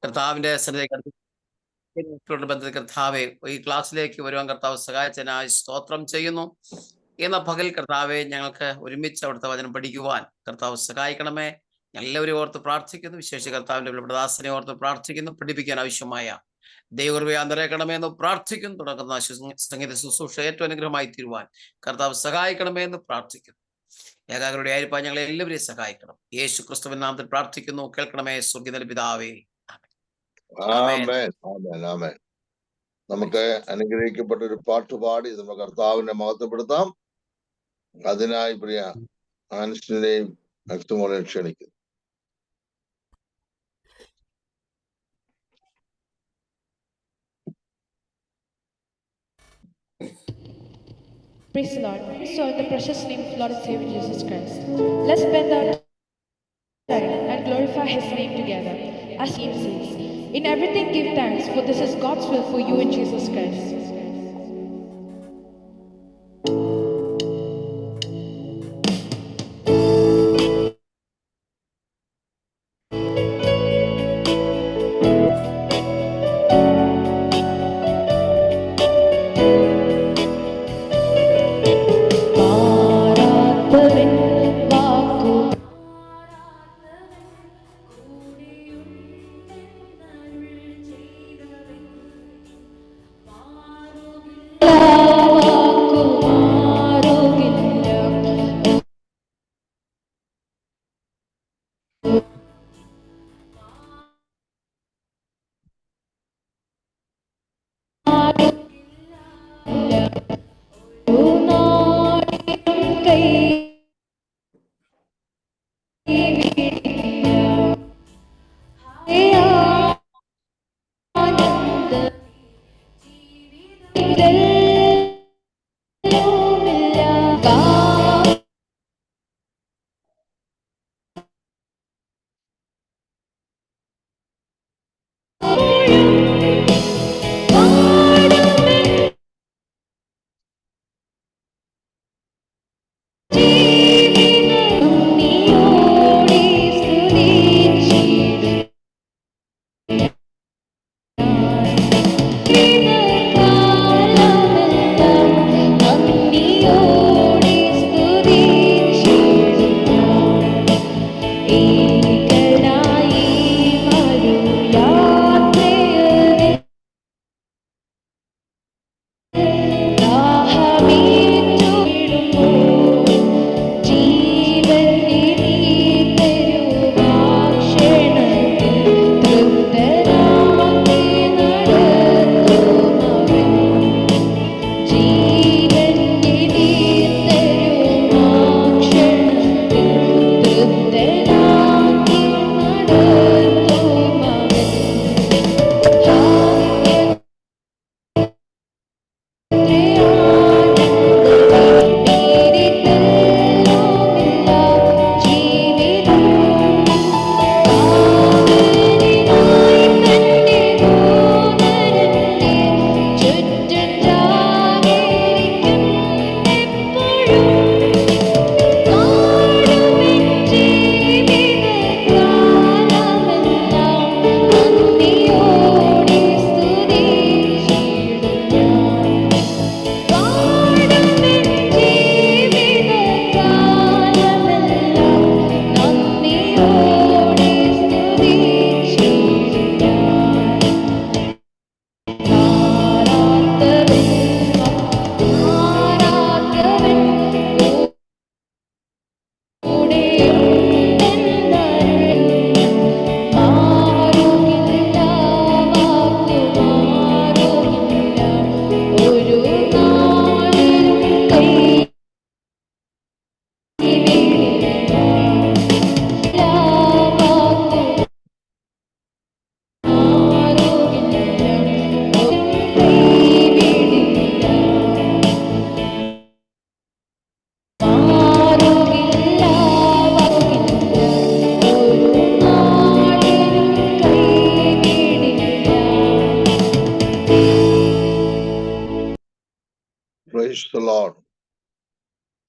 കർത്താവിന്റെ ബന്ധത്തിൽ കർത്താവെ ഈ ക്ലാസ്സിലേക്ക് വരുവാൻ കർത്താവ് സഹായിച്ചതിനായി സ്തോത്രം ചെയ്യുന്നു. എന്ന പകൽ കർത്താവെ ഞങ്ങൾക്ക് ഒരുമിച്ച് അവിടുത്തെ വചനം പഠിക്കുവാൻ കർത്താവ് സഹായിക്കണമേ. എല്ലാവരും ഓർത്ത് പ്രാർത്ഥിക്കുന്നു. വിശേഷിച്ച് കർത്താവിന്റെ പ്രദാസനെ ഓർത്ത് പ്രാർത്ഥിക്കുന്നു. പഠിപ്പിക്കാൻ ആവശ്യമായ ദൈവകൃപയെ നിറയണമേ എന്ന് പ്രാർത്ഥിക്കുന്നു. തുടങ്ങുന്ന സംഗീത ശുശ്രൂഷ ഏറ്റവും അനുഗ്രഹമായി തീരുവാൻ കർത്താവ് സഹായിക്കണമേ എന്ന് പ്രാർത്ഥിക്കുന്നു. ഏകാഗ്രയുടെ ആയിരിക്കാൻ ഞങ്ങളെ എല്ലാവരെയും സഹായിക്കണം. യേശു ക്രിസ്തുവിൻ നാമത്തിൽ പ്രാർത്ഥിക്കുന്നു. കേൾക്കണമേ സ്വർഗ്ഗീയ പിതാവേ. ആമേൻ, ആമേൻ, ആമേൻ. നമുക്ക് അനുഗ്രഹിക്കപ്പെട്ട ഒരു പാട്ട് പാടി നമ്മുടെ കർത്താവിനെ മഹത്വപ്പെടുത്താം. അതിനായി പ്രിയ ആൻസിനെയും അക്സുമോളെയും ക്ഷണിക്കുന്നു. Praise the Lord. So in the precious name of Lord and Savior Jesus Christ, let's bend our time and glorify His name together. As He says, in everything give thanks, for this is God's will for you in Jesus Christ.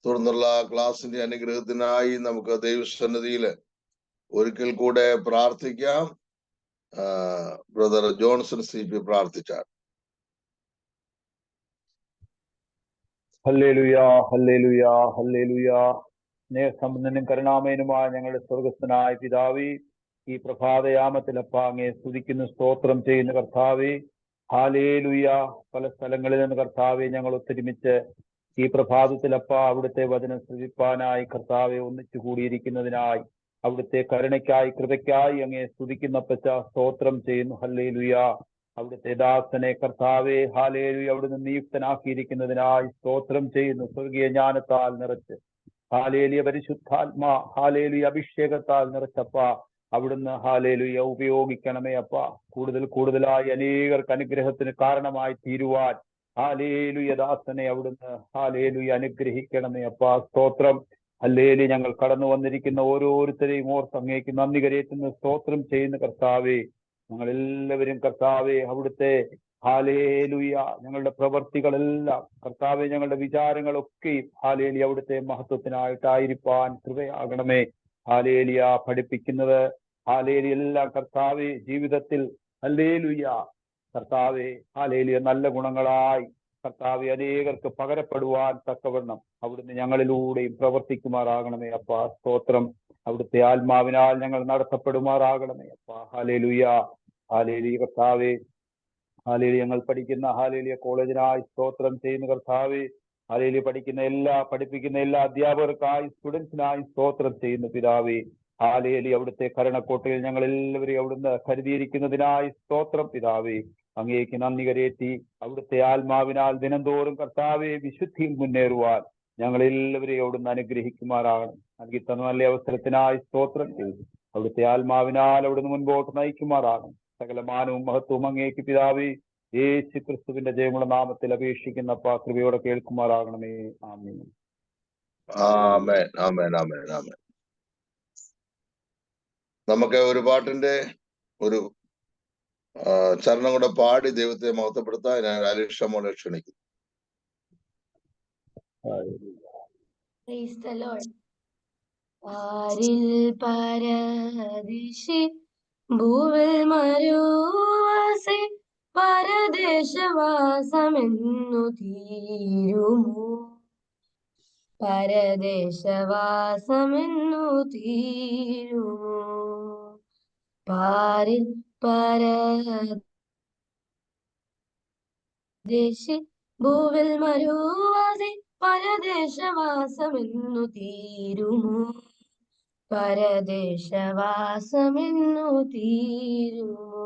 തുടർന്നുള്ള ക്ലാസിന്റെ അനുഗ്രഹത്തിനായി നമുക്ക് ദൈവസന്നിധിയില് ഒരിക്കൽ കൂടെ പ്രാർത്ഥിക്കാം. Brother Johnson CP പ്രാർത്ഥിച്ചാൽ. ഹല്ലേലൂയാ, ഹല്ലേലൂയാ, ഹല്ലേലൂയാ. സ്നേഹസമ്പന്നനും കരുണാമയനുമായ ഞങ്ങളുടെ സ്വർഗസ്ഥനായ പിതാവേ, ഈ പ്രഭാതയാമത്തിലപ്പ അങ്ങേ സ്തുതിക്കുന്നു, സ്തോത്രം ചെയ്യുന്ന കർത്താവേ. ഹല്ലേലൂയാ. പല സ്ഥലങ്ങളിൽ നിന്ന് കർത്താവെ ഞങ്ങൾ ഒത്തൊരുമിച്ച് ഈ പ്രഭാതത്തിലപ്പ അവിടുത്തെ വചനം ശ്രവിപ്പാനായി കർത്താവെ ഒന്നിച്ചു കൂടിയിരിക്കുന്നതിനായി അവിടുത്തെ കരുണയ്ക്കായി കൃപയ്ക്കായി അങ്ങേ സ്തുതിക്കുന്നപ്പച്ച സ്തോത്രം ചെയ്യുന്നു. ഹല്ലേലൂയാ. അവിടുത്തെ ദാസനെ കർത്താവെ ഹല്ലേലൂയ അവിടുന്ന് നിയുക്തനാക്കിയിരിക്കുന്നതിനായി സ്തോത്രം ചെയ്യുന്നു. സ്വർഗീയ ജ്ഞാനത്താൽ നിറച്ച് ഹല്ലേലൂയ പരിശുദ്ധാത്മാ ഹല്ലേലൂയ അഭിഷേകത്താൽ നിറച്ചപ്പ അവിടുന്ന് ഹല്ലേലൂയ ഉപയോഗിക്കണമേ അപ്പ. കൂടുതലായി അനേകർക്ക് അനുഗ്രഹത്തിന് കാരണമായി തീരുവാൻ ഹല്ലേലൂയ ദാസനെ അവിടുന്ന് ഹല്ലേലൂയ അനുഗ്രഹിക്കണമേ അപ്പ. സ്തോത്രം. ഹല്ലേലൂയ. ഞങ്ങൾ കടന്നു വന്നിരിക്കുന്ന ഓരോരുത്തരെയും ഓർത്ത് അങ്ങേക്ക് നന്ദി കരേറ്റുന്ന സ്തോത്രം ചെയ്യുന്ന കർത്താവേ. ഞങ്ങൾ എല്ലാവരും കർത്താവെ അവിടുത്തെ ഹല്ലേലൂയ ഞങ്ങളുടെ പ്രവർത്തികളെല്ലാം കർത്താവെ ഞങ്ങളുടെ വിചാരങ്ങളൊക്കെയും ഹല്ലേലൂയ അവിടുത്തെ മഹത്വത്തിനായിട്ടായിരിക്കാൻ കൃപയാകണമേ. ഹല്ലേലൂയ പഠിപ്പിക്കുന്നത് ഹല്ലേലൂയ എല്ലാം കർത്താവെ ജീവിതത്തിൽ ഹല്ലേലൂയ കർത്താവെ ഹല്ലേലൂയ നല്ല ഗുണങ്ങളായി കർത്താവെ അനേകർക്ക് പകരപ്പെടുവാൻ തക്കവണ്ണം അവിടുന്ന് ഞങ്ങളിലൂടെയും പ്രവർത്തിക്കുമാറാകണമേ അപ്പ. സ്തോത്രം. അവിടുത്തെ ആത്മാവിനാൽ ഞങ്ങൾ നടത്തപ്പെടുമാറാകണമേ അപ്പ. ഹല്ലേലൂയ, ഹല്ലേലൂയ കർത്താവെ. ഹല്ലേലൂയ ഞങ്ങൾ പഠിക്കുന്ന ഹല്ലേലൂയ കോളേജിനായി സ്തോത്രം ചെയ്യുന്ന കർത്താവെ. ഹല്ലേലൂയ പഠിപ്പിക്കുന്ന എല്ലാ അധ്യാപകർക്കായി സ്റ്റുഡൻസിനായി സ്തോത്രം ചെയ്യുന്ന പിതാവേ. ഹല്ലേലൂയ അവിടുത്തെ കരുണക്കോട്ടയിൽ ഞങ്ങൾ എല്ലാവരെയും അവിടുന്ന് കരുതിയിരിക്കുന്നതിനായി സ്തോത്രം പിതാവേ. അങ്ങേക്ക് നന്ദി കരേറ്റി അവിടുത്തെ ആത്മാവിനാൽ ദിനംതോറും കർത്താവെ വിശുദ്ധിയിൽ മുന്നേറുവാൻ ഞങ്ങൾ എല്ലാവരെയും അവിടുന്ന് അനുഗ്രഹിക്കുമാറാകണം. നൽകി തന്ന നല്ല അവസരത്തിനായി സ്തോത്രം ചെയ്തു അവിടുത്തെ ആത്മാവിനാൽ അവിടുന്ന് മുൻപോട്ട് നയിക്കുമാറാകണം. സകല മാനവും മഹത്വവും അങ്ങേക്ക് പിതാവേ യേശു ക്രിസ്തുവിന്റെ ജയമുള്ള നാമത്തിൽ അപേക്ഷിക്കുന്ന കൃപയോടെ കേൾക്കുമാറാകണമേ. ആമേൻ. ആമേൻ, ആമേൻ, ആമേൻ, ആമേൻ. നമുക്ക് ഒരു പാട്ടിന്റെ ഒരു ചരണം കൂടെ പാടി ദൈവത്തെ മഹത്വപ്പെടുത്താൻ ഞാൻ അലീഷ മോളെ ക്ഷണിക്കുന്നു. Praise the Lord. ആരിൽ പരദേശി ഭൂവിൽ മരുവാസി പരദേശവാസമെന്നു തീരുമോ, പരദേശവാസമെന്നു തീരുമോ. പാരിൽ പരദേശി ഭൂവിൽ മരുവാസി പരദേശവാസമെന്നു തീരുമോ, പരദേശവാസമെന്നു തീരുമോ.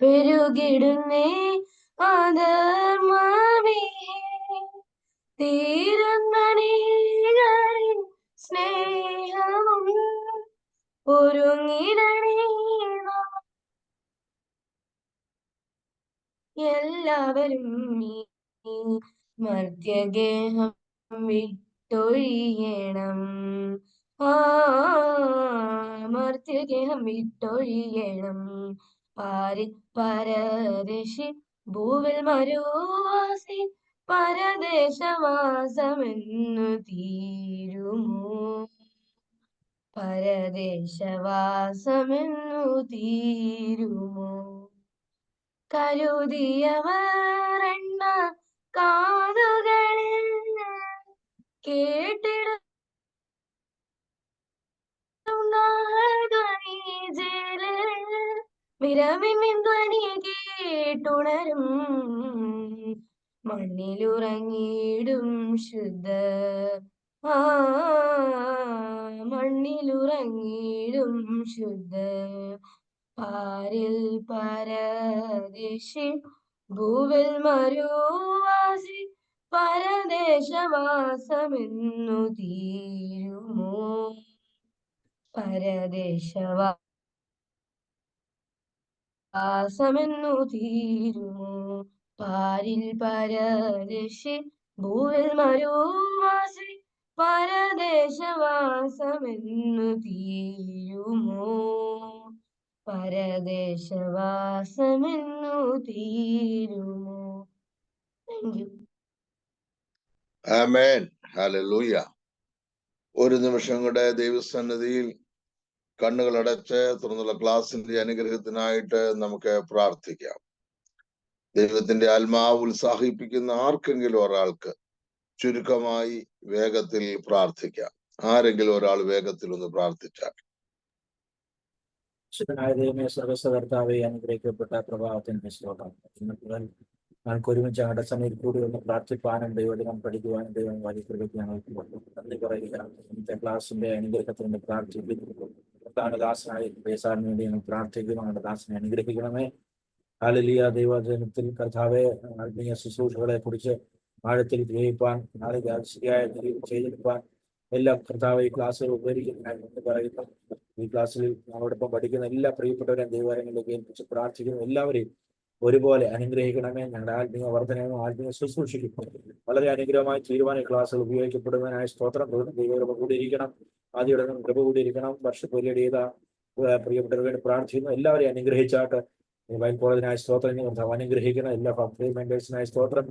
പെരുകിടുന്നേ അധർമ്മമേ തീരുന്നണീകളിൽ സ്നേഹവും ഒരുങ്ങിടണേ എല്ലാവരും മർത്യഗേഹം വിട്ടൊഴിയണം. മർത്യഗേഹം വിട്ടൊഴിയണം. പാരിൽ പരദേശി ഭൂവിൽ മരുവാസി പരദേശവാസമെന്നു തീരുമോ, പരദേശവാസമെന്നു തീരുമോ. കരുതിയവർ എണ്ണ കാതുകളിൽ കേട്ടിടും വിരവിൻ ധ്വനി കേട്ടുണരും. മണ്ണിലുറങ്ങിടും ശുദ്ധ മണ്ണിലുറങ്ങിടും ശുദ്ധ. പാരിൽ പരദേശി ഭൂവിൽ മരുവാസി പരദേശവാസമെന്നു തീരുമോ, പരദേശവാസമെന്നു തീരുമോ. പാരിൽ പരദേശി ഭൂവിൽ മരുവാസി പരദേശവാസമെന്നു തീരുമോ, പരദേശവാസമെന്നു തീരുമോ. Thank you. Amen, hallelujah. ഒരു നിമിഷം കൂടെ ദൈവസന്നിധിയിൽ കണ്ണുകളടച്ച് തുടർന്നുള്ള ക്ലാസിന്റെ അനുഗ്രഹത്തിനായിട്ട് നമുക്ക് പ്രാർത്ഥിക്കാം. ദൈവത്തിന്റെ ആത്മാവ് ഉത്സാഹിപ്പിക്കുന്ന ആർക്കെങ്കിലും ഒരാൾക്ക് ചുരുക്കമായി വേഗത്തിൽ പ്രാർത്ഥിക്കാം. ആരെങ്കിലും ഒരാൾ വേഗത്തിൽ ഒന്ന് പ്രാർത്ഥിച്ചാൽ. ദൈവമേ, സർവസ്വകർത്താവെ, അനുഗ്രഹിക്കപ്പെട്ട പ്രഭാതത്തിന്റെ ശ്ലോകം ഞങ്ങൾക്ക് ഒരുമിച്ച് ഞങ്ങളുടെ സമയത്ത് കൂടി ഒന്ന് പ്രാർത്ഥിപ്പാനും ദൈവദിനം പഠിക്കുവാനും ദൈവം വലിയ കൃപയ്ക്ക് ഞങ്ങൾക്ക് നന്ദി പറയുക. ഇന്നത്തെ ക്ലാസിന്റെ അനുഗ്രഹത്തിന് പ്രാർത്ഥിക്കുന്നു. ദാസനായി പേസാറിന് വേണ്ടി ഞങ്ങൾ പ്രാർത്ഥിക്കുന്നു. ഞങ്ങളുടെ ദാസനെ അനുഗ്രഹിക്കണമേ. ഹല്ലേലൂയ. ദൈവജനത്തിൽ കർത്താവെ, ആത്മീയ ശുശ്രൂഷകളെ കുറിച്ച് ആഴത്തിൽ ഗ്രഹിപ്പാൻ, നാളെ ശരിയായ ചെയ്തെടുപ്പാൻ എല്ലാം കർത്താവ് ഈ ക്ലാസ്സുകൾ ഉപകരിക്കുന്നതിനായി എന്ന് പറയുന്നു. ഈ ക്ലാസ്സിൽ നമ്മളോടൊപ്പം പഠിക്കുന്ന എല്ലാ പ്രിയപ്പെട്ടവരെയും ദൈവകാര്യങ്ങളിലേക്ക് ഏൽപ്പിച്ച് പ്രാർത്ഥിക്കുന്നു. എല്ലാവരെയും ഒരുപോലെ അനുഗ്രഹിക്കണമേ. ഞങ്ങളുടെ ആത്മീയ വർധനവും ആത്മീയ ശുശ്രൂഷിക്കും വളരെ അനുഗ്രഹമായി തീരുമാന ക്ലാസ്സുകൾ ഉപയോഗിക്കപ്പെടുന്നതിനായ സ്തോത്രം. ദൈവകൃപ കൂടിയിരിക്കണം, ആദ്യയുടെ കൃപ കൂടിയിരിക്കണം. വർഷപ്പൊലിയുടെ പ്രിയപ്പെട്ടവർക്ക് വേണ്ടി പ്രാർത്ഥിക്കുന്നു. എല്ലാവരെയും അനുഗ്രഹിച്ചാട്ട് മൊബൈൽ കോളേജിനായ സ്തോത്രം കർത്താവ് അനുഗ്രഹിക്കണം. എല്ലാ ഫാക്ടറി മെമ്പേഴ്സിനായ സ്തോത്രം.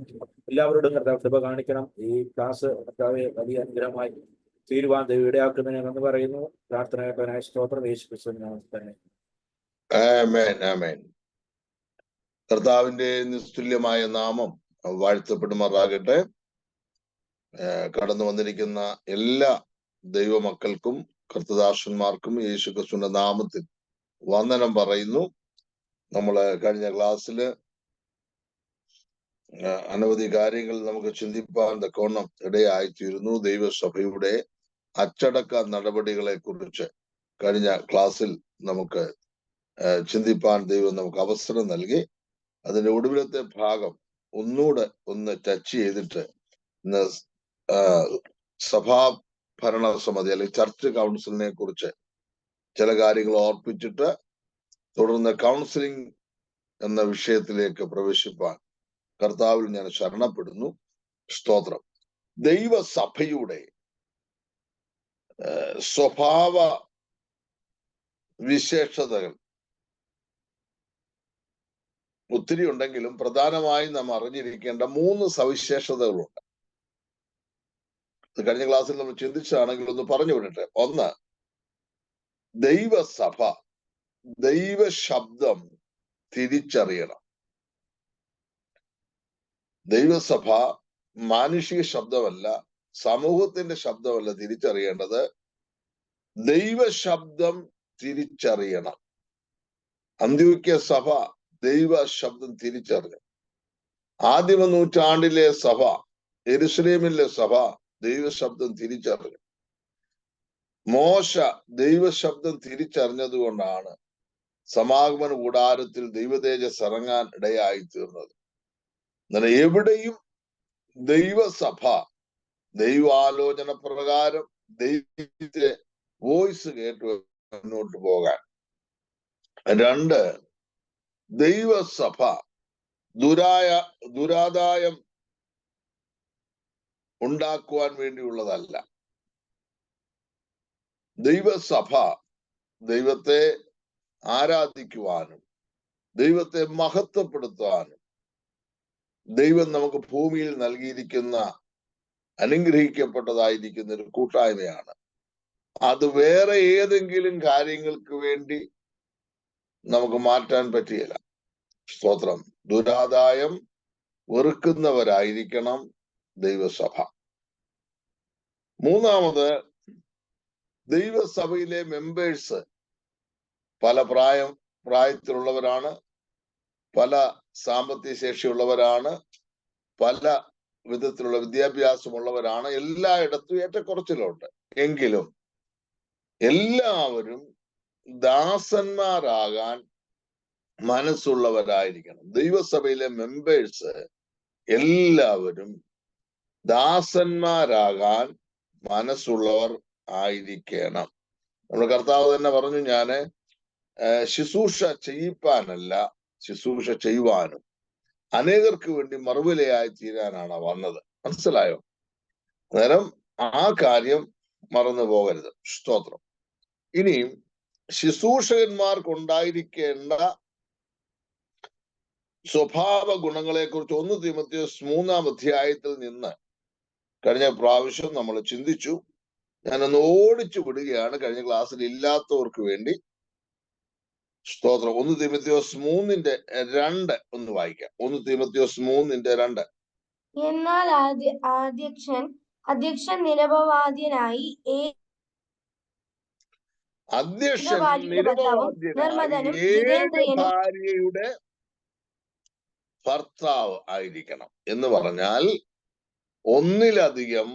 എല്ലാവരോടും കർത്താവ് കൃപ കാണിക്കണം. ഈ ക്ലാസ് കർത്താവെ വലിയ അനുഗ്രഹമായി തീരുവാൻ ദൈവം ഇടയാക്കുന്നതിനെന്ന് പറയുന്നു. പ്രാർത്ഥന കേട്ടവനായ സ്തോത്രം യേശു ക്രിസ്തുവിന്റെ നാമത്തിൽ തന്നെ. ആമേൻ, ആമേൻ. കർത്താവിന്റെ നിസ്തുല്യമായ നാമം വാഴ്ത്തപ്പെടുമാറാകട്ടെ. കടന്നു വന്നിരിക്കുന്ന എല്ലാ ദൈവമക്കൾക്കും കർത്തദാസന്മാർക്കും യേശു ക്രിസ്തുവിന്റെ നാമത്തിൽ വന്ദനം പറയുന്നു. നമ്മള് കഴിഞ്ഞ ക്ലാസ്സില് അനവധി കാര്യങ്ങൾ നമുക്ക് ചിന്തിപ്പാൻ തക്കവണ്ണം ഇടയായിത്തീരുന്നു. ദൈവസഭയുടെ അച്ചടക്ക നടപടികളെ കുറിച്ച് കഴിഞ്ഞ ക്ലാസ്സിൽ നമുക്ക് ചിന്തിപ്പാൻ ദൈവം നമുക്ക് അവസരം നൽകി. അതിന്റെ ഒടുവിലത്തെ ഭാഗം ഒന്നുകൂടെ ഒന്ന് ടച്ച് ചെയ്തിട്ട് ഇന്ന് സഭാ ഭരണ സമിതി അല്ലെങ്കിൽ ചർച്ച് കൗൺസിലിനെ കുറിച്ച് ചില കാര്യങ്ങൾ ഓർപ്പിച്ചിട്ട് തുടർന്ന് കൗൺസിലിംഗ് എന്ന വിഷയത്തിലേക്ക് പ്രവേശിപ്പാൻ കർത്താവിൽ ഞാൻ ശരണപ്പെടുന്നു. സ്തോത്രം. ദൈവസഭയുടെ സ്വഭാവ വിശേഷതകൾ ഒത്തിരി ഉണ്ടെങ്കിലും പ്രധാനമായും നാം അറിഞ്ഞിരിക്കേണ്ട 3 സവിശേഷതകളുണ്ട്. കഴിഞ്ഞ ക്ലാസ്സിൽ നമ്മൾ ചിന്തിച്ചാണെങ്കിൽ ഒന്ന് പറഞ്ഞു വിടട്ടെ. ഒന്ന്, ദൈവസഭ ദൈവശബ്ദം തിരിച്ചറിയണം. ദൈവസഭ മാനുഷിക ശബ്ദമല്ല, സമൂഹത്തിന്റെ ശബ്ദമല്ല തിരിച്ചറിയേണ്ടത്, ദൈവശബ്ദം തിരിച്ചറിയണം. അന്ത്യോക്യ സഭ ദൈവശബ്ദം തിരിച്ചറിഞ്ഞു. ആദിമ നൂറ്റാണ്ടിലെ സഭ, യെരുശലേമിലെ സഭ ദൈവശബ്ദം തിരിച്ചറിഞ്ഞു. മോശ ദൈവശബ്ദം തിരിച്ചറിഞ്ഞത് കൊണ്ടാണ് സമാഗമന കൂടാരത്തിൽ ദൈവതേജസ് ഇറങ്ങാൻ ഇടയായി തീർന്നത്. എന്നാൽ എവിടെയും ദൈവസഭ ദൈവാലോചന പ്രകാരം ദൈവത്തിന്റെ വോയിസ് കേട്ട് മുന്നോട്ട് പോകാൻ. 2, ദൈവസഭ ദുരാദായം ഉണ്ടാക്കുവാൻ വേണ്ടിയുള്ളതല്ല. ദൈവസഭ ദൈവത്തെ ആരാധിക്കുവാനും ദൈവത്തെ മഹത്വപ്പെടുത്തുവാനും ദൈവം നമുക്ക് ഭൂമിയിൽ നൽകിയിരിക്കുന്ന അനുഗ്രഹിക്കപ്പെട്ടതായിരിക്കുന്ന ഒരു കൂട്ടായ്മയാണ്. അത് വേറെ ഏതെങ്കിലും കാര്യങ്ങൾക്ക് വേണ്ടി നമുക്ക് മാറ്റാൻ പറ്റിയില്ല. സ്തോത്രം. ദുരാദായം വെറുക്കുന്നവരായിരിക്കണം ദൈവസഭ. 3, ദൈവസഭയിലെ മെമ്പേഴ്സ് പല പ്രായത്തിലുള്ളവരാണ്, പല സാമ്പത്തിക ശേഷിയുള്ളവരാണ്, പല വിധത്തിലുള്ള വിദ്യാഭ്യാസമുള്ളവരാണ്. എല്ലായിടത്തും ഏറ്റക്കുറച്ചിലുണ്ട്. എങ്കിലും എല്ലാവരും ദാസന്മാരാകാൻ മനസ്സുള്ളവരായിരിക്കണം. ദൈവസഭയിലെ മെമ്പേഴ്സ് എല്ലാവരും ദാസന്മാരാകാൻ മനസ്സുള്ളവർ ആയിരിക്കണം. നമ്മുടെ കർത്താവ് തന്നെ പറഞ്ഞു, ഞാന് ശുശ്രൂഷ ചെയ്യിപ്പാനല്ല, ശുശ്രൂഷ ചെയ്യുവാനും അനേകർക്ക് വേണ്ടി മറുവിലയായി തീരാനാണ് വന്നത്. മനസ്സിലായോ? അന്നേരം ആ കാര്യം മറന്നു പോകരുത്. സ്തോത്രം. ഇനിയും ശുശ്രൂഷകന്മാർക്കുണ്ടായിരിക്കേണ്ട സ്വഭാവ ഗുണങ്ങളെ കുറിച്ച് 1 തീമോഥെയോസ് 3-ാം അധ്യായത്തിൽ നിന്ന് കഴിഞ്ഞ പ്രാവശ്യം നമ്മൾ ചിന്തിച്ചു. ഞാനൊന്ന് ഓടിച്ചു വിടുകയാണ് കഴിഞ്ഞ ക്ലാസ്സിൽ ഇല്ലാത്തവർക്ക് വേണ്ടി. സ്തോത്രം. 1 തീമോഥെയോസ് 3:2 ഒന്ന് വായിക്കാം. 1 തീമോഥെയോസ് 3:2. എന്നാൽ അധ്യക്ഷൻ നിരപവാദ്യനായി അധ്യക്ഷൻ ഭാര്യയുടെ ഭർത്താവും നിരപവാദ്യനായി നിർമ്മതനും ഏക ജിതേന്ദ്രിയനും ഭാര്യയുടെ ഭർത്താവ് ആയിരിക്കണം. എന്ന് പറഞ്ഞാൽ ഒന്നിലധികം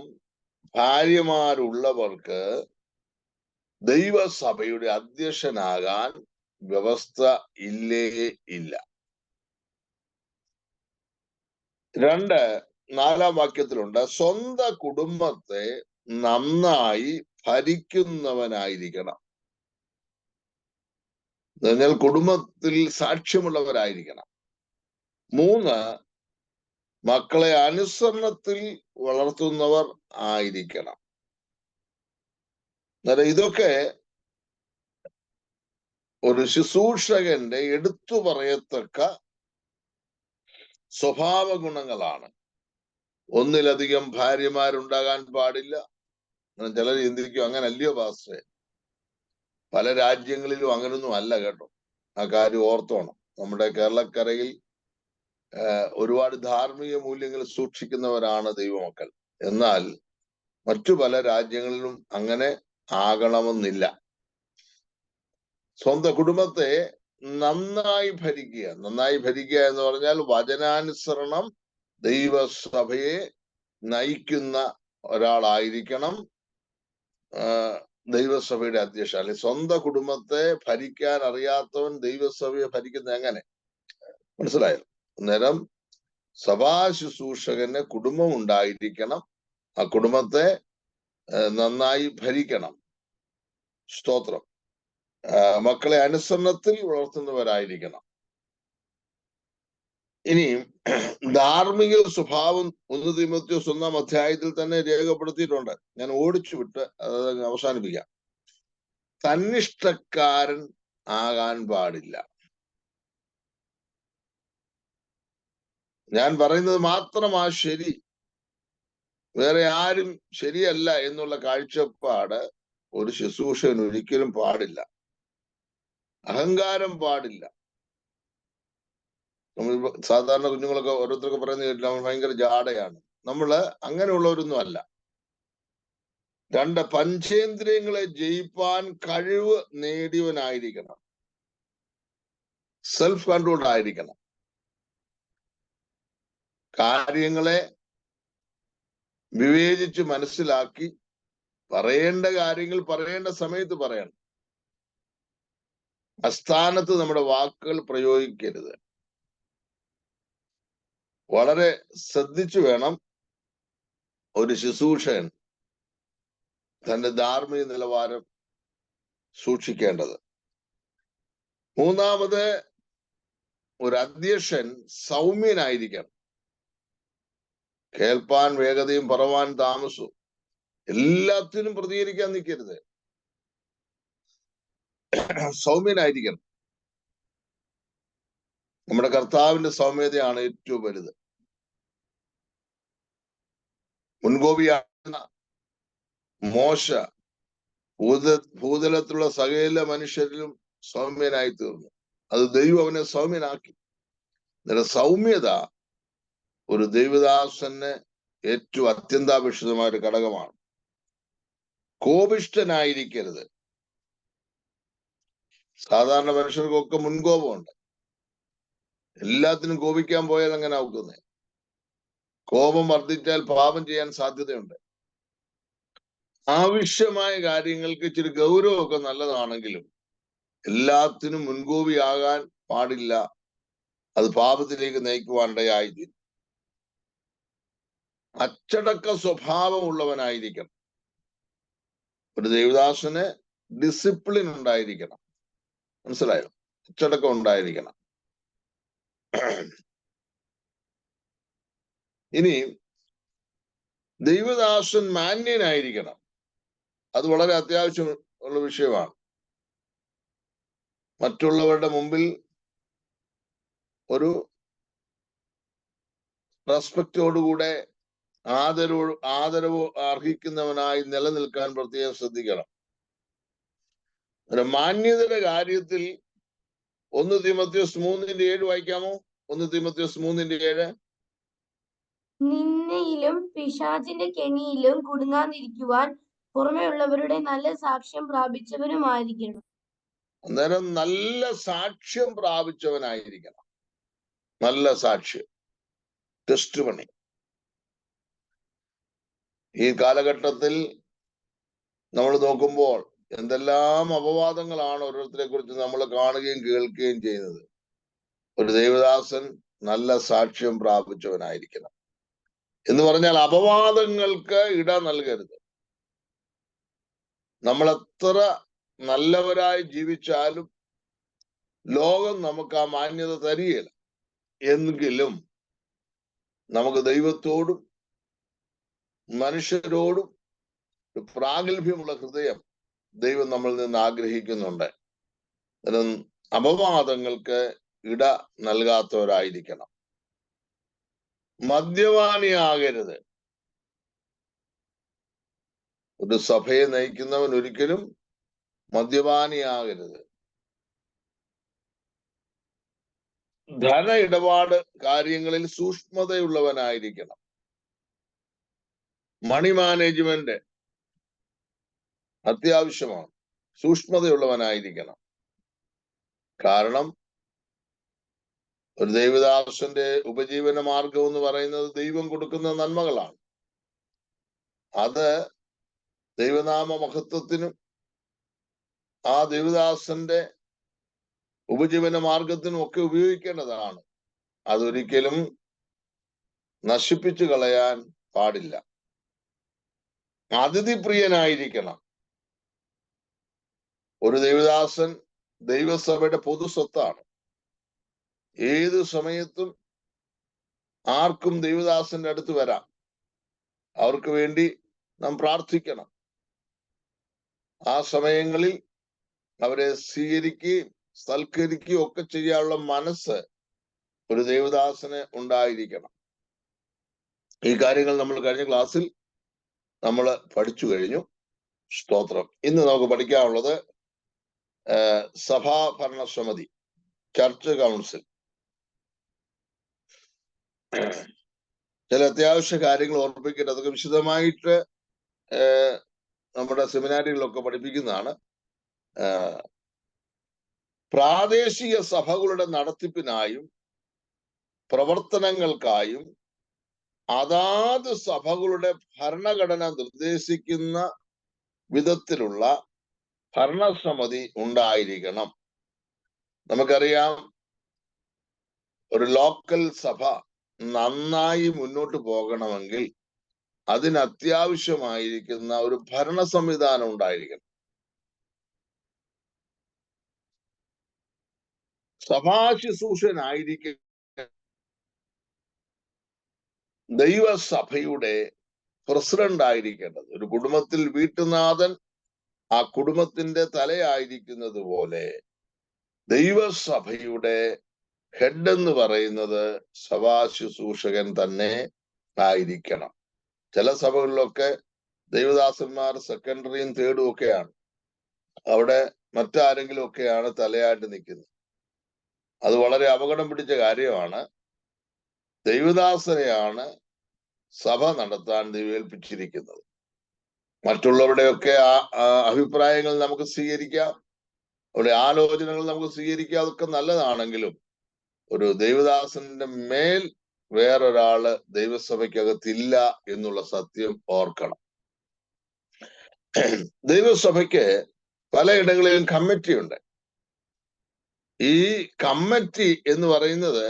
ഭാര്യമാരുള്ളവർക്ക് ദൈവസഭയുടെ അധ്യക്ഷനാകാൻ വ്യവസ്ഥ ഇല്ലേ ഇല്ല. 4-ാം വാക്യത്തിലുണ്ട്, സ്വന്തം കുടുംബത്തെ നന്നായി ഭരിക്കുന്നവനായിരിക്കണം. എന്നാൽ കുടുംബത്തിൽ സാക്ഷ്യമുള്ളവരായിരിക്കണം. 3, മക്കളെ അനുസരണത്തിൽ വളർത്തുന്നവർ ആയിരിക്കണം. അന്നേരം ഇതൊക്കെ ഒരു ശുശ്രൂഷകന്റെ എടുത്തു പറയത്തക്ക സ്വഭാവ ഗുണങ്ങളാണ്. ഒന്നിലധികം ഭാര്യമാരുണ്ടാകാൻ പാടില്ല. ചിലർ ചിന്തിക്കും, അങ്ങനെ അല്ലയോ പാസ്റ്ററെ? പല രാജ്യങ്ങളിലും അങ്ങനൊന്നും അല്ല കേട്ടോ. ആ കാര്യം ഓർത്തോണം. നമ്മുടെ കേരളക്കരയിൽ ഒരുപാട് ധാർമ്മിക മൂല്യങ്ങൾ സൂക്ഷിക്കുന്നവരാണ് ദൈവമക്കൾ. എന്നാൽ മറ്റു പല രാജ്യങ്ങളിലും അങ്ങനെ ആകണമെന്നില്ല. സ്വന്തം കുടുംബത്തെ നന്നായി ഭരിക്കുക. നന്നായി ഭരിക്കുക എന്ന് പറഞ്ഞാൽ വചനാനുസരണം ദൈവസഭയെ നയിക്കുന്ന ഒരാളായിരിക്കണം ദൈവസഭയുടെ അധ്യക്ഷൻ. അല്ലെങ്കിൽ സ്വന്തം കുടുംബത്തെ ഭരിക്കാൻ അറിയാത്തവൻ ദൈവസഭയെ ഭരിക്കുന്നത് എങ്ങനെ? മനസ്സിലായോ? അന്നേരം സഭാ ശുശ്രൂഷകന് കുടുംബം ഉണ്ടായിരിക്കണം. ആ കുടുംബത്തെ നന്നായി ഭരിക്കണം. സ്തോത്രം. മക്കളെ അനുസരണത്തിൽ വളർത്തുന്നവരായിരിക്കണം. ഇനി ധാർമ്മിക സ്വഭാവം 1 തീമോഥെയോസ് 1-ാം അധ്യായത്തിൽ തന്നെ രേഖപ്പെടുത്തിയിട്ടുണ്ട്. ഞാൻ ഓടിച്ചു വിട്ട് അത് അവസാനിപ്പിക്കാം. തന്നിഷ്ടക്കാരൻ ആകാൻ പാടില്ല. ഞാൻ പറയുന്നത് മാത്രമാ ശരി, വേറെ ആരും ശരിയല്ല എന്നുള്ള കാഴ്ചപ്പാട് ഒരു ശുശ്രൂഷകന് ഒരിക്കലും പാടില്ല. അഹങ്കാരം പാടില്ല. നമ്മൾ സാധാരണ കുഞ്ഞുങ്ങളൊക്കെ ഓരോരുത്തർക്ക് പറയുന്നത് കേട്ടില്ല, നമ്മൾ ഭയങ്കര ജാടയാണ്. നമ്മള് അങ്ങനെയുള്ളവരൊന്നും അല്ല. 2, പഞ്ചേന്ദ്രിയങ്ങളെ ജയിപ്പാൻ കഴിവ് നേടിയവനായിരിക്കണം. സെൽഫ് കൺട്രോൾഡ് ആയിരിക്കണം. കാര്യങ്ങളെ വിവേചിച്ച് മനസ്സിലാക്കി പറയേണ്ട കാര്യങ്ങൾ പറയേണ്ട സമയത്ത് പറയണം. അസ്ഥാനത്ത് നമ്മുടെ വാക്കുകൾ പ്രയോഗിക്കരുത്. വളരെ ശ്രദ്ധിച്ചു വേണം ഒരു ശുശ്രൂഷകൻ തന്റെ ധാർമ്മിക നിലവാരം സൂക്ഷിക്കേണ്ടത്. 3, ഒരു അധ്യക്ഷൻ സൗമ്യനായിരിക്കണം. കേൾപ്പാൻ വേഗതയും പറവാൻ താമസവും. എല്ലാത്തിനും പ്രതികരിക്കാൻ നിൽക്കരുത്. സൗമ്യനായിരിക്കണം. നമ്മുടെ കർത്താവിന്റെ സൗമ്യതയാണ് ഏറ്റവും വലുത്. മുൻകോപിയാകുന്ന മോശ ഭൂതലത്തിലുള്ള സകല മനുഷ്യരിലും സൗമ്യനായി തീർന്നു. അത് ദൈവം അവനെ സൗമ്യനാക്കി. സൗമ്യത ഒരു ദൈവദാസന് ഏറ്റവും അത്യന്താപേക്ഷിതമായ ഒരു ഘടകമാണ്. കോപിഷ്ഠനായിരിക്കരുത്. സാധാരണ മനുഷ്യർക്കൊക്കെ മുൻകോപമുണ്ട്. എല്ലാത്തിനും കോപിക്കാൻ പോയാൽ അങ്ങനെ ആവുന്നത്. കോപം വർദ്ധിച്ചാൽ പാപം ചെയ്യാൻ സാധ്യതയുണ്ട്. ആവശ്യമായ കാര്യങ്ങൾക്ക് ഇച്ചിരി ഗൗരവമൊക്കെ നല്ലതാണെങ്കിലും എല്ലാത്തിനും മുൻകോപിയാകാൻ പാടില്ല. അത് പാപത്തിലേക്ക് നയിക്കുവാനിടയായിത്തീരും. അച്ചടക്ക സ്വഭാവമുള്ളവനായിരിക്കണം. ഒരു ദൈവദാസന് ഡിസിപ്ലിൻ ഉണ്ടായിരിക്കണം. മനസ്സിലായോ? അച്ചടക്കം ഉണ്ടായിരിക്കണം. ഇനി ദൈവദാസൻ മാന്യനായിരിക്കണം. അത് വളരെ അത്യാവശ്യമുള്ള വിഷയമാണ്. മറ്റുള്ളവരുടെ മുമ്പിൽ ഒരു റെസ്പെക്റ്റോടുകൂടെ ആദരവ് അർഹിക്കുന്നവനായി നിലനിൽക്കാൻ പ്രത്യേകം ശ്രദ്ധിക്കണം. ഒരു മാന്യതയുടെ കാര്യത്തിൽ 1 തീമോഥെയോസ് 3:7 വായിക്കാമോ? 1 തീമോഥെയോസ് 3:7. നിന്നയിലും പിശാചിന്റെ കെണിയിലും കുടുങ്ങാതിരിക്കുവാൻ പുറമെയുള്ളവരുടെ നല്ല സാക്ഷ്യം പ്രാപിച്ചവനുമായിരിക്കണം. അന്നേരം നല്ല സാക്ഷ്യം പ്രാപിച്ചവനായിരിക്കണം. നല്ല സാക്ഷ്യം, ടെസ്റ്റ് മണി. ഈ കാലഘട്ടത്തിൽ നമ്മൾ നോക്കുമ്പോൾ എന്തെല്ലാം അപവാദങ്ങളാണ് ഓരോരുത്തരെ കുറിച്ച് നമ്മൾ കാണുകയും കേൾക്കുകയും ചെയ്യുന്നത്. ഒരു ദൈവദാസൻ നല്ല സാക്ഷ്യം പ്രാപിച്ചവനായിരിക്കണം എന്ന് പറഞ്ഞാൽ അപവാദങ്ങൾക്ക് ഇട നൽകരുത്. നമ്മൾ എത്ര നല്ലവരായി ജീവിച്ചാലും ലോകം നമുക്ക് ആ മാന്യത തരികയില്ല. എങ്കിലും നമുക്ക് ദൈവത്തോടും മനുഷ്യരോടും പ്രാഗൽഭ്യമുള്ള ഹൃദയം ദൈവം നമ്മളിൽ നിന്ന് ആഗ്രഹിക്കുന്നുണ്ട്. അപവാദങ്ങൾക്ക് ഇട നൽകാത്തവരായിരിക്കണം. മദ്യപാനിയാകരുത്. ഒരു സഭയെ നയിക്കുന്നവൻ ഒരിക്കലും മദ്യപാനിയാകരുത്. ധന ഇടപാട് കാര്യങ്ങളിൽ സൂക്ഷ്മതയുള്ളവനായിരിക്കണം. മണി മാനേജ്മെന്റ് അത്യാവശ്യമാണ്. സൂക്ഷ്മതയുള്ളവനായിരിക്കണം. കാരണം ഒരു ദൈവദാസന്റെ ഉപജീവന മാർഗം എന്ന് പറയുന്നത് ദൈവം കൊടുക്കുന്ന നന്മകളാണ്. അത് ദൈവനാമ മഹത്വത്തിനും ആ ദൈവദാസന്റെ ഉപജീവന മാർഗത്തിനും ഒക്കെ ഉപയോഗിക്കേണ്ടതാണ്. അതൊരിക്കലും നശിപ്പിച്ചു കളയാൻ പാടില്ല. അതിഥിപ്രിയനായിരിക്കണം. ഒരു ദൈവദാസൻ ദൈവസഭയുടെ പൊതു സ്വത്താണ്. ഏത് സമയത്തും ആർക്കും ദൈവദാസന്റെ അടുത്ത് വരാം. അവർക്ക് വേണ്ടി നാം പ്രാർത്ഥിക്കണം. ആ സമയങ്ങളിൽ അവരെ സ്വീകരിക്കുകയും സൽക്കരിക്കുകയും ഒക്കെ ചെയ്യാനുള്ള മനസ്സ് ഒരു ദൈവദാസന് ഉണ്ടായിരിക്കണം. ഈ കാര്യങ്ങൾ നമ്മൾ കഴിഞ്ഞ ക്ലാസ്സിൽ നമ്മൾ പഠിച്ചു കഴിഞ്ഞു. സ്തോത്രം. ഇന്ന് നമുക്ക് പഠിക്കാനുള്ളത് സഭാ ഭരണസമിതി, ചർച്ച് കൗൺസിൽ. ചില അത്യാവശ്യ കാര്യങ്ങൾ ഓർമ്മിക്കേണ്ടത്, അതൊക്കെ വിശദമായിട്ട് നമ്മുടെ സെമിനാരികളിലൊക്കെ പഠിപ്പിക്കുന്നതാണ്. പ്രാദേശിക സഭകളുടെ നടത്തിപ്പിനായും പ്രവർത്തനങ്ങൾക്കായും അതാത് സഭകളുടെ ഭരണഘടന നിർദ്ദേശിക്കുന്ന വിധത്തിലുള്ള ഭരണസമിതി ഉണ്ടായിരിക്കണം. നമുക്കറിയാം, ഒരു ലോക്കൽ സഭ നന്നായി മുന്നോട്ട് പോകണമെങ്കിൽ അതിന് അത്യാവശ്യമായിരിക്കുന്ന ഒരു ഭരണ സംവിധാനം ഉണ്ടായിരിക്കണം. സഭാ ശുശ്രൂഷനായിരിക്കും ദൈവസഭയുടെ പ്രസിഡന്റ് ആയിരിക്കേണ്ടത്. ഒരു കുടുംബത്തിൽ വീട്ടുനാഥൻ ആ കുടുംബത്തിന്റെ തലയായിരിക്കുന്നത് പോലെ ദൈവസഭയുടെ ഹെഡ് എന്ന് പറയുന്നത് സഭാ ശുശ്രൂഷകൻ തന്നെ ആയിരിക്കണം. ചില സഭകളിലൊക്കെ ദൈവദാസന്മാർ സെക്കൻഡറിയും തേർഡും ഒക്കെയാണ്. അവിടെ മറ്റാരെങ്കിലും ഒക്കെയാണ് തലയായിട്ട് നിൽക്കുന്നത്. അത് വളരെ അപകടം പിടിച്ച കാര്യമാണ്. ദൈവദാസനെയാണ് സഭ നടത്താൻ ദൈവേൽപ്പിച്ചിരിക്കുന്നത്. മറ്റുള്ളവരുടെയൊക്കെ അഭിപ്രായങ്ങൾ നമുക്ക് സ്വീകരിക്കാം, അവരുടെ ആലോചനകൾ നമുക്ക് സ്വീകരിക്കാം, അതൊക്കെ നല്ലതാണെങ്കിലും ഒരു ദൈവദാസന്റെ മേൽ വേറൊരാള് ദൈവസഭയ്ക്കകത്തില്ല എന്നുള്ള സത്യം ഓർക്കണം. ദൈവസഭയ്ക്ക് പലയിടങ്ങളിലും കമ്മിറ്റി ഉണ്ട്. ഈ കമ്മിറ്റി എന്ന് പറയുന്നത്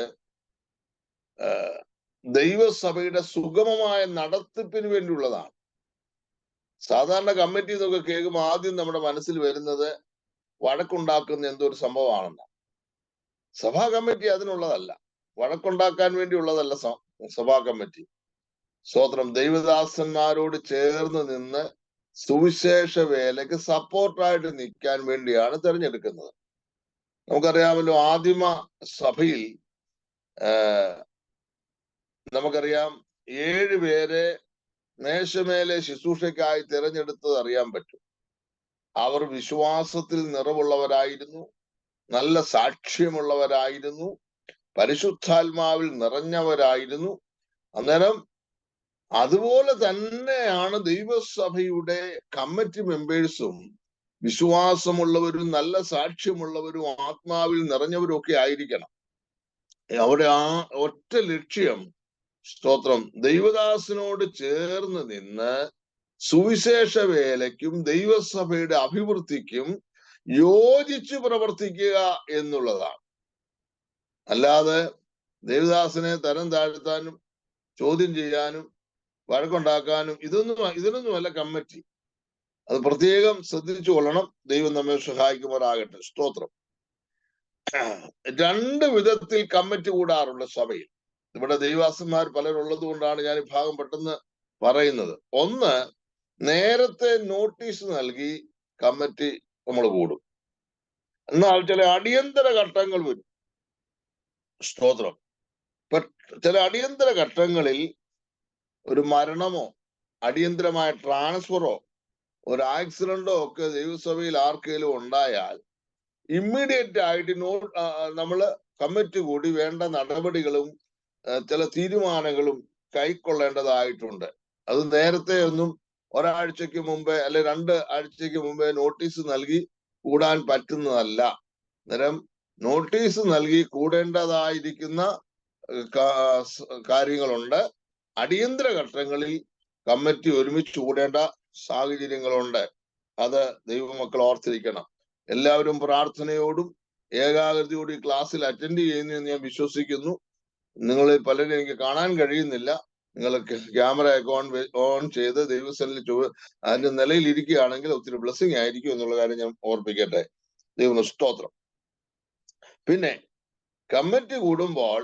ദൈവസഭയുടെ സുഗമമായ നടത്തിപ്പിന് വേണ്ടിയുള്ളതാണ്. സാധാരണ കമ്മിറ്റി എന്നൊക്കെ കേൾക്കുമ്പോൾ ആദ്യം നമ്മുടെ മനസ്സിൽ വരുന്നത് വഴക്കുണ്ടാക്കുന്ന എന്തോ ഒരു സംഭവമാണെന്ന്. സഭാ കമ്മിറ്റി അതിനുള്ളതല്ല, വഴക്കുണ്ടാക്കാൻ വേണ്ടിയുള്ളതല്ല സഭാ കമ്മിറ്റി. സ്തോത്രം. ദൈവദാസന്മാരോട് ചേർന്ന് നിന്ന് സുവിശേഷ വേലയ്ക്ക് സപ്പോർട്ടായിട്ട് നിൽക്കാൻ വേണ്ടിയാണ് തിരഞ്ഞെടുക്കുന്നത്. നമുക്കറിയാമല്ലോ, ആദിമ സഭയിൽ നമുക്കറിയാം 7 പേരെ മേശമേലെ ശുശ്രൂഷയ്ക്കായി തിരഞ്ഞെടുത്തത് അറിയാൻ പറ്റും. അവർ വിശ്വാസത്തിൽ നിറവുള്ളവരായിരുന്നു, നല്ല സാക്ഷ്യമുള്ളവരായിരുന്നു, പരിശുദ്ധാത്മാവിൽ നിറഞ്ഞവരായിരുന്നു. അന്നേരം അതുപോലെ തന്നെയാണ് ദൈവസഭയുടെ കമ്മിറ്റി മെമ്പേഴ്സും വിശ്വാസമുള്ളവരും നല്ല സാക്ഷ്യമുള്ളവരും ആത്മാവിൽ നിറഞ്ഞവരും ഒക്കെ ആയിരിക്കണം. അവിടെ ആ ഒറ്റ ലക്ഷ്യം, സ്തോത്രം, ദൈവദാസനോട് ചേർന്ന് നിന്ന് സുവിശേഷ വേലയ്ക്കും ദൈവസഭയുടെ അഭിവൃദ്ധിക്കും യോജിച്ച് പ്രവർത്തിക്കുക എന്നുള്ളതാണ്. അല്ലാതെ ദേവദാസനെ തരം താഴ്ത്താനും ചോദ്യം ചെയ്യാനും വഴക്കുണ്ടാക്കാനും ഇതിനൊന്നുമല്ല കമ്മിറ്റി. അത് പ്രത്യേകം ശ്രദ്ധിച്ചു കൊള്ളണം. ദൈവം നമ്മെ സഹായിക്കുമാറാകട്ടെ. സ്തോത്രം. രണ്ട് വിധത്തിൽ കമ്മിറ്റി കൂടാറുള്ള സഭയിൽ. ഇവിടെ ദൈവദാസന്മാർ പലരുള്ളത് കൊണ്ടാണ് ഞാൻ ഈ ഭാഗം പെട്ടെന്ന് പറയുന്നത്. ഒന്ന്, നേരത്തെ നോട്ടീസ് നൽകി കമ്മിറ്റി നമ്മൾ കൂടും. എന്നാൽ ചില അടിയന്തര ഘട്ടങ്ങൾ വരും. സ്തോത്രം. ചില അടിയന്തര ഘട്ടങ്ങളിൽ ഒരു മരണമോ അടിയന്തരമായ ട്രാൻസ്ഫറോ ഒരു ആക്സിഡന്റോ ഒക്കെ ദൈവസഭയിൽ ആർക്കെങ്കിലും ഉണ്ടായാൽ ഇമ്മീഡിയറ്റ് ആയിട്ട് നമ്മള് കമ്മിറ്റി കൂടി വേണ്ട നടപടികളും ചില തീരുമാനങ്ങളും കൈക്കൊള്ളേണ്ടതായിട്ടുണ്ട്. അത് നേരത്തെ ഒന്നും ഒരാഴ്ചക്ക് മുമ്പേ അല്ലെ 2 ആഴ്ചക്ക് മുമ്പേ നോട്ടീസ് നൽകി കൂടാൻ പറ്റുന്നതല്ല. അന്നേരം നോട്ടീസ് നൽകി കൂടേണ്ടതായിരിക്കുന്ന കാര്യങ്ങളുണ്ട്. അടിയന്തര ഘട്ടങ്ങളിൽ കമ്മിറ്റി ഒരുമിച്ച് കൂടേണ്ട സാഹചര്യങ്ങളുണ്ട്. അത് ദൈവമക്കൾ ഓർത്തിരിക്കണം. എല്ലാവരും പ്രാർത്ഥനയോടും ഏകാഗ്രതയോടും ഈ ക്ലാസ്സിൽ അറ്റൻഡ് ചെയ്യുന്നു എന്ന് ഞാൻ വിശ്വസിക്കുന്നു. നിങ്ങളിൽ പലരും എനിക്ക് കാണാൻ കഴിയുന്നില്ല. നിങ്ങൾ ക്യാമറ ഓൺ ചെയ്ത് ദൈവസന്നിധിയിൽ അതിന്റെ നിലയിൽ ഇരിക്കുകയാണെങ്കിൽ ഒത്തിരി ബ്ലെസ്സിങ് ആയിരിക്കും എന്നുള്ള കാര്യം ഞാൻ ഓർപ്പിക്കട്ടെ. ദൈവം സ്തോത്രം. പിന്നെ കമ്മിറ്റി കൂടുമ്പോൾ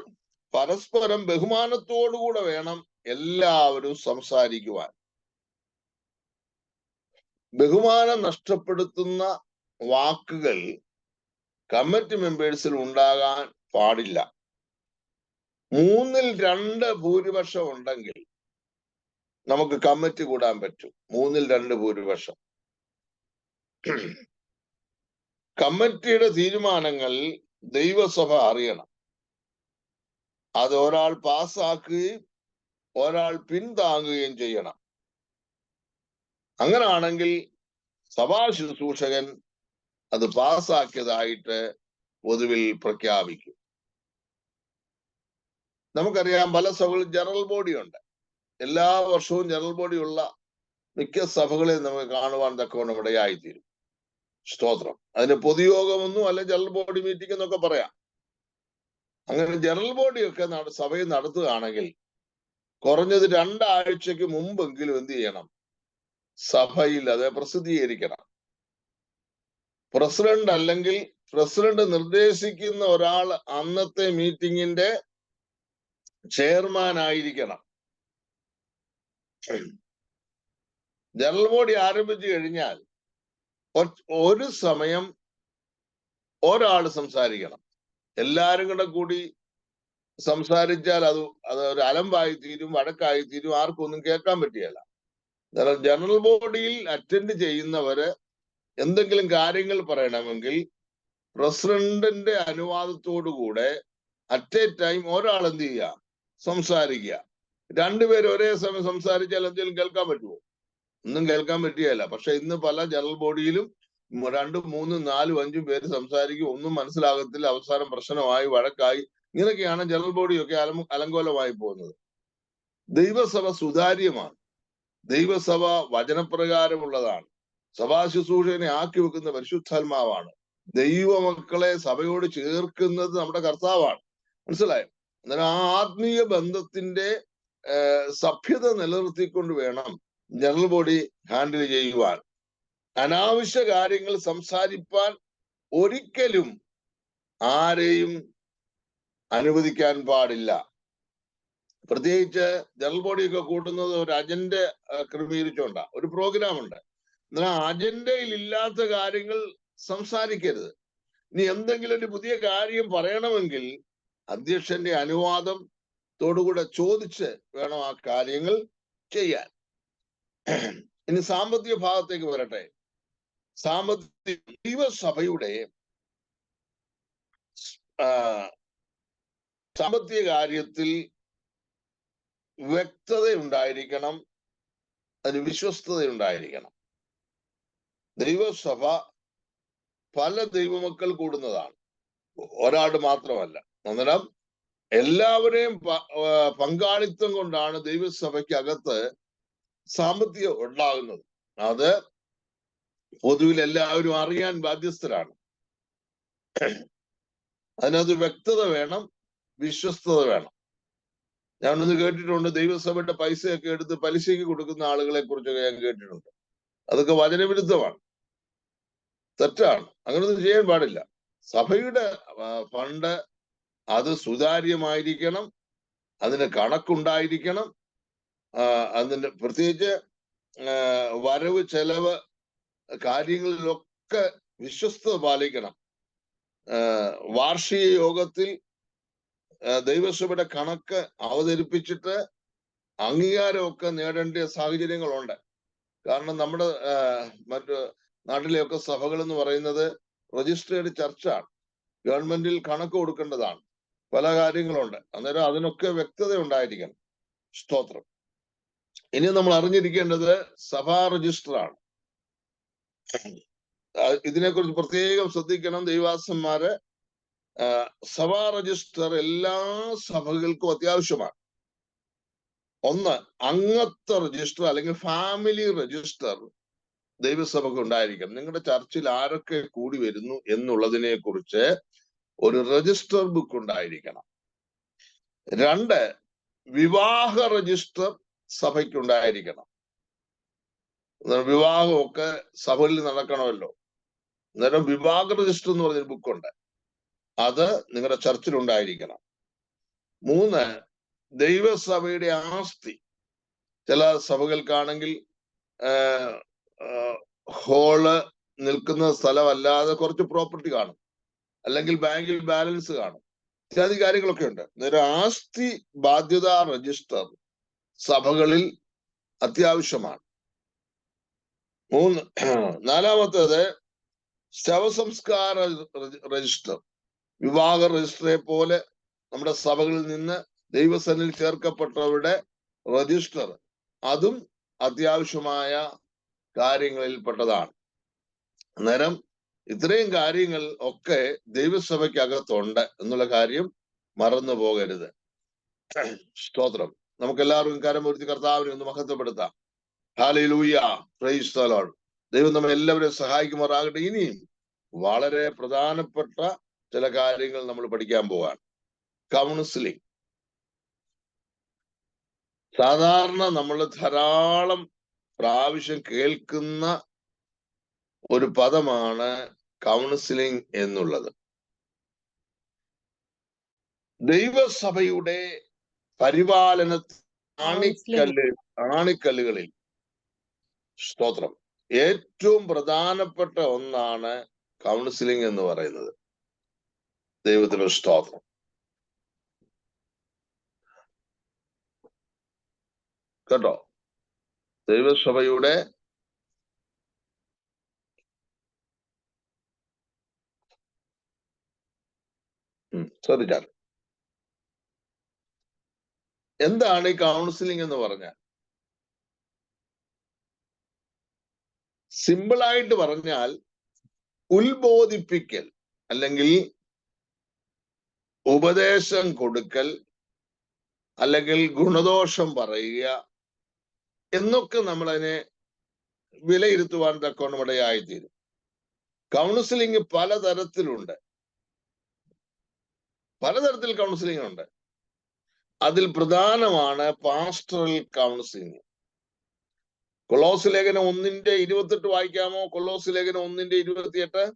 പരസ്പരം ബഹുമാനത്തോടുകൂടെ വേണം എല്ലാവരും സംസാരിക്കുവാൻ. ബഹുമാനം നഷ്ടപ്പെടുത്തുന്ന വാക്കുകൾ കമ്മിറ്റി മെമ്പേഴ്സിൽ ഉണ്ടാകാൻ പാടില്ല. 3ൽ 2 ഭൂരിപക്ഷം ഉണ്ടെങ്കിൽ നമുക്ക് കമ്മിറ്റി കൂടാൻ പറ്റും. 3ൽ 2 ഭൂരിപക്ഷം. കമ്മിറ്റിയുടെ തീരുമാനങ്ങൾ ദൈവസഭ അറിയണം. അത് ഒരാൾ പാസ്സാക്കുകയും ഒരാൾ പിന്താങ്ങുകയും ചെയ്യണം. അങ്ങനാണെങ്കിൽ സഭാ ശുശ്രൂഷകൻ അത് പാസ്സാക്കിയതായിട്ട് പൊതുവിൽ പ്രഖ്യാപിക്കും. നമുക്കറിയാം, പല സഭകളിൽ ജനറൽ ബോഡി ഉണ്ട്. എല്ലാ വർഷവും ജനറൽ ബോഡി ഉള്ള മിക്ക സഭകളെ നമുക്ക് കാണുവാൻ തക്കവണ്ണം ഇടയായിത്തീരും. സ്തോത്രം. അതിന് പൊതുയോഗമൊന്നും അല്ലെ ജനറൽ ബോഡി മീറ്റിംഗ് എന്നൊക്കെ പറയാം. അങ്ങനെ ജനറൽ ബോഡിയൊക്കെ സഭയിൽ നടത്തുകയാണെങ്കിൽ കുറഞ്ഞത് 2 ആഴ്ചക്ക് മുമ്പെങ്കിലും എന്ത് ചെയ്യണം? സഭയിൽ അത് പ്രസിദ്ധീകരിക്കണം. പ്രസിഡന്റ് അല്ലെങ്കിൽ പ്രസിഡന്റ് നിർദ്ദേശിക്കുന്ന ഒരാൾ അന്നത്തെ മീറ്റിംഗിന്റെ ചെയർമാൻ ആയിരിക്കണം. ജനറൽ ബോഡി ആരംഭിച്ചു കഴിഞ്ഞാൽ ഒരു സമയം ഒരാൾ സംസാരിക്കണം. എല്ലാരും കൂടി സംസാരിച്ചാൽ അത് ഒരു അലമ്പായി തീരും, വഴക്കായി തീരും, ആർക്കും ഒന്നും കേൾക്കാൻ പറ്റുകയില്ല. ജനറൽ ബോഡിയിൽ അറ്റൻഡ് ചെയ്യുന്നവര് എന്തെങ്കിലും കാര്യങ്ങൾ പറയണമെങ്കിൽ പ്രസിഡന്റിന്റെ അനുവാദത്തോടുകൂടെ അറ്റ് എ ടൈം ഒരാൾ എന്ത് ചെയ്യുക? സംസാരിക്കുക. 2 പേര് ഒരേ സമയം സംസാരിച്ചാൽ എന്തെങ്കിലും കേൾക്കാൻ പറ്റുമോ? ഒന്നും കേൾക്കാൻ പറ്റുകയില്ല. പക്ഷെ ഇന്ന് പല ജനറൽ ബോഡിയിലും 2, 3, 4, 5 പേര് സംസാരിക്കും. ഒന്നും മനസ്സിലാകത്തില്ല. അവസാനം പ്രശ്നമായി, വഴക്കായി. ഇങ്ങനെയൊക്കെയാണ് ജനറൽ ബോഡിയൊക്കെ അലങ്കോലമായി പോകുന്നത്. ദൈവസഭ സുതാര്യമാണ്. ദൈവസഭ വചനപ്രകാരമുള്ളതാണ്. സഭാ ശുശ്രൂഷനെ ആക്കി വെക്കുന്ന പരിശുദ്ധാത്മാവാണ്. ദൈവമക്കളെ സഭയോട് ചേർക്കുന്നത് നമ്മുടെ കർത്താവാണ്. മനസ്സിലായോ? അന്നേരം ആ ആത്മീയ ബന്ധത്തിന്റെ സഭ്യത നിലനിർത്തിക്കൊണ്ട് വേണം ജനറൽ ബോഡി ഹാൻഡിൽ ചെയ്യുവാൻ. അനാവശ്യ കാര്യങ്ങൾ സംസാരിപ്പാൻ ഒരിക്കലും ആരെയും അനുവദിക്കാൻ പാടില്ല. പ്രത്യേകിച്ച് ജനറൽ ബോഡിയൊക്കെ കൂട്ടുന്നത് ഒരു അജണ്ട ക്രമീകരിച്ചുകൊണ്ടാ, ഒരു പ്രോഗ്രാം ഉണ്ട്. എന്നാൽ അജണ്ടയിൽ ഇല്ലാത്ത കാര്യങ്ങൾ സംസാരിക്കരുത്. ഇനി എന്തെങ്കിലും ഒരു പുതിയ കാര്യം പറയണമെങ്കിൽ അധ്യക്ഷന്റെ അനുവാദത്തോടുകൂടെ ചോദിച്ച് വേണം ആ കാര്യങ്ങൾ ചെയ്യാൻ. ഇനി സാമ്പത്തിക ഭാഗത്തേക്ക് വരട്ടെ. ദൈവസഭയുടെ സാമ്പത്തിക കാര്യത്തിൽ വ്യക്തത ഉണ്ടായിരിക്കണം, അതിന് വിശ്വസ്തത ഉണ്ടായിരിക്കണം. ദൈവസഭ പല ദൈവമക്കൾ കൂടുന്നതാണ്, ഒരാൾ മാത്രമല്ല. അന്നേരം എല്ലാവരെയും പങ്കാളിത്തം കൊണ്ടാണ് ദൈവസഭയ്ക്കകത്ത് സാമ്പത്തികം ഉണ്ടാകുന്നത്. അത് പൊതുവിൽ എല്ലാവരും അറിയാൻ ബാധ്യസ്ഥരാണ്. അതിനകത്ത് വ്യക്തത വേണം, വിശ്വസ്തത വേണം. ഞാനൊന്ന് കേട്ടിട്ടുണ്ട്, ദൈവസഭയുടെ പൈസയൊക്കെ എടുത്ത് പലിശയ്ക്ക് കൊടുക്കുന്ന ആളുകളെ കുറിച്ചൊക്കെ ഞാൻ കേട്ടിട്ടുണ്ട്. അതൊക്കെ വചനവിരുദ്ധമാണ്, തെറ്റാണ്. അങ്ങനൊന്നും ചെയ്യാൻ പാടില്ല. സഭയുടെ ഫണ്ട് അത് സുതാര്യമായിരിക്കണം, അതിന് കണക്കുണ്ടായിരിക്കണം. അതിന്റെ പ്രത്യേകിച്ച് വരവ് ചെലവ് കാര്യങ്ങളിലൊക്കെ വിശ്വസ്തത പാലിക്കണം. വാർഷിക യോഗത്തിൽ ദൈവസഭയുടെ കണക്ക് അവതരിപ്പിച്ചിട്ട് അംഗീകാരമൊക്കെ നേടേണ്ട സാഹചര്യങ്ങളുണ്ട്. കാരണം നമ്മുടെ മറ്റു നാട്ടിലെയൊക്കെ സഭകൾ എന്ന് പറയുന്നത് രജിസ്റ്റേർഡ് ചർച്ചാണ്, ഗവൺമെന്റിൽ കണക്ക് കൊടുക്കേണ്ടതാണ്, പല കാര്യങ്ങളുണ്ട്. അന്നേരം അതിനൊക്കെ വ്യക്തത ഉണ്ടായിരിക്കണം. സ്തോത്രം. ഇനി നമ്മൾ അറിഞ്ഞിരിക്കേണ്ടത് സഭാ രജിസ്റ്ററാണ്. ഇതിനെക്കുറിച്ച് പ്രത്യേകം ശ്രദ്ധിക്കണം ദൈവാസന്മാര്. സഭാ രജിസ്റ്റർ എല്ലാ സഭകൾക്കും അത്യാവശ്യമാണ്. ഒന്ന്, അംഗത്വ രജിസ്റ്റർ അല്ലെങ്കിൽ ഫാമിലി രജിസ്റ്റർ ദൈവസഭയ്ക്ക് ഉണ്ടായിരിക്കണം. നിങ്ങളുടെ ചർച്ചിൽ ആരൊക്കെ കൂടി വരുന്നു എന്നുള്ളതിനെ കുറിച്ച് ഒരു രജിസ്റ്റർ ബുക്ക് ഉണ്ടായിരിക്കണം. രണ്ട്, വിവാഹ രജിസ്റ്റർ സഭയ്ക്ക് ഉണ്ടായിരിക്കണം. വിവാഹമൊക്കെ സഭയിൽ നടക്കണമല്ലോ. അന്നേരം വിവാഹ രജിസ്റ്റർ എന്ന് പറഞ്ഞൊരു ബുക്കുണ്ട്, അത് നിങ്ങളുടെ ചർച്ചിൽ ഉണ്ടായിരിക്കണം. മൂന്ന്, ദൈവസഭയുടെ ആസ്തി. ചില സഭകൾക്കാണെങ്കിൽ ഹോള് നിൽക്കുന്ന സ്ഥലമല്ലാതെ കുറച്ച് പ്രോപ്പർട്ടി കാണും, അല്ലെങ്കിൽ ബാങ്കിൽ ബാലൻസ് കാണും, ഇത്യാദി കാര്യങ്ങളൊക്കെ ഉണ്ട്. അന്നേരം ആസ്തി ബാധ്യതാ രജിസ്റ്റർ സഭകളിൽ അത്യാവശ്യമാണ്. നാലാമത്തേത് ശവസംസ്കാര രജിസ്റ്റർ. വിവാഹ രജിസ്റ്ററെ പോലെ നമ്മുടെ സഭകളിൽ നിന്ന് ദൈവസന്നിധിയിൽ ചേർക്കപ്പെട്ടവരുടെ രജിസ്റ്റർ, അതും അത്യാവശ്യമായ കാര്യങ്ങളിൽപ്പെട്ടതാണ്. അന്നേരം ഇത്രയും കാര്യങ്ങൾ ഒക്കെ ദൈവസഭയ്ക്കകത്തുണ്ട് എന്നുള്ള കാര്യം മറന്നു പോകരുത്. സ്തോത്രം. നമുക്ക് എല്ലാവർക്കും കരമൂർത്തി കർത്താവിനെ ഒന്ന് മഹത്വപ്പെടുത്താം. Hallelujah, praise the Lord. ദൈവം നമ്മെ എല്ലാവരെയും സഹായിക്കുമാറാകട്ടെ. ഇനിയും വളരെ പ്രധാനപ്പെട്ട ചില കാര്യങ്ങൾ നമ്മൾ പഠിക്കാൻ പോവാൻ. കൗൺസിലിംഗ്. സാധാരണ നമ്മൾ ധാരാളം പ്രാവശ്യം കേൾക്കുന്ന ഒരു പദമാണ് കൗൺസിലിംഗ് എന്നുള്ളത്. ദൈവസഭയുടെ പരിപാലന ആണിക്കല്ലുകളിൽ സ്തോത്രം ഏറ്റവും പ്രധാനപ്പെട്ട ഒന്നാണ് കൗൺസിലിംഗ് എന്ന് പറയുന്നത്. ദൈവത്തിന് സ്തോത്രം. കേട്ടോ, ദൈവസഭയുടെ ശ്രദ്ധിച്ചാൽ എന്താണ് ഈ കൗൺസിലിംഗ് എന്ന് പറഞ്ഞാൽ? സിമ്പിളായിട്ട് പറഞ്ഞാൽ ഉത്ബോധിപ്പിക്കൽ അല്ലെങ്കിൽ ഉപദേശം കൊടുക്കൽ അല്ലെങ്കിൽ ഗുണദോഷം പറയുക എന്നൊക്കെ നമ്മൾ അതിനെ വിലയിരുത്തുവാൻ തക്കവണ്ണം ഇടയായിത്തീരും. കൗൺസിലിംഗ് പലതരത്തിലുണ്ട്, പലതരത്തിൽ കൗൺസിലിംഗ് ഉണ്ട്. അതിൽ പ്രധാനമാണ് പാസ്റ്ററൽ കൗൺസിലിംഗ്. കൊളോസ് ലേഖനം 1:28 വായിക്കാമോ? കൊളോസ് ലേഖനം 1:28.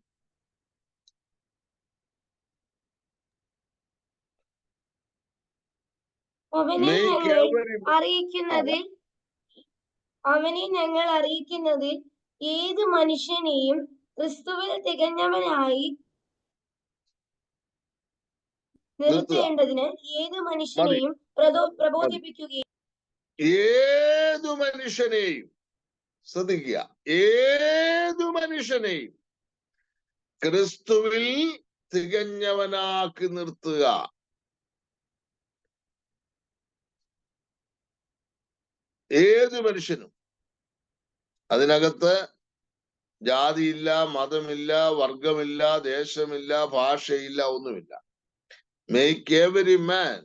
അവനെ ഞങ്ങൾ അറിയിക്കുന്നതിൽ ഏത് മനുഷ്യനെയും ക്രിസ്തുവിൽ തികഞ്ഞവനായി നിർത്തേണ്ടതിന് ഏത് മനുഷ്യനെയും പ്രബോധിപ്പിക്കുകയും ഏതു മനുഷ്യനെയും ശ്രദ്ധിക്കുക, ഏതു മനുഷ്യനെയും ക്രിസ്തുവിൽ തികഞ്ഞവനാക്കി നിർത്തുക. ഏതു മനുഷ്യനും. അതിനകത്ത് ജാതിയില്ല, മതമില്ല, വർഗമില്ല, ദേശമില്ല, ഭാഷയില്ല, ഒന്നുമില്ല. Make every man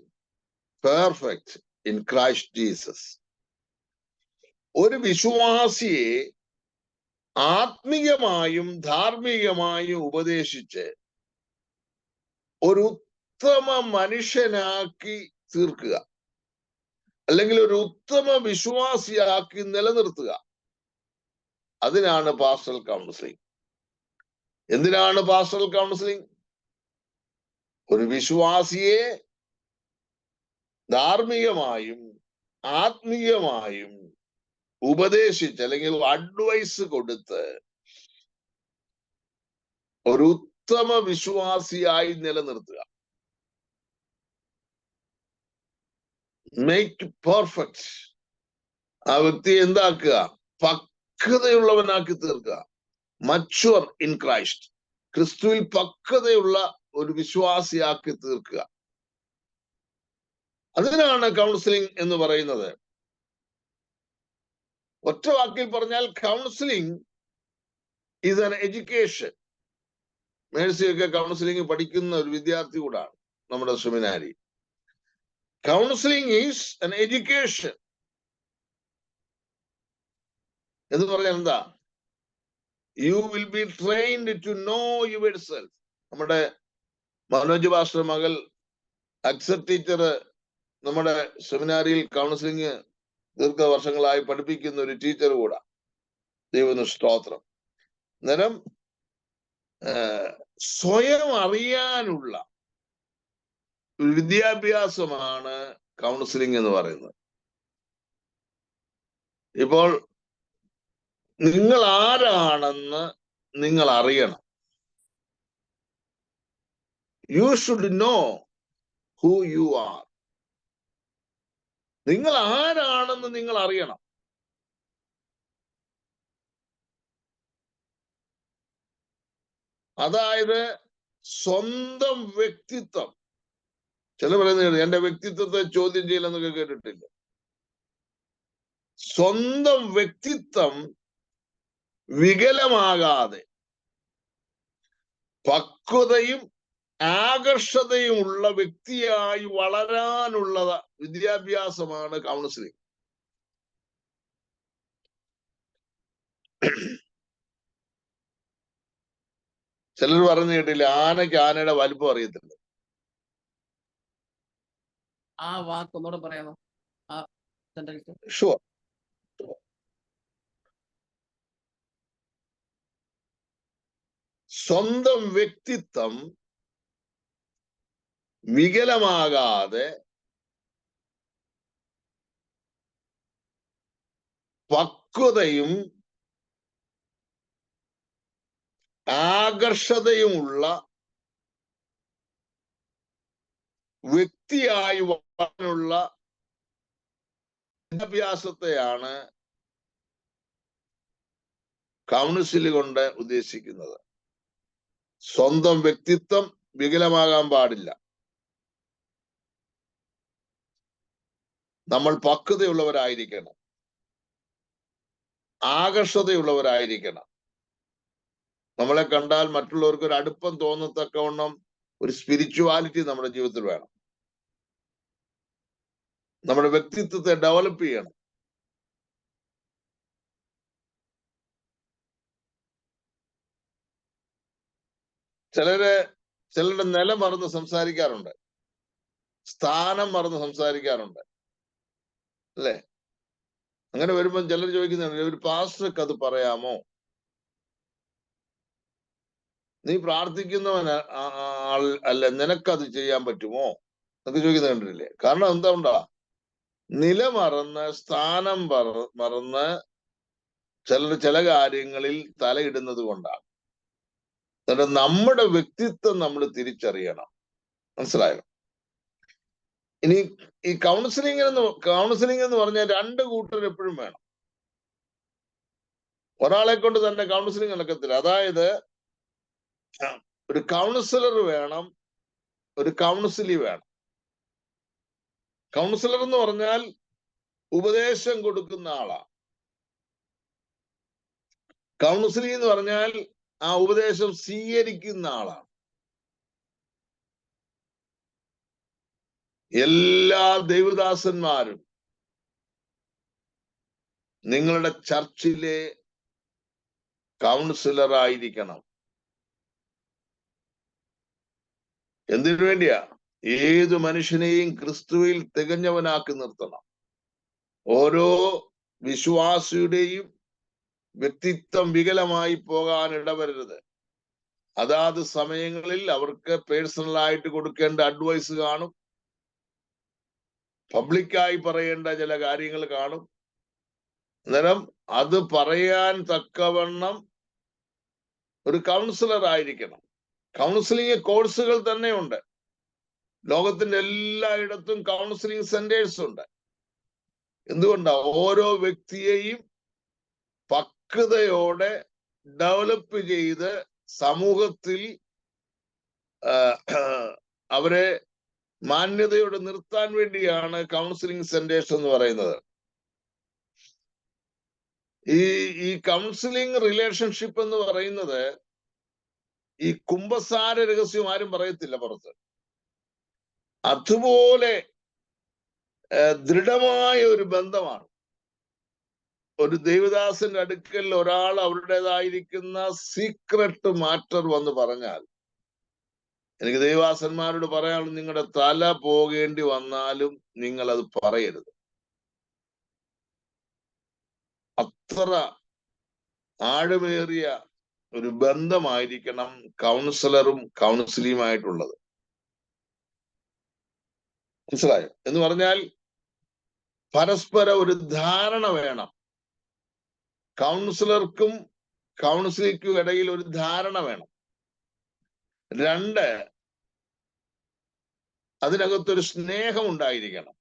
perfect in Christ Jesus. ഒരു വിശ്വാസിയെ ആത്മീയമായും ധാർമ്മികമായും ഉപദേശിച്ച് ഒരു ഉത്തമ മനുഷ്യനാക്കി തീർക്കുക, അല്ലെങ്കിൽ ഒരു ഉത്തമ വിശ്വാസിയാക്കി നിലനിർത്തുക. അതിനാണ് പാസ്റ്ററൽ കൗൺസിലിംഗ്. എന്തിനാണ് പാസ്റ്ററൽ കൗൺസിലിംഗ്? ഒരു വിശ്വാസിയെ ധാർമ്മികമായും ആത്മീയമായും ഉപദേശിച്ച് അല്ലെങ്കിൽ അഡ്വൈസ് കൊടുത്ത് ഒരു ഉത്തമ വിശ്വാസിയായി നിലനിർത്തുക. Make perfect. ആ വ്യക്തിയെ എന്താക്കുക? പക്വതയുള്ളവനാക്കി തീർക്കുക. Mature in Christ. ക്രിസ്തുവിൽ പക്വതയുള്ള ഒരു വിശ്വാസിയാക്കി തീർക്കുക. അതിനാണ് കൗൺസിലിംഗ് എന്ന് പറയുന്നത്. ഒറ്റ വാക്കിൽ പറഞ്ഞാൽ കൗൺസിലിംഗ് ഈസ് ആൻ എഡ്യൂക്കേഷൻ. മേഴ്സിയൊക്കെ കൗൺസിലിംഗ് പഠിക്കുന്ന ഒരു വിദ്യാർത്ഥി കൂടാണ് നമ്മുടെ സെമിനാരി. കൗൺസിലിംഗ് ഈസ് ആൻ എഡ്യൂക്കേഷൻ എന്ന് പറഞ്ഞാൽ എന്താ? You will be trained to know your self. നമ്മുടെ മനോജ് ഭാസ്റ്റർ മകൾ അക്സർ ടീച്ചർ നമ്മുടെ സെമിനാരിയിൽ കൗൺസിലിംഗ് ദീർഘവർഷങ്ങളായി പഠിപ്പിക്കുന്ന ഒരു ടീച്ചർ കൂടാ. ദൈവത്തിന് സ്തോത്രം. അന്നേരം സ്വയം അറിയാനുള്ള ഒരു വിദ്യാഭ്യാസമാണ് കൗൺസിലിംഗ് എന്ന് പറയുന്നത്. ഇപ്പോൾ നിങ്ങൾ ആരാണെന്ന് നിങ്ങൾ അറിയണം. You should know who you are. നിങ്ങൾ ആരാണെന്ന് നിങ്ങൾ അറിയണം. അതായത് സ്വന്തം വ്യക്തിത്വം. ചില പറയുന്നത് എന്റെ വ്യക്തിത്വത്തെ ചോദ്യം ചെയ്യില്ലെന്നൊക്കെ കേട്ടിട്ടില്ല. സ്വന്തം വ്യക്തിത്വം വികലമാകാതെ പക്വതയും ആകർഷതയും ഉള്ള വ്യക്തിയായി വളരാനുള്ള വിദ്യാഭ്യാസമാണ് കൗൺസിലിംഗ്. ചിലർ പറഞ്ഞു കേട്ടില്ല, ആനയ്ക്ക് ആനയുടെ വലിപ്പം അറിയത്തില്ല. ആ വാക്ക് ഒന്നുകൂടെ പറയാമോ? ആ സെന്റൻസ്. ഷുവർ. സ്വന്തം വ്യക്തിത്വം വികലമാകാതെ പക്വതയും ആകർഷതയുമുള്ള വ്യക്തിയായി വളരാനുള്ള വിദ്യാഭ്യാസത്തെയാണ് കൗൺസിൽ കൊണ്ട് ഉദ്ദേശിക്കുന്നത്. സ്വന്തം വ്യക്തിത്വം വികലമാകാൻ പാടില്ല. നമ്മൾ പക്വതയുള്ളവരായിരിക്കണം, ആകർഷതയുള്ളവരായിരിക്കണം. നമ്മളെ കണ്ടാൽ മറ്റുള്ളവർക്ക് ഒരു അടുപ്പം തോന്നത്തക്കവണ്ണം ഒരു സ്പിരിച്വാലിറ്റി നമ്മുടെ ജീവിതത്തിൽ വേണം. നമ്മുടെ വ്യക്തിത്വത്തെ ഡെവലപ്പ് ചെയ്യണം. ചിലരുടെ നില മറന്ന് സംസാരിക്കാറുണ്ട്, സ്ഥാനം മറന്ന് സംസാരിക്കാറുണ്ട്, അല്ലേ? അങ്ങനെ വരുമ്പോൾ ചിലർ ചോദിക്കുന്നുണ്ട്, ഒരു പാസ്റ്റർക്ക് അത് പറയാമോ? നീ പ്രാർത്ഥിക്കുന്നവൻ അല്ല, നിനക്കത് ചെയ്യാൻ പറ്റുമോ എന്നൊക്കെ ചോദിക്കുന്നത് കണ്ടിട്ടില്ലേ? കാരണം എന്താ? നില മറന്ന് സ്ഥാനം മറന്ന് ചില കാര്യങ്ങളിൽ തലയിടുന്നത് കൊണ്ടാണ്. എന്നിട്ട് നമ്മുടെ വ്യക്തിത്വം നമ്മൾ തിരിച്ചറിയണം. മനസ്സിലായോ? ഇനി ഈ കൗൺസിലിംഗ് എന്ന് പറഞ്ഞാൽ രണ്ട് കൂട്ടർ എപ്പോഴും വേണം. ഒരാളെ കൊണ്ട് തന്നെ കൗൺസിലിംഗ് നടക്കത്തില്ല. അതായത് ഒരു കൗൺസിലർ വേണം, ഒരു കൗൺസിലി വേണം. കൗൺസിലർ എന്ന് പറഞ്ഞാൽ ഉപദേശം കൊടുക്കുന്ന ആളാണ്. കൗൺസിലിംഗ് എന്ന് പറഞ്ഞാൽ ആ ഉപദേശം സ്വീകരിക്കുന്ന ആളാണ്. എല്ലാ ദൈവദാസന്മാരും നിങ്ങളുടെ ചർച്ചിലെ കൗൺസിലർ ആയിരിക്കണം. എന്തിനു വേണ്ടിയാ? ഏതു മനുഷ്യനെയും ക്രിസ്തുവിൽ തികഞ്ഞവനാക്കി നിർത്തണം. ഓരോ വിശ്വാസിയുടെയും വ്യക്തിത്വം വികലമായി പോകാൻ ഇടവരരുത്. അതാത് സമയങ്ങളിൽ അവർക്ക് പേഴ്സണലായിട്ട് കൊടുക്കേണ്ട അഡ്വൈസ് കാണും, പബ്ലിക്കായി പറയേണ്ട ചില കാര്യങ്ങൾ കാണും. അന്നേരം അത് പറയാൻ തക്കവണ്ണം ഒരു കൗൺസിലർ ആയിരിക്കണം. കൗൺസിലിംഗ് കോഴ്സുകൾ തന്നെയുണ്ട്. ലോകത്തിന്റെ എല്ലായിടത്തും കൗൺസിലിംഗ് സെന്റേഴ്സ് ഉണ്ട്. എന്തുകൊണ്ടാ? ഓരോ വ്യക്തിയെയും പക്വതയോടെ ഡെവലപ്പ് ചെയ്ത് സമൂഹത്തിൽ അവരെ മാന്യതയോടെ നിർത്താൻ വേണ്ടിയാണ് കൗൺസിലിംഗ് സെന്റേഴ്സ് എന്ന് പറയുന്നത്. ഈ കൗൺസിലിംഗ് റിലേഷൻഷിപ്പ് എന്ന് പറയുന്നത് ഈ കുംഭസാര രഹസ്യം ആരും പറയത്തില്ല പുറത്ത്. അതുപോലെ ദൃഢമായ ഒരു ബന്ധമാണ്. ഒരു ദൈവദാസന്റെ അടുക്കൽ ഒരാൾ അവരുടേതായിരിക്കുന്ന സീക്രട്ട് മാറ്റർ വന്ന് പറഞ്ഞാൽ, എനിക്ക് ദൈവദാസന്മാരോട് പറയാനുള്ളത്, നിങ്ങളുടെ തല പോകേണ്ടി വന്നാലും നിങ്ങൾ അത് പറയരുത്. അത്ര ആഴമേറിയ ഒരു ബന്ധമായിരിക്കണം കൗൺസിലറും കൗൺസിലിയുമായിട്ടുള്ളത്. മനസ്സിലായോ? എന്ന് പറഞ്ഞാൽ പരസ്പര ഒരു ധാരണ വേണം. കൗൺസിലർക്കും കൗൺസിലിക്കും ഇടയിൽ ഒരു ധാരണ വേണം. 2, അതിനകത്തൊരു സ്നേഹം ഉണ്ടായിരിക്കണം.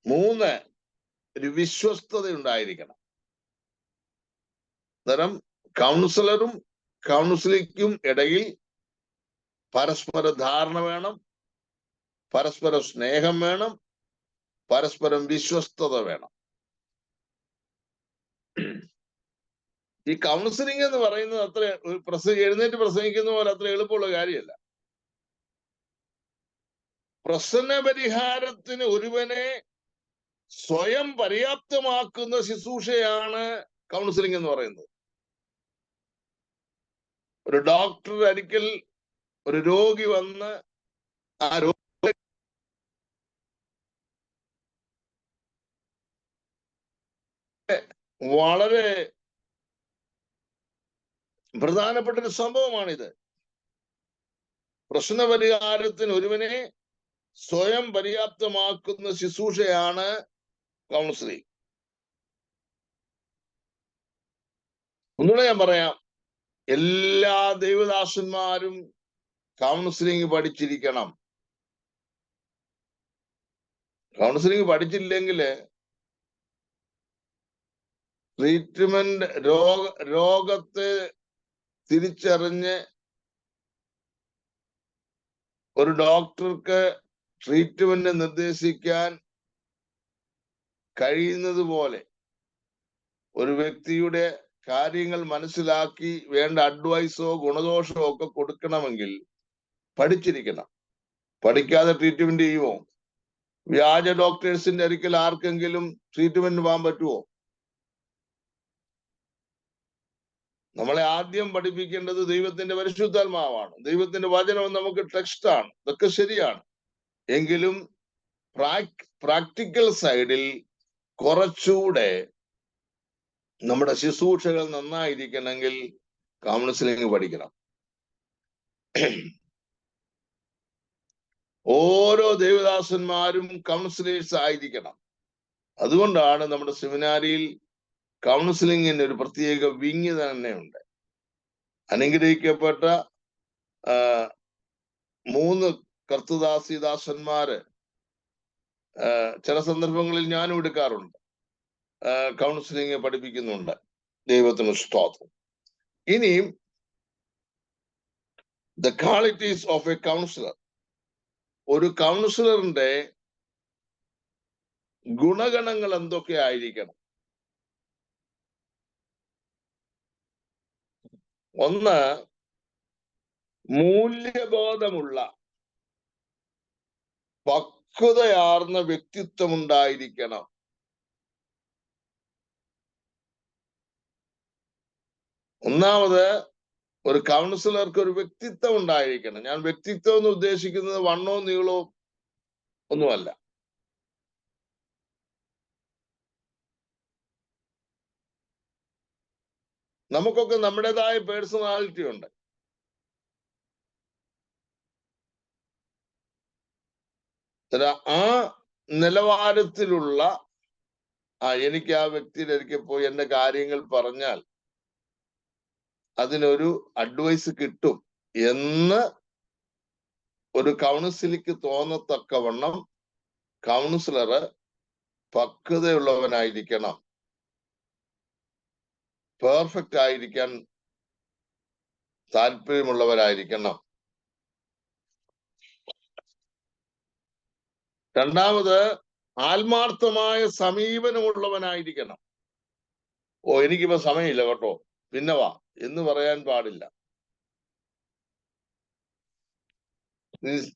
3, ഒരു വിശ്വസ്തത ഉണ്ടായിരിക്കണം. അന്നേരം കൗൺസിലറും കൗൺസിലിക്കും ഇടയിൽ പരസ്പര ധാരണ വേണം, പരസ്പര സ്നേഹം വേണം, പരസ്പരം വിശ്വസ്തത വേണം. ഈ കൗൺസിലിംഗ് എന്ന് പറയുന്നത് അത്ര എഴുന്നേറ്റ് പ്രസംഗിക്കുന്ന പോലെ അത്ര എളുപ്പമുള്ള കാര്യമല്ല. പ്രശ്ന പരിഹാരത്തിന് ഒരുവനെ സ്വയം പര്യാപ്തമാക്കുന്ന ശുശ്രൂഷയാണ് കൗൺസിലിംഗ് എന്ന് പറയുന്നത്. ഒരു ഡോക്ടർ ഒരിക്കൽ ഒരു രോഗി വന്ന് ആ രോഗി വളരെ പ്രധാനപ്പെട്ട ഒരു സംഭവമാണിത്. പ്രശ്നപരിഹാരത്തിന് ഒരുവനെ സ്വയം പര്യാപ്തമാക്കുന്ന ശുശ്രൂഷയാണ് കൗൺസിലിംഗ്. ഒന്നുകൂടെ ഞാൻ പറയാം, എല്ലാ ദൈവദാസന്മാരും കൗൺസിലിംഗ് പഠിച്ചിരിക്കണം. കൗൺസിലിംഗ് പഠിച്ചില്ലെങ്കിൽ ട്രീറ്റ്മെന്റ് രോഗത്തെ തിരിച്ചറിഞ്ഞ് ഒരു ഡോക്ടർക്ക് ട്രീറ്റ്മെന്റ് നിർദ്ദേശിക്കാൻ കഴിയുന്നത് പോലെ ഒരു വ്യക്തിയുടെ കാര്യങ്ങൾ മനസ്സിലാക്കി വേണ്ട അഡ്വൈസോ ഗുണദോഷമോ ഒക്കെ കൊടുക്കണമെങ്കിൽ പഠിച്ചിരിക്കണം. പഠിക്കാതെ ട്രീറ്റ്മെന്റ് ചെയ്യുമോ? വ്യാജ ഡോക്ടേഴ്സിന്റെ അടുക്കൽ ആർക്കെങ്കിലും ട്രീറ്റ്മെന്റ് പോകാൻ പറ്റുമോ? നമ്മളെ ആദ്യം പഠിപ്പിക്കേണ്ടത് ദൈവത്തിന്റെ പരിശുദ്ധാത്മാവാണ്. ദൈവത്തിന്റെ വചനം നമുക്ക് ടെക്സ്റ്റാണ്. ഇതൊക്കെ ശരിയാണ്. എങ്കിലും പ്രാക്ടിക്കൽ സൈഡിൽ കുറച്ചുകൂടെ നമ്മുടെ ശുശ്രൂഷകൾ നന്നായിരിക്കണമെങ്കിൽ കൗൺസിലിംഗ് പഠിക്കണം. ഓരോ ദൈവദാസന്മാരും കൗൺസിലേഴ്സ് ആയിരിക്കണം. അതുകൊണ്ടാണ് നമ്മുടെ സെമിനാരിയിൽ കൗൺസിലിംഗിന് ഒരു പ്രത്യേക വിങ് തന്നെയുണ്ട്. അനുഗ്രഹിക്കപ്പെട്ട 3 കർത്തദാസിദാസന്മാര് ചില സന്ദർഭങ്ങളിൽ ഞാനും എടുക്കാറുണ്ട്. കൗൺസിലിംഗ് പഠിപ്പിക്കുന്നുണ്ട്. ദൈവത്തിന് സ്തോത്രം. ഇനിയും the qualities of A councillor. ഒരു കൗൺസിലറിന്റെ ഗുണഗണങ്ങൾ എന്തൊക്കെ ആയിരിക്കണം? ഒന്ന്, മൂല്യബോധമുള്ള പക്വതയാർന്ന വ്യക്തിത്വം ഉണ്ടായിരിക്കണം. ഒന്നാമത്, ഒരു കൗൺസിലർക്ക് ഒരു വ്യക്തിത്വം ഉണ്ടായിരിക്കണം. ഞാൻ വ്യക്തിത്വം എന്ന് ഉദ്ദേശിക്കുന്നത് വണ്ണവും നീളവും ഒന്നുമല്ല. നമുക്കൊക്കെ നമ്മുടേതായ പേഴ്സണാലിറ്റി ഉണ്ട്. ആ നിലവാരത്തിലുള്ള എനിക്ക് ആ വ്യക്തിയുടെ അടുക്കൽ പോയി എന്റെ കാര്യങ്ങൾ പറഞ്ഞാൽ അതിനൊരു അഡ്വൈസ് കിട്ടും എന്ന് ഒരു കൗൺസിലിക്ക് തോന്നത്തക്കവണ്ണം കൗൺസിലറ് പക്വതയുള്ളവനായിരിക്കണം, പെർഫെക്റ്റ് ആയിരിക്കാൻ താല്പര്യമുള്ളവരായിരിക്കണം. രണ്ടാമത്, ആത്മാർത്ഥമായ സമീപനമുള്ളവനായിരിക്കണം. എനിക്കിപ്പോ സമയമില്ല കേട്ടോ, പിന്നെ വാ എന്ന് പറയാൻ പാടില്ല.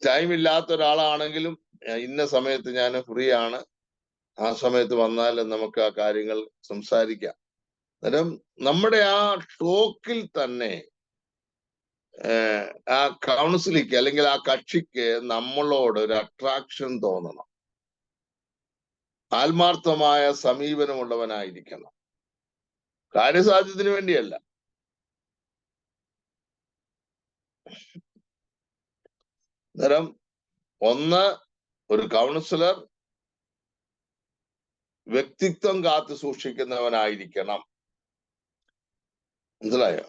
ടൈം ഇല്ലാത്ത ഒരാളാണെങ്കിലും ഇന്ന സമയത്ത് ഞാൻ ഫ്രീ ആണ്, ആ സമയത്ത് വന്നാൽ നമുക്ക് ആ കാര്യങ്ങൾ സംസാരിക്കാം. അന്നേരം നമ്മുടെ ആ ടോക്കിൽ തന്നെ ആ കൗൺസിലിക്ക് അല്ലെങ്കിൽ ആ കക്ഷിക്ക് നമ്മളോട് ഒരു അട്രാക്ഷൻ തോന്നണം. ആത്മാർത്ഥമായ സമീപനമുള്ളവനായിരിക്കണം. കാര്യസാധ്യത്തിന് വേണ്ടിയല്ല. അന്നേരം ഒന്ന്, ഒരു കൗൺസിലർ വ്യക്തിത്വം കാത്തു സൂക്ഷിക്കുന്നവനായിരിക്കണം. മനസ്സിലായോ?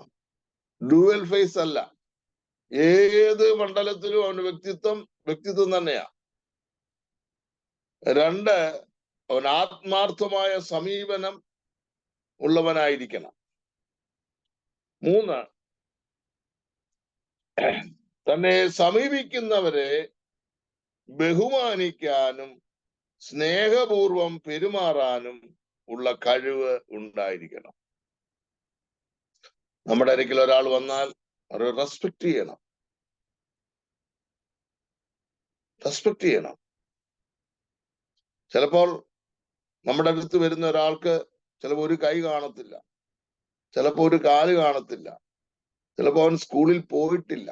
ഡ്യുവൽ ഫേസ് അല്ല. ഏത് മണ്ഡലത്തിലും അവന്റെ വ്യക്തിത്വം തന്നെയാ. രണ്ട്, അവൻ ആത്മാർത്ഥമായ സമീപനം ഉള്ളവനായിരിക്കണം. മൂന്ന്, തന്നെ സമീപിക്കുന്നവരെ ബഹുമാനിക്കാനും സ്നേഹപൂർവം പെരുമാറാനും ഉള്ള കഴിവ് ഉണ്ടായിരിക്കണം. നമ്മുടെ അടുക്കൽ ഒരാൾ വന്നാൽ അവരെ റെസ്പെക്ട് ചെയ്യണം. ചിലപ്പോൾ നമ്മുടെ അടുത്ത് വരുന്ന ഒരാൾക്ക് ചിലപ്പോൾ ഒരു കൈ കാണത്തില്ല, ചിലപ്പോൾ ഒരു കാല് കാണത്തില്ല, ചിലപ്പോൾ അവൻ സ്കൂളിൽ പോയിട്ടില്ല.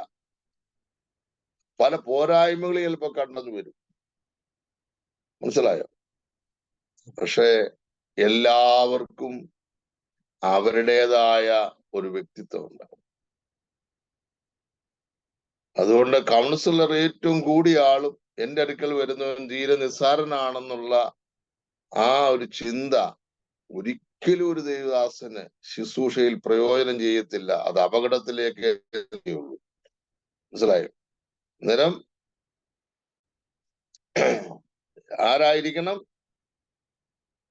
പല പോരായ്മകൾ ചിലപ്പോൾ കണ്ടെന്ന് വരും. മനസ്സിലായോ? പക്ഷെ എല്ലാവർക്കും അവരുടേതായ ഒരു വ്യക്തിത്വം ഉണ്ടാവും. അതുകൊണ്ട് കൗൺസിലർ ഏറ്റവും കൂടിയ ആളും എന്റെ അടുക്കൽ വരുന്നവൻ തീരെ നിസ്സാരനാണെന്നുള്ള ആ ഒരു ചിന്ത ഒരിക്കലും ഒരു ദേവദാസന് ശുശ്രൂഷയിൽ പ്രയോജനം ചെയ്യത്തില്ല. അത് അപകടത്തിലേക്ക് ഉള്ളൂ. മനസ്സിലായോ? അന്നേരം ആരായിരിക്കണം?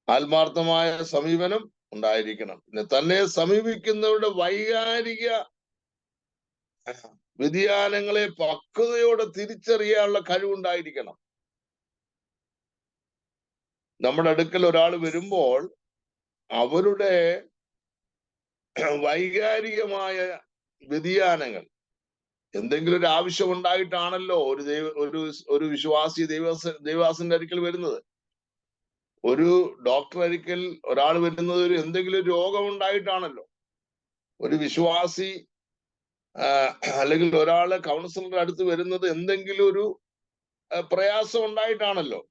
ആത്മാർത്ഥമായ സമീപനം ഉണ്ടായിരിക്കണം. പിന്നെ തന്നെ സമീപിക്കുന്നവരുടെ വൈകാരിക വ്യതിയാനങ്ങളെ പക്വതയോടെ തിരിച്ചറിയാനുള്ള കഴിവുണ്ടായിരിക്കണം. നമ്മുടെ അടുക്കൽ ഒരാൾ വരുമ്പോൾ അവരുടെ വൈകാരികമായ വ്യതിയാനങ്ങൾ എന്തെങ്കിലും ഒരു ആവശ്യം ഉണ്ടായിട്ടാണല്ലോ ഒരു വിശ്വാസി ദൈവദാസന്റെ അടുക്കൽ വരുന്നത്. ഒരു ഡോക്ടർ അടുക്കൽ ഒരാൾ വരുന്നത് എന്തെങ്കിലും ഒരു രോഗം ഉണ്ടായിട്ടാണല്ലോ. ഒരു വിശ്വാസി അല്ലെങ്കിൽ ഒരാള് കൗൺസിലറുടെ അടുത്ത് വരുന്നത് എന്തെങ്കിലും ഒരു പ്രയാസം ഉണ്ടായിട്ടാണല്ലോ.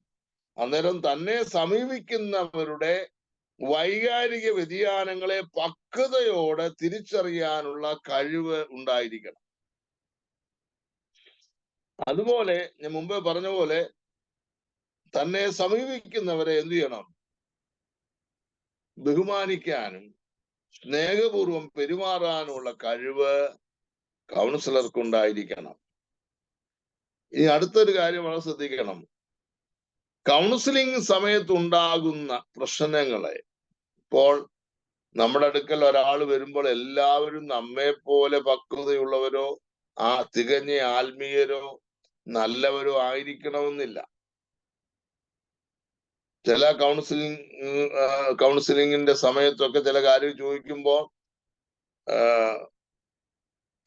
അന്നേരം തന്നെ സമീപിക്കുന്നവരുടെ വൈകാരിക വ്യതിയാനങ്ങളെ പക്വതയോടെ തിരിച്ചറിയാനുള്ള കഴിവ് ഉണ്ടായിരിക്കണം. അതുപോലെ ഞാൻ മുമ്പേ പറഞ്ഞ പോലെ തന്നെ സമീപിക്കുന്നവരെ എന്ത് ചെയ്യണം? ബഹുമാനിക്കാനും സ്നേഹപൂർവം പെരുമാറാനുമുള്ള കഴിവ് കൗൺസിലർക്ക് ഉണ്ടായിരിക്കണം. ഇനി അടുത്തൊരു കാര്യം വളരെ ശ്രദ്ധിക്കണം. കൗൺസിലിംഗ് സമയത്തുണ്ടാകുന്ന പ്രശ്നങ്ങളെ ഇപ്പോൾ നമ്മുടെ അടുക്കൽ ഒരാൾ വരുമ്പോൾ എല്ലാവരും നമ്മെ പോലെ പക്വതയുള്ളവരോ തികഞ്ഞ ആത്മീയരോ നല്ലവരോ ആയിരിക്കണമെന്നില്ല. ചില കൗൺസിലിങ്ങിന്റെ സമയത്തൊക്കെ ചില കാര്യം ചോദിക്കുമ്പോൾ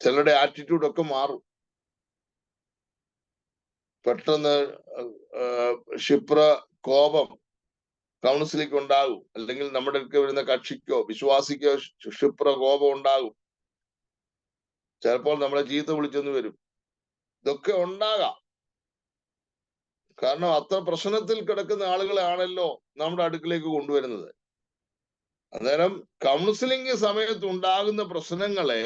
ചിലരുടെ ആറ്റിറ്റ്യൂഡൊക്കെ മാറും. പെട്ടെന്ന് ക്ഷിപ്ര കോപം കൗൺസിലിംഗ് ഉണ്ടാകും, അല്ലെങ്കിൽ നമ്മുടെ അടുത്ത് വരുന്ന കക്ഷിക്കോ വിശ്വാസിക്കോ ക്ഷിപ്ര കോപം ഉണ്ടാകും. ചിലപ്പോൾ നമ്മളെ ചീത്ത വിളിച്ചെന്ന് വരും. ഇതൊക്കെ ഉണ്ടാകാം. കാരണം അത്ര പ്രശ്നത്തിൽ കിടക്കുന്ന ആളുകളാണല്ലോ നമ്മുടെ അടുക്കിലേക്ക് കൊണ്ടുവരുന്നത്. അന്നേരം കൗൺസിലിംഗ് സമയത്ത് ഉണ്ടാകുന്ന പ്രശ്നങ്ങളെ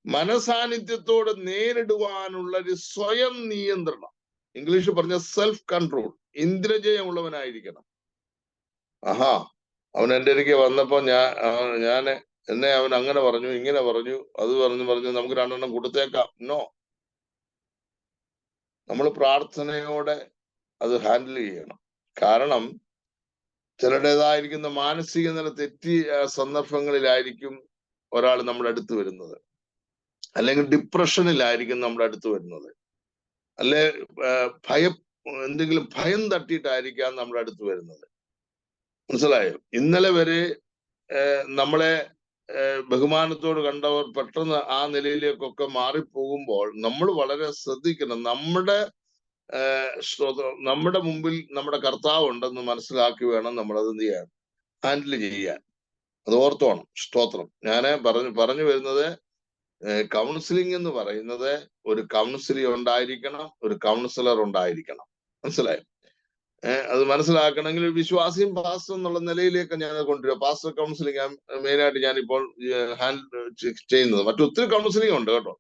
മനസാന്നിധ്യത്തോടെ നേരിടുവാനുള്ള ഒരു സ്വയം നിയന്ത്രണം, ഇംഗ്ലീഷ് പറഞ്ഞ സെൽഫ് കൺട്രോൾ, ഇന്ദ്രജയമുള്ളവനായിരിക്കണം. അവൻ എൻ്റെ അടുക്കെ വന്നപ്പോ എന്നെ അവൻ അങ്ങനെ പറഞ്ഞു, ഇങ്ങനെ പറഞ്ഞു, അത് പറഞ്ഞു നമുക്ക് രണ്ടെണ്ണം കൊടുത്തേക്കാം. നോ, നമ്മൾ പ്രാർത്ഥനയോടെ അത് ഹാൻഡിൽ ചെയ്യണം. കാരണം ചിലരുടേതായിരിക്കുന്ന മാനസിക നില തെറ്റിയ സന്ദർഭങ്ങളിലായിരിക്കും ഒരാൾ നമ്മുടെ അടുത്ത് വരുന്നത്, അല്ലെങ്കിൽ ഡിപ്രഷനിലായിരിക്കും നമ്മുടെ അടുത്ത് വരുന്നത്, അല്ലെ എന്തെങ്കിലും ഭയം തട്ടിയിട്ടായിരിക്കാം നമ്മുടെ അടുത്ത് വരുന്നത്. മനസ്സിലായോ? ഇന്നലെ വരെ നമ്മളെ ബഹുമാനത്തോട് കണ്ടവർ പെട്ടെന്ന് ആ നിലയിലേക്കൊക്കെ മാറിപ്പോകുമ്പോൾ നമ്മൾ വളരെ ശ്രദ്ധിക്കണം. നമ്മുടെ മുമ്പിൽ നമ്മുടെ കർത്താവ് ഉണ്ടെന്ന് മനസ്സിലാക്കി വേണം നമ്മൾ അത് എന്ത് ചെയ്യാൻ, ഹാൻഡിൽ ചെയ്യാൻ. അത് ഓർത്തോണം. സ്തോത്രം. ഞാൻ പറഞ്ഞു വരുന്നത്, കൗൺസിലിംഗ് എന്ന് പറയുന്നത് ഒരു കൗൺസിലി ഉണ്ടായിരിക്കണം, ഒരു കൗൺസിലർ ഉണ്ടായിരിക്കണം. മനസ്സിലായോ? അത് മനസ്സിലാക്കണമെങ്കിൽ ഒരു വിശ്വാസിയും പാസ്റ്റർ എന്നുള്ള നിലയിലേക്ക് ഞാൻ കൊണ്ടുവരിക. പാസ്റ്റർ കൗൺസിലിംഗ് മെയിനായിട്ട് ഞാനിപ്പോൾ ഹാൻഡിൽ ചെയ്യുന്നത്. മറ്റൊത്തിരി കൗൺസിലിംഗ് ഉണ്ട് കേട്ടോ,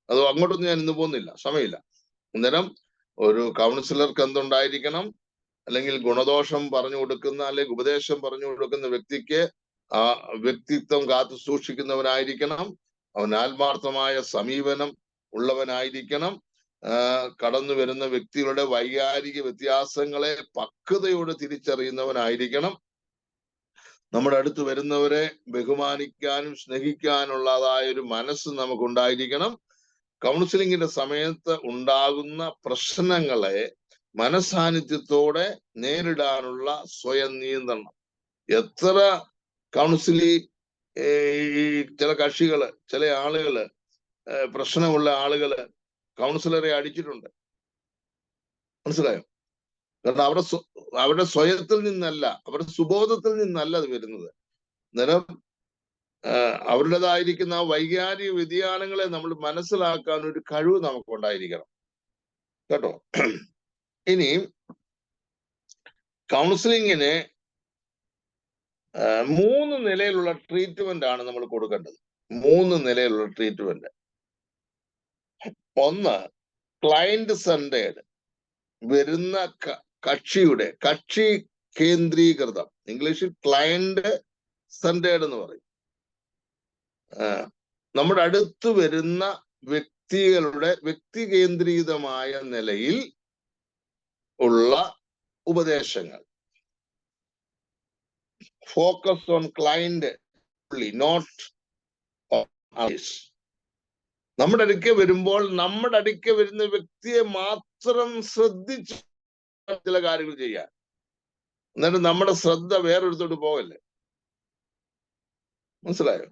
അത് അങ്ങോട്ടൊന്നും ഞാൻ ഇന്ന് പോകുന്നില്ല, സമയമില്ല. അന്നേരം ഒരു കൗൺസിലർക്ക് എന്തുണ്ടായിരിക്കണം, അല്ലെങ്കിൽ ഗുണദോഷം പറഞ്ഞു കൊടുക്കുന്ന അല്ലെങ്കിൽ ഉപദേശം പറഞ്ഞു കൊടുക്കുന്ന വ്യക്തിക്ക് ആ വ്യക്തിത്വം കാത്തു സൂക്ഷിക്കുന്നവനായിരിക്കണം. അവൻ ആത്മാർത്ഥമായ സമീപനം ഉള്ളവനായിരിക്കണം. കടന്നു വരുന്ന വ്യക്തികളുടെ വൈകാരിക വ്യത്യാസങ്ങളെ പക്വതയോടെ തിരിച്ചറിയുന്നവനായിരിക്കണം. നമ്മുടെ അടുത്ത് വരുന്നവരെ ബഹുമാനിക്കാനും സ്നേഹിക്കാനുള്ളതായ ഒരു മനസ്സ് നമുക്കുണ്ടായിരിക്കണം. കൗൺസിലിങ്ങിന്റെ സമയത്ത് ഉണ്ടാകുന്ന പ്രശ്നങ്ങളെ മനസാന്നിധ്യത്തോടെ നേരിടാനുള്ള സ്വയം നിയന്ത്രണം. എത്ര ചില കക്ഷികള്, ചില ആളുകള്, പ്രശ്നമുള്ള ആളുകള് കൗൺസിലറെ അടിച്ചിട്ടുണ്ട്. മനസ്സിലായോ? കാരണം അവരുടെ സ്വയത്തിൽ നിന്നല്ല, അവരുടെ സുബോധത്തിൽ നിന്നല്ല അത് വരുന്നത്. അന്നേരം അവരുടേതായിരിക്കുന്ന ആ വൈകാരിക വ്യതിയാനങ്ങളെ നമ്മൾ മനസ്സിലാക്കാൻ ഒരു കഴിവ് നമുക്കുണ്ടായിരിക്കണം കേട്ടോ. ഇനി കൗൺസിലിങ്ങിന് 3 നിലയിലുള്ള ട്രീറ്റ്മെന്റ് ആണ് നമ്മൾ കൊടുക്കേണ്ടത്. 3 നിലയിലുള്ള ട്രീറ്റ്മെന്റ്. ഒന്ന്, ക്ലയന്റ് സെന്റേഡ്, വരുന്ന കക്ഷി കേന്ദ്രീകൃതം. ഇംഗ്ലീഷിൽ ക്ലയന്റ് സെന്റേഡ് എന്ന് പറയും. നമ്മുടെ അടുത്ത് വരുന്ന വ്യക്തികളുടെ വ്യക്തി കേന്ദ്രീകൃതമായ നിലയിൽ ഉള്ള ഉപദേശങ്ങൾ. Focus on client, not on others. നമ്മുടെ അടുക്കെ വരുമ്പോൾ നമ്മുടെ അടുക്കെ വരുന്ന വ്യക്തിയെ മാത്രം ശ്രദ്ധിച്ച് ചില കാര്യങ്ങൾ ചെയ്യാൻ. എന്നിട്ട് നമ്മുടെ ശ്രദ്ധ വേറൊരിടത്തോട്ട് പോകല്ലേ. മനസ്സിലായോ?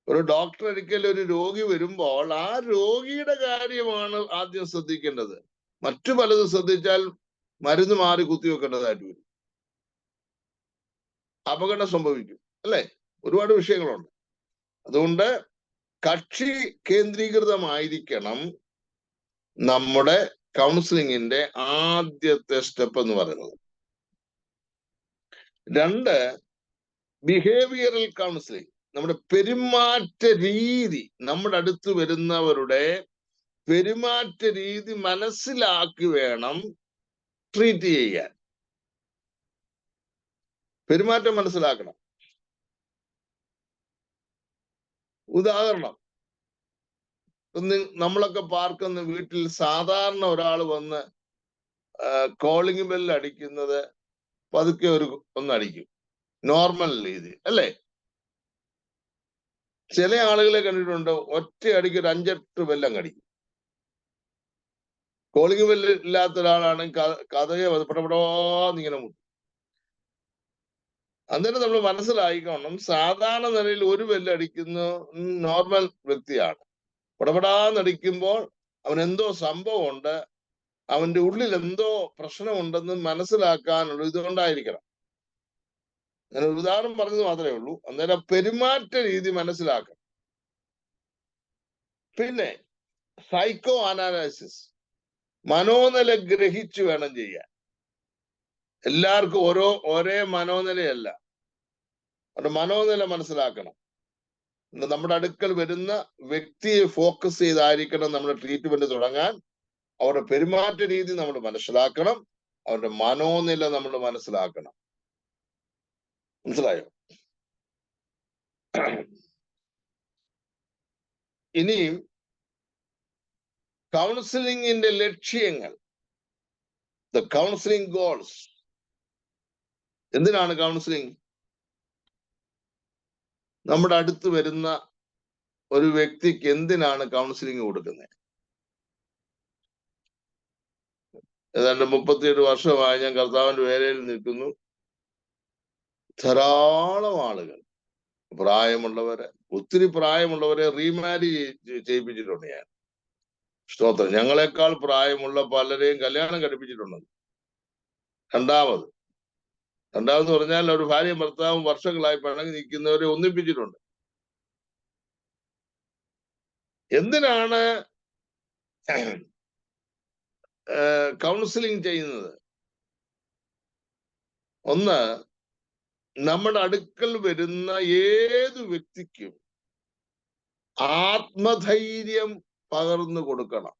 ഒരു ഡോക്ടർ അടുക്കൽ ഒരു രോഗി വരുമ്പോൾ ആ രോഗിയുടെ കാര്യമാണ് ആദ്യം ശ്രദ്ധിക്കേണ്ടത്. മറ്റു പലതും ശ്രദ്ധിച്ചാൽ മരുന്ന് മാറി കുത്തിവെക്കേണ്ടതായിട്ട് വരും, അപകടം സംഭവിക്കും, അല്ലെ? ഒരുപാട് വിഷയങ്ങളുണ്ട്. അതുകൊണ്ട് കക്ഷി കേന്ദ്രീകൃതമായിരിക്കണം നമ്മുടെ കൗൺസിലിങ്ങിന്റെ ആദ്യത്തെ സ്റ്റെപ്പ് എന്ന് പറയുന്നത്. 2, ബിഹേവിയറൽ കൗൺസിലിംഗ്. നമ്മുടെ പെരുമാറ്റ രീതി, നമ്മുടെ അടുത്ത് വരുന്നവരുടെ പെരുമാറ്റ രീതി മനസ്സിലാക്കി വേണം ട്രീറ്റ് ചെയ്യാൻ. പെരുമാറ്റം മനസ്സിലാക്കണം. ഉദാഹരണം, നമ്മളൊക്കെ പാർക്കുന്ന വീട്ടിൽ സാധാരണ ഒരാൾ വന്ന് കോളിംഗ് ബെല്ല് അടിക്കുന്നത് പതുക്കെ ഒന്നടിക്കും, നോർമൽ രീതി അല്ലേ? ചില ആളുകളെ കണ്ടിട്ടുണ്ട് ഒറ്റയടിക്ക് ഒരു 5-8 ബെല്ലം കടിക്കും. കോളിംഗ് ബെല്ല് ഇല്ലാത്ത ഒരാളാണെങ്കിൽ കഥയെ പടപടാന്നിങ്ങനെ മുട്ടും. അന്നേരം നമ്മൾ മനസ്സിലായിക്കണം, സാധാരണ നിലയിൽ ഒരു ബെല്ല് അടിക്കുന്ന നോർമൽ വ്യക്തിയാണ്. പടപടാന്നടിക്കുമ്പോൾ അവൻ എന്തോ സംഭവമുണ്ട്, അവന്റെ ഉള്ളിൽ എന്തോ പ്രശ്നമുണ്ടെന്ന് മനസ്സിലാക്കാനുള്ള ഇതുകൊണ്ടായിരിക്കണം. ഞാൻ ഒരു ഉദാഹരണം പറഞ്ഞത് മാത്രമേ ഉള്ളൂ. അന്നേരം പെരുമാറ്റ രീതി മനസ്സിലാക്കണം. പിന്നെ സൈക്കോ അനാലിസിസ്, മനോനില ഗ്രഹിച്ചു വേണം ചെയ്യാൻ. എല്ലാവർക്കും ഒരേ മനോനിലയല്ല, അവരുടെ മനോനില മനസ്സിലാക്കണം. നമ്മുടെ അടുക്കൽ വരുന്ന വ്യക്തിയെ ഫോക്കസ് ചെയ്തായിരിക്കണം നമ്മുടെ ട്രീറ്റ്മെന്റ് തുടങ്ങാൻ. അവരുടെ പെരുമാറ്റ രീതി നമ്മൾ മനസ്സിലാക്കണം, അവരുടെ മനോനില നമ്മൾ മനസ്സിലാക്കണം. മനസ്സിലായോ? ഇനിയും കൗൺസിലിംഗിന്റെ ലക്ഷ്യങ്ങൾ, ദ കൗൺസിലിംഗ് ഗോൾസ്. എന്തിനാണ് കൗൺസിലിംഗ്? നമ്മുടെ അടുത്ത് വരുന്ന ഒരു വ്യക്തിക്ക് എന്തിനാണ് കൗൺസിലിംഗ് കൊടുക്കുന്നത്? ഏതാണ്ട് 37 വർഷമായി ഞാൻ കർത്താവിന്റെ വേലയിൽ നിൽക്കുന്നു. ധാരാളം ആളുകൾ, പ്രായമുള്ളവരെ, ഒത്തിരി പ്രായമുള്ളവരെ റീമാരി ചെയ്യിപ്പിച്ചിട്ടുണ്ട് ഞാൻ. സ്തോത്രം. ഞങ്ങളെക്കാൾ പ്രായമുള്ള പലരെയും കല്യാണം കഴിപ്പിച്ചിട്ടുണ്ട്. രണ്ടാമത് പറഞ്ഞാൽ ഒരു ഭാര്യയും ഭർത്താവും വർഷങ്ങളായി പിണങ്ങി നിൽക്കുന്നവരെ ഒന്നിപ്പിച്ചിട്ടുണ്ട്. എന്തിനാണ് കൗൺസിലിംഗ് ചെയ്യുന്നത്? ഒന്ന്, നമ്മുടെ അടുക്കൽ വരുന്ന ഏത് വ്യക്തിക്കും ആത്മധൈര്യം പകർന്നു കൊടുക്കണം.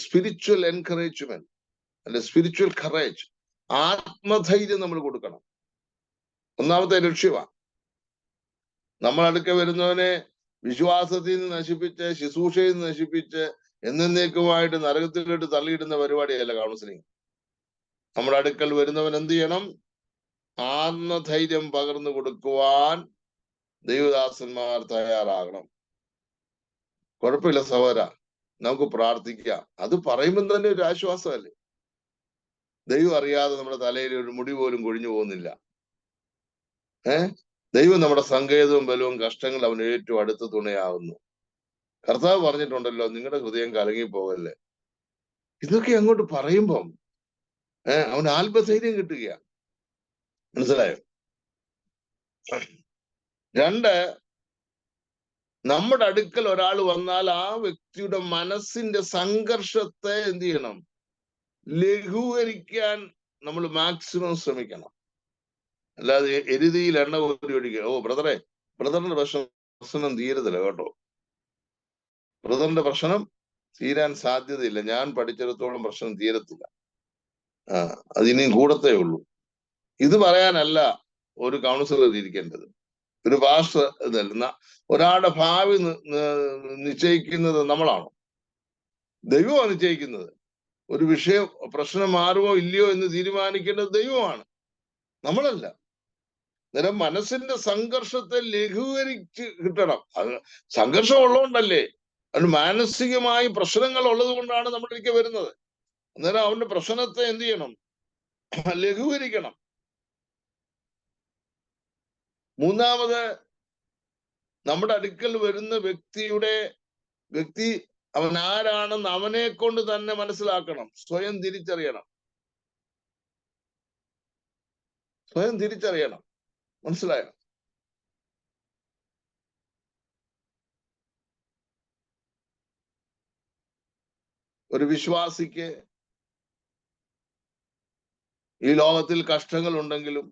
സ്പിരിച്വൽ എൻകറേജ്മെന്റ് അല്ലെ സ്പിരിച്വൽ കറേജ്, ആത്മധൈര്യം നമ്മൾ കൊടുക്കണം. ഒന്നാമത്തെ ലക്ഷ്യമാണ്. നമ്മൾ അടുക്ക വരുന്നവനെ വിശ്വാസത്തിൽ നിന്ന് നശിപ്പിച്ച്, ശുശ്രൂഷയിൽ നിന്ന് നശിപ്പിച്ച് എന്നേക്കുമായിട്ട് നരകത്തിലോട്ട് തള്ളിയിടുന്ന പരിപാടിയല്ല കൗൺസിലിംഗ്. നമ്മുടെ അടുക്കൽ വരുന്നവൻ എന്ത് ചെയ്യണം? ആത്മധൈര്യം പകർന്നു കൊടുക്കുവാൻ ദൈവദാസന്മാർ തയ്യാറാകണം. കുഴപ്പമില്ല സഹോദര, നമുക്ക് പ്രാർത്ഥിക്കാം. അത് പറയുമ്പോൾ തന്നെ ഒരു ആശ്വാസമല്ലേ? ദൈവം അറിയാതെ നമ്മുടെ തലയിൽ ഒരു മുടി പോലും കൊഴിഞ്ഞു പോകുന്നില്ല. ദൈവം നമ്മുടെ സങ്കേതവും ബലവും കഷ്ടങ്ങൾ അവന് ഏറ്റവും അടുത്ത തുണയാവുന്നു. കർത്താവ് പറഞ്ഞിട്ടുണ്ടല്ലോ, നിങ്ങളുടെ ഹൃദയം കലങ്ങിപ്പോകല്ലേ. ഇതൊക്കെ അങ്ങോട്ട് പറയുമ്പം അവന് ആത്മധൈര്യം കിട്ടുകയാണ്. മനസ്സിലായോ? 2, നമ്മുടെ അടുക്കൽ ഒരാൾ വന്നാൽ ആ വ്യക്തിയുടെ മനസ്സിന്റെ സംഘർഷത്തെ എന്ത് ചെയ്യണം? ലഘൂകരിക്കാൻ നമ്മൾ മാക്സിമം ശ്രമിക്കണം. അല്ലാതെ എരുതിയിൽ എണ്ണ കോരി ഒഴിക്കുക. ബ്രദറിന്റെ പ്രശ്നം തീരത്തില്ല കേട്ടോ. ബ്രദറിന്റെ പ്രശ്നം തീരാൻ സാധ്യതയില്ല. ഞാൻ പഠിച്ചിടത്തോളം പ്രശ്നം തീരത്തില്ല. അതിനിയും കൂടത്തേ ഉള്ളൂ. ഇത് പറയാനല്ല ഒരു കൗൺസിലർ ഇരിക്കേണ്ടത്, ഒരു പാസ്റ്റർ ഇതല്ല. ഒരാളുടെ ഭാവി നിശ്ചയിക്കുന്നത് നമ്മളാണോ? ദൈവമാണ് നിശ്ചയിക്കുന്നത്. ഒരു പ്രശ്നം മാറുമോ ഇല്ലയോ എന്ന് തീരുമാനിക്കേണ്ടത് ദൈവമാണ്, നമ്മളല്ല. അന്നേരം മനസ്സിന്റെ സംഘർഷത്തെ ലഘൂകരിച്ച് കിട്ടണം. അത് സംഘർഷം ഉള്ളതുകൊണ്ടല്ലേ, അതിന് മാനസികമായി പ്രശ്നങ്ങൾ ഉള്ളത് കൊണ്ടാണ് നമ്മളിലേക്ക് വരുന്നത്. അന്നേരം അവന്റെ പ്രശ്നത്തെ എന്ത് ചെയ്യണം? ലഘൂകരിക്കണം. 3, നമ്മുടെ അടുക്കൽ വരുന്ന വ്യക്തി അവൻ ആരാണെന്ന് അവനെ കൊണ്ട് തന്നെ മനസ്സിലാക്കണം, സ്വയം തിരിച്ചറിയണം. മനസ്സിലായോ? ഒരു വിശ്വാസിക്ക് ഈ ലോകത്തിൽ കഷ്ടങ്ങൾ ഉണ്ടെങ്കിലും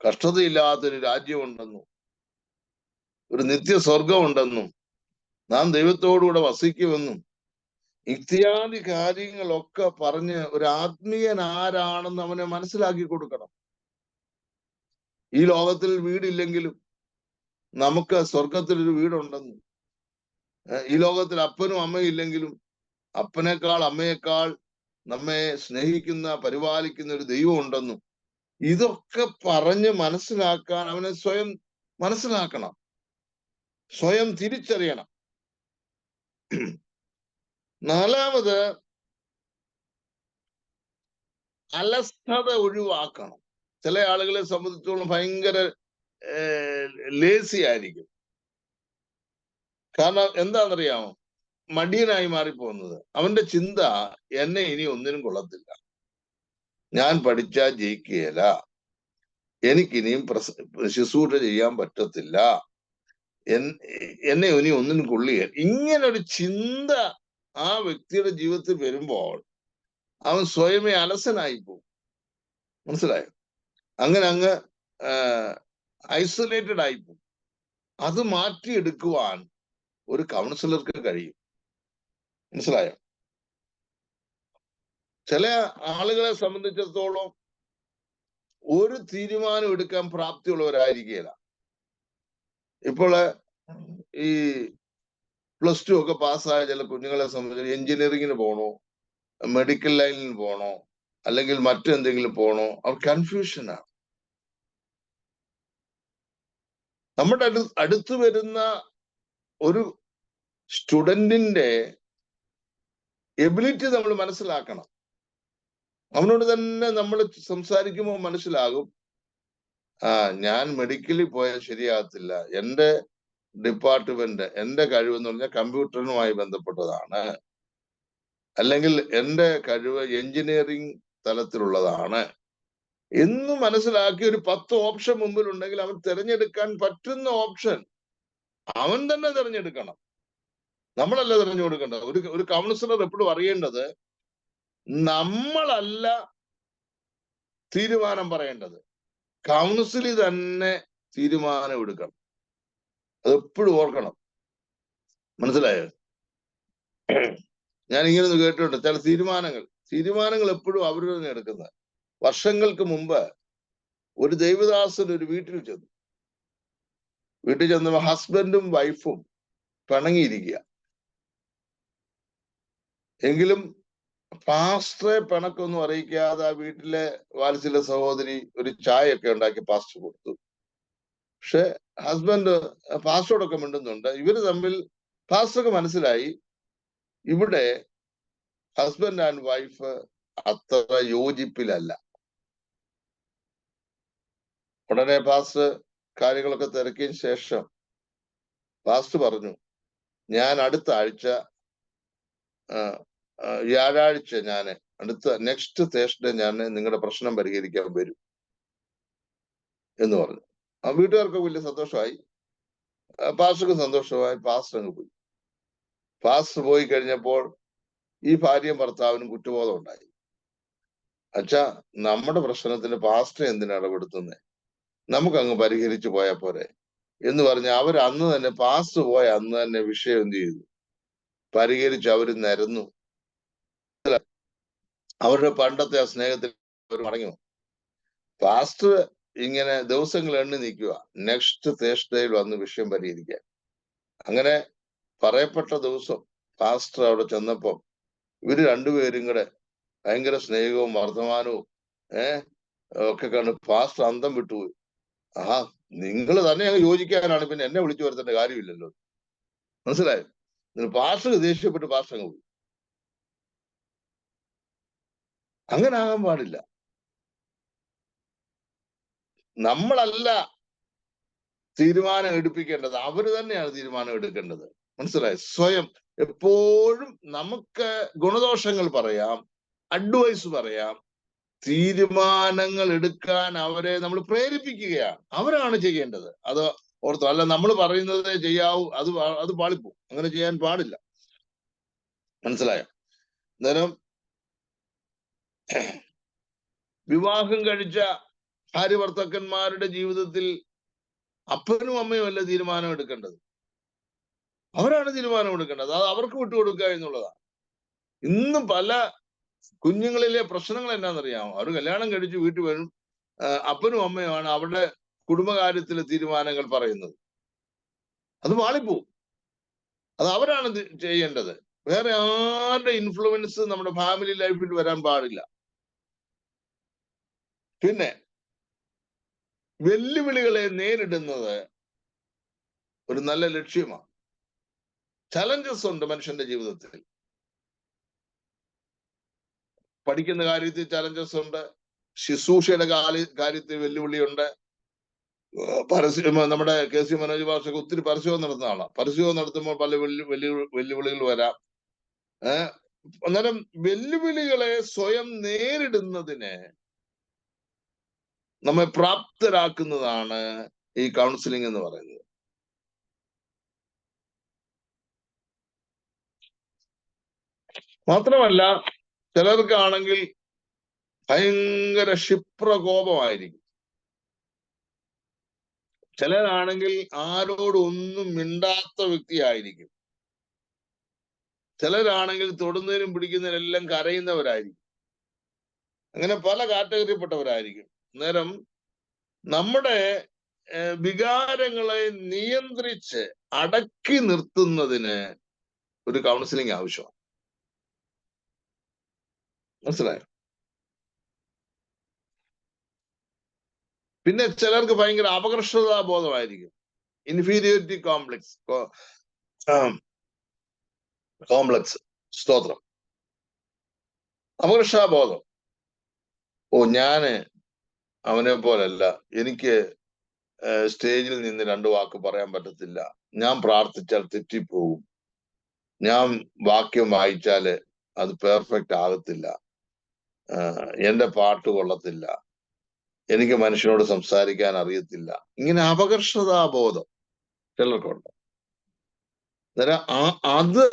കഷ്ടതയില്ലാത്തൊരു രാജ്യമുണ്ടെന്നും ഒരു നിത്യസ്വർഗമുണ്ടെന്നും നാം ദൈവത്തോടുകൂടെ വസിക്കുമെന്നും ഇത്യാദി കാര്യങ്ങളൊക്കെ പറഞ്ഞ് ഒരു ആത്മീയൻ ആരാണെന്ന് അവനെ മനസ്സിലാക്കി കൊടുക്കണം. ഈ ലോകത്തിൽ വീടില്ലെങ്കിലും നമുക്ക് സ്വർഗത്തിൽ ഒരു വീടുണ്ടെന്നും, ഈ ലോകത്തിൽ അപ്പനും അമ്മയും ഇല്ലെങ്കിലും അപ്പനേക്കാൾ അമ്മയേക്കാൾ നമ്മെ സ്നേഹിക്കുന്ന പരിപാലിക്കുന്ന ഒരു ദൈവം ഉണ്ടെന്നും ഇതൊക്കെ പറഞ്ഞ് മനസ്സിലാക്കാൻ അവനെ സ്വയം മനസ്സിലാക്കണം, സ്വയം തിരിച്ചറിയണം. നാലാമത്, അലസത ഒഴിവാക്കണം. ചില ആളുകളെ സംബന്ധിച്ചോളം ഭയങ്കര ലേസി ആയിരിക്കും. കാരണം എന്താണെന്നറിയാമോ? മടിയനായി മാറിപ്പോകുന്നത്. അവന്റെ ചിന്ത, എന്നെ ഇനി ഒന്നിനും കൊള്ളത്തില്ല, ഞാൻ പഠിച്ചാൽ ജയിക്കുകയില്ല, എനിക്കിനിയും ശുശ്രൂഷ ചെയ്യാൻ പറ്റത്തില്ല, എന്നെ ഇനി ഒന്നിനും കൊള്ളുക. ഇങ്ങനൊരു ചിന്ത ആ വ്യക്തിയുടെ ജീവിതത്തിൽ വരുമ്പോൾ അവൻ സ്വയമേ അലസനായി പോകും. മനസ്സിലായോ? അങ്ങനെ അങ്ങ് ഐസൊലേറ്റഡ് ആയി പോകും. അത് മാറ്റിയെടുക്കുവാൻ ഒരു കൗൺസിലർക്ക് കഴിയും. മനസ്സിലായോ? ചില ആളുകളെ സംബന്ധിച്ചിടത്തോളം ഒരു തീരുമാനം എടുക്കാൻ പ്രാപ്തിയുള്ളവരായിരിക്കുകയില്ല. ഇപ്പോൾ ഈ +2 ഒക്കെ പാസ്സായ ചില കുഞ്ഞുങ്ങളെ സംബന്ധിച്ച് എഞ്ചിനീയറിങ്ങിന് പോകണോ, മെഡിക്കൽ ലൈനിൽ പോകണോ, അല്ലെങ്കിൽ മറ്റെന്തെങ്കിലും പോകണോ, അവർ കൺഫ്യൂഷനാണ്. നമ്മുടെ അടുത്ത് വരുന്ന ഒരു സ്റ്റുഡന്റിന്റെ എബിലിറ്റി നമ്മൾ മനസ്സിലാക്കണം. അവനോട് തന്നെ നമ്മൾ സംസാരിക്കുമ്പോൾ മനസ്സിലാകും, ഞാൻ മെഡിക്കലിൽ പോയാൽ ശരിയാകത്തില്ല, എന്റെ ഡിപ്പാർട്ട്മെന്റ്, എന്റെ കഴിവെന്ന് പറഞ്ഞാൽ കമ്പ്യൂട്ടറിനുമായി ബന്ധപ്പെട്ടതാണ്, അല്ലെങ്കിൽ എന്റെ കഴിവ് എഞ്ചിനീയറിംഗ് തലത്തിലുള്ളതാണ് എന്ന് മനസ്സിലാക്കി ഒരു 10 ഓപ്ഷൻ മുമ്പിലുണ്ടെങ്കിൽ അവൻ തിരഞ്ഞെടുക്കാൻ പറ്റുന്ന ഓപ്ഷൻ അവൻ തന്നെ തിരഞ്ഞെടുക്കണം, നമ്മളല്ല തിരഞ്ഞു കൊടുക്കേണ്ടത്. ഒരു കൗൺസിലർ എപ്പോഴും അറിയേണ്ടത്, നമ്മളല്ല തീരുമാനം പറയേണ്ടത്, കൗൺസിലിൽ തന്നെ തീരുമാനം എടുക്കണം. അതെപ്പോഴും ഓർക്കണം. മനസ്സിലായോ? ഞാൻ ഇങ്ങനെ കേട്ടിട്ടുണ്ട്, ചില തീരുമാനങ്ങൾ എപ്പോഴും അവർ തന്നെ എടുക്കുന്നത്. വർഷങ്ങൾക്ക് മുമ്പ് ഒരു ദൈവദാസൻ ഒരു വീട്ടിൽ ചെന്ന് ഹസ്ബൻഡും വൈഫും പിണങ്ങിയിരിക്കുക. എങ്കിലും പാസ്റ്ററെ പിണക്കൊന്നും അറിയിക്കാതെ ആ വീട്ടിലെ വാത്സല്യ സഹോദരി ഒരു ചായയൊക്കെ ഉണ്ടാക്കി പാസ്റ്റർ കൊടുത്തു. പക്ഷെ ഹസ്ബൻഡ് പാസ്റ്ററോടൊക്കെ മിണ്ടുന്നുണ്ട്. ഇവര് തമ്മിൽ പാസ്റ്റർക്ക് മനസ്സിലായി, ഇവിടെ ഹസ്ബൻഡ് ആൻഡ് വൈഫ് അത്ര യോജിപ്പിലല്ല. ഉടനെ പാസ്റ്റർ കാര്യങ്ങളൊക്കെ തിരക്കിയതിന് ശേഷം പാസ്റ്റർ പറഞ്ഞു, ഞാൻ അടുത്ത ആഴ്ച വ്യാഴാഴ്ച നെക്സ്റ്റ് തേഴ്സ്ഡേ ഞാൻ നിങ്ങളുടെ പ്രശ്നം പരിഹരിക്കാൻ വരും എന്ന് പറഞ്ഞു. ആ വീട്ടുകാർക്ക് വലിയ സന്തോഷമായി, പാസ്റ്റർക്ക് സന്തോഷമായി. പാസ്റ്റർ അങ്ങ് പോയി. പാസ്റ്റർ പോയി കഴിഞ്ഞപ്പോൾ ഈ ഭാര്യയും ഭർത്താവിനും കുറ്റബോധം ഉണ്ടായി. അച്ഛാ, നമ്മുടെ പ്രശ്നത്തിന് പാസ്റ്റർ എന്തിനാണ് ഇടപെടുത്തുന്നത്, നമുക്കങ്ങ് പരിഹരിച്ചു പോയാൽ പോരെ എന്ന് പറഞ്ഞ് അവർ അന്ന് തന്നെ, പാസ്റ്റർ പോയ അന്ന് തന്നെ വിഷയം എന്ത് ചെയ്തു, പരിഹരിച്ച് അവർ നിരന്നു. അവരുടെ പണ്ടത്തെ ആ സ്നേഹത്തിൽ അവർ മടങ്ങി. പാസ്റ്റർ ഇങ്ങനെ ദിവസങ്ങൾ എണ്ണി നിൽക്കുക, നെക്സ്റ്റ് തേഴ്സ്ഡേയിൽ വന്ന് വിഷയം പരിഹരിക്കാൻ. അങ്ങനെ പറയപ്പെട്ട ദിവസം പാസ്റ്റർ അവിടെ ചെന്നപ്പം ഇവര് രണ്ടുപേരും കൂടെ ഭയങ്കര സ്നേഹവും വർദ്ധമാനവും ഒക്കെ കണ്ട് പാസ്റ്റർ അന്തം വിട്ടുപോയി. നിങ്ങൾ തന്നെ അങ്ങ് യോജിക്കാനാണ്, പിന്നെ എന്നെ വിളിച്ചു വരുത്തേണ്ട കാര്യമില്ലല്ലോ. മനസ്സിലായോ? പാസ്റ്റർ ദേഷ്യപ്പെട്ട് പാസ്റ്റർ അങ്ങ് പോയി. അങ്ങനെ ആകാൻ പാടില്ല. നമ്മളല്ല തീരുമാനം എടുപ്പിക്കേണ്ടത്, അവര് തന്നെയാണ് തീരുമാനം എടുക്കേണ്ടത്. മനസ്സിലായി? സ്വയം എപ്പോഴും നമുക്ക് ഗുണദോഷങ്ങൾ പറയാം, അഡ്വൈസ് പറയാം, തീരുമാനങ്ങൾ എടുക്കാൻ അവരെ നമ്മൾ പ്രേരിപ്പിക്കുകയാണ്. അവരാണ് ചെയ്യേണ്ടത്. അത് ഓർത്തോ? അല്ല നമ്മൾ പറയുന്നത് ചെയ്യാവൂ, അത് പാളിപ്പോവും. അങ്ങനെ ചെയ്യാൻ പാടില്ല. മനസ്സിലായോ? അന്നേരം വിവാഹം കഴിച്ച ഭാര്യ ഭർത്താക്കന്മാരുടെ ജീവിതത്തിൽ അപ്പനും അമ്മയും അല്ല തീരുമാനം എടുക്കേണ്ടത്, അവരാണ് തീരുമാനം എടുക്കേണ്ടത്. അത് അവർക്ക് വിട്ടുകൊടുക്കുക എന്നുള്ളതാണ്. ഇന്ന് പല കുഞ്ഞുങ്ങളിലെ പ്രശ്നങ്ങൾ എന്നാന്നറിയാമോ? അവർ കല്യാണം കഴിച്ച് വീട്ടിൽ വരും, അപ്പനും അമ്മയുമാണ് അവരുടെ കുടുംബകാര്യത്തിലെ തീരുമാനങ്ങൾ പറയുന്നത്. അത് വാളിപ്പോവും. അത് അവരാണ് ചെയ്യേണ്ടത്. വേറെ ആരുടെ ഇൻഫ്ലുവൻസ് നമ്മുടെ ഫാമിലി ലൈഫിൽ വരാൻ പാടില്ല. പിന്നെ വെല്ലുവിളികളെ നേരിടുന്നത് ഒരു നല്ല ലക്ഷ്യമാണ്. ചലഞ്ചസ് ഉണ്ട് മനുഷ്യന്റെ ജീവിതത്തിൽ. പഠിക്കുന്ന കാര്യത്തിൽ ചലഞ്ചസ് ഉണ്ട്, ശുശ്രൂഷയുടെ കാര്യത്തിൽ വെല്ലുവിളിയുണ്ട്. നമ്മുടെ KC മനോജ് ഭാഷക്ക് ഒത്തിരി പരസ്യവും നടത്തുന്ന ആളാണ്. പരസ്യവും നടത്തുമ്പോൾ പല വെല്ലുവിളികൾ വരാം. അന്നേരം വെല്ലുവിളികളെ സ്വയം നേരിടുന്നതിന് നമ്മെ പ്രാപ്തരാക്കുന്നതാണ് ഈ കൗൺസിലിംഗ് എന്ന് പറയുന്നത്. മാത്രമല്ല ചിലർക്കാണെങ്കിൽ ഭയങ്കര ക്ഷിപ്രകോപമായിരിക്കും. ചിലരാണെങ്കിൽ ആരോടൊന്നും മിണ്ടാത്ത വ്യക്തിയായിരിക്കും. ചിലരാണെങ്കിൽ തൊടുന്നതിനും പിടിക്കുന്നതിനെല്ലാം കരയുന്നവരായിരിക്കും. അങ്ങനെ പല കാറ്റഗറിപ്പെട്ടവരായിരിക്കും. അന്നേരം നമ്മുടെ വികാരങ്ങളെ നിയന്ത്രിച്ച് അടക്കി നിർത്തുന്നതിന് ഒരു കൗൺസിലിംഗ് ആവശ്യമാണ്. മനസ്സിലായോ? പിന്നെ ചിലർക്ക് ഭയങ്കര അപകർഷതാ ബോധമായിരിക്കും, ഇൻഫീരിയോറിറ്റി കോംപ്ലക്സ്. സ്തോത്രം. അപകർഷതാബോധം. ഞാന് അവനെ പോലല്ല, എനിക്ക് സ്റ്റേജിൽ നിന്ന് 2 വാക്ക് പറയാൻ പറ്റത്തില്ല, ഞാൻ പ്രാർത്ഥിച്ചാൽ തെറ്റിപ്പോവും, ഞാൻ വാക്യം വായിച്ചാല് അത് പെർഫെക്റ്റ് ആകത്തില്ല, എന്റെ പാട്ട് കൊള്ളത്തില്ല, എനിക്ക് മനുഷ്യനോട് സംസാരിക്കാൻ അറിയത്തില്ല. ഇങ്ങനെ അപകർഷതാബോധം ചിലർക്കുണ്ട്. അത്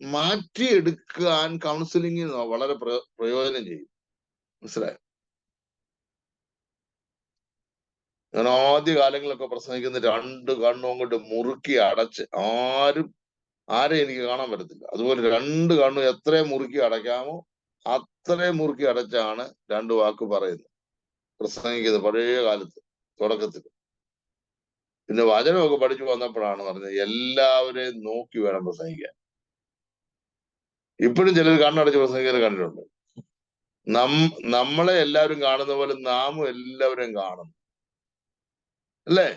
മാറ്റിയെടുക്കാൻ കൗൺസിലിംഗ് വളരെ പ്രയോജനം ചെയ്യും. മനസ്സിലായോ? ഞാൻ ആദ്യ കാലങ്ങളിലൊക്കെ പ്രസംഗിക്കുന്ന 2 കണ്ണും കൊണ്ട് മുറുക്കി അടച്ച്, ആരെ എനിക്ക് കാണാൻ പറ്റത്തില്ല, അതുപോലെ 2 കണ്ണും എത്രയും മുറുക്കി അടയ്ക്കാമോ അത്രയും മുറുക്കി അടച്ചാണ് 2 വാക്ക് പറയുന്നത്, പ്രസംഗിക്കുന്നത്. പഴയ കാലത്ത് തുടക്കത്തിൽ. പിന്നെ വചനമൊക്കെ പഠിച്ചു വന്നപ്പോഴാണ് പറഞ്ഞത് എല്ലാവരെയും നോക്കി വേണം പ്രസംഗിക്കാൻ. ഇപ്പോഴും ചിലർ കണ്ണടച്ച് പ്രസംഗിക്കാൻ കണ്ടിട്ടുണ്ട്. നമ്മളെ എല്ലാവരും കാണുന്ന പോലെ നാമും എല്ലാവരെയും കാണുന്നു, അല്ലേ?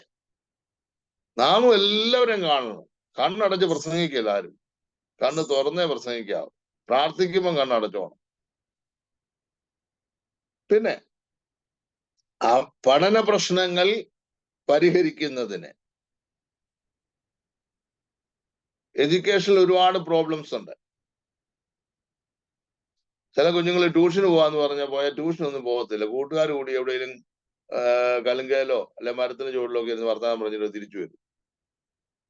നാമും എല്ലാവരെയും കാണണം. കണ്ണടച്ച് പ്രസംഗിക്കില്ല ആരും. കണ്ണ് തുറന്നേ പ്രസംഗിക്കാവും. പ്രാർത്ഥിക്കുമ്പോൾ കണ്ണടച്ചോണം. പിന്നെ പഠന പ്രശ്നങ്ങൾ പരിഹരിക്കുന്നതിന് എഡ്യൂക്കേഷനിൽ ഒരുപാട് പ്രോബ്ലംസ് ഉണ്ട്. ചില കുഞ്ഞുങ്ങൾ ട്യൂഷന് പോവാന്ന് പറഞ്ഞാൽ പോയാൽ ട്യൂഷനൊന്നും പോകത്തില്ല. കൂട്ടുകാർ കൂടി എവിടെയെങ്കിലും കലുങ്കയിലോ അല്ലെ മരത്തിന് ചുവട്ടിലോ ഒക്കെ ഇരുന്ന് വർത്തമാനം പറഞ്ഞിട്ടോ തിരിച്ചു വരും.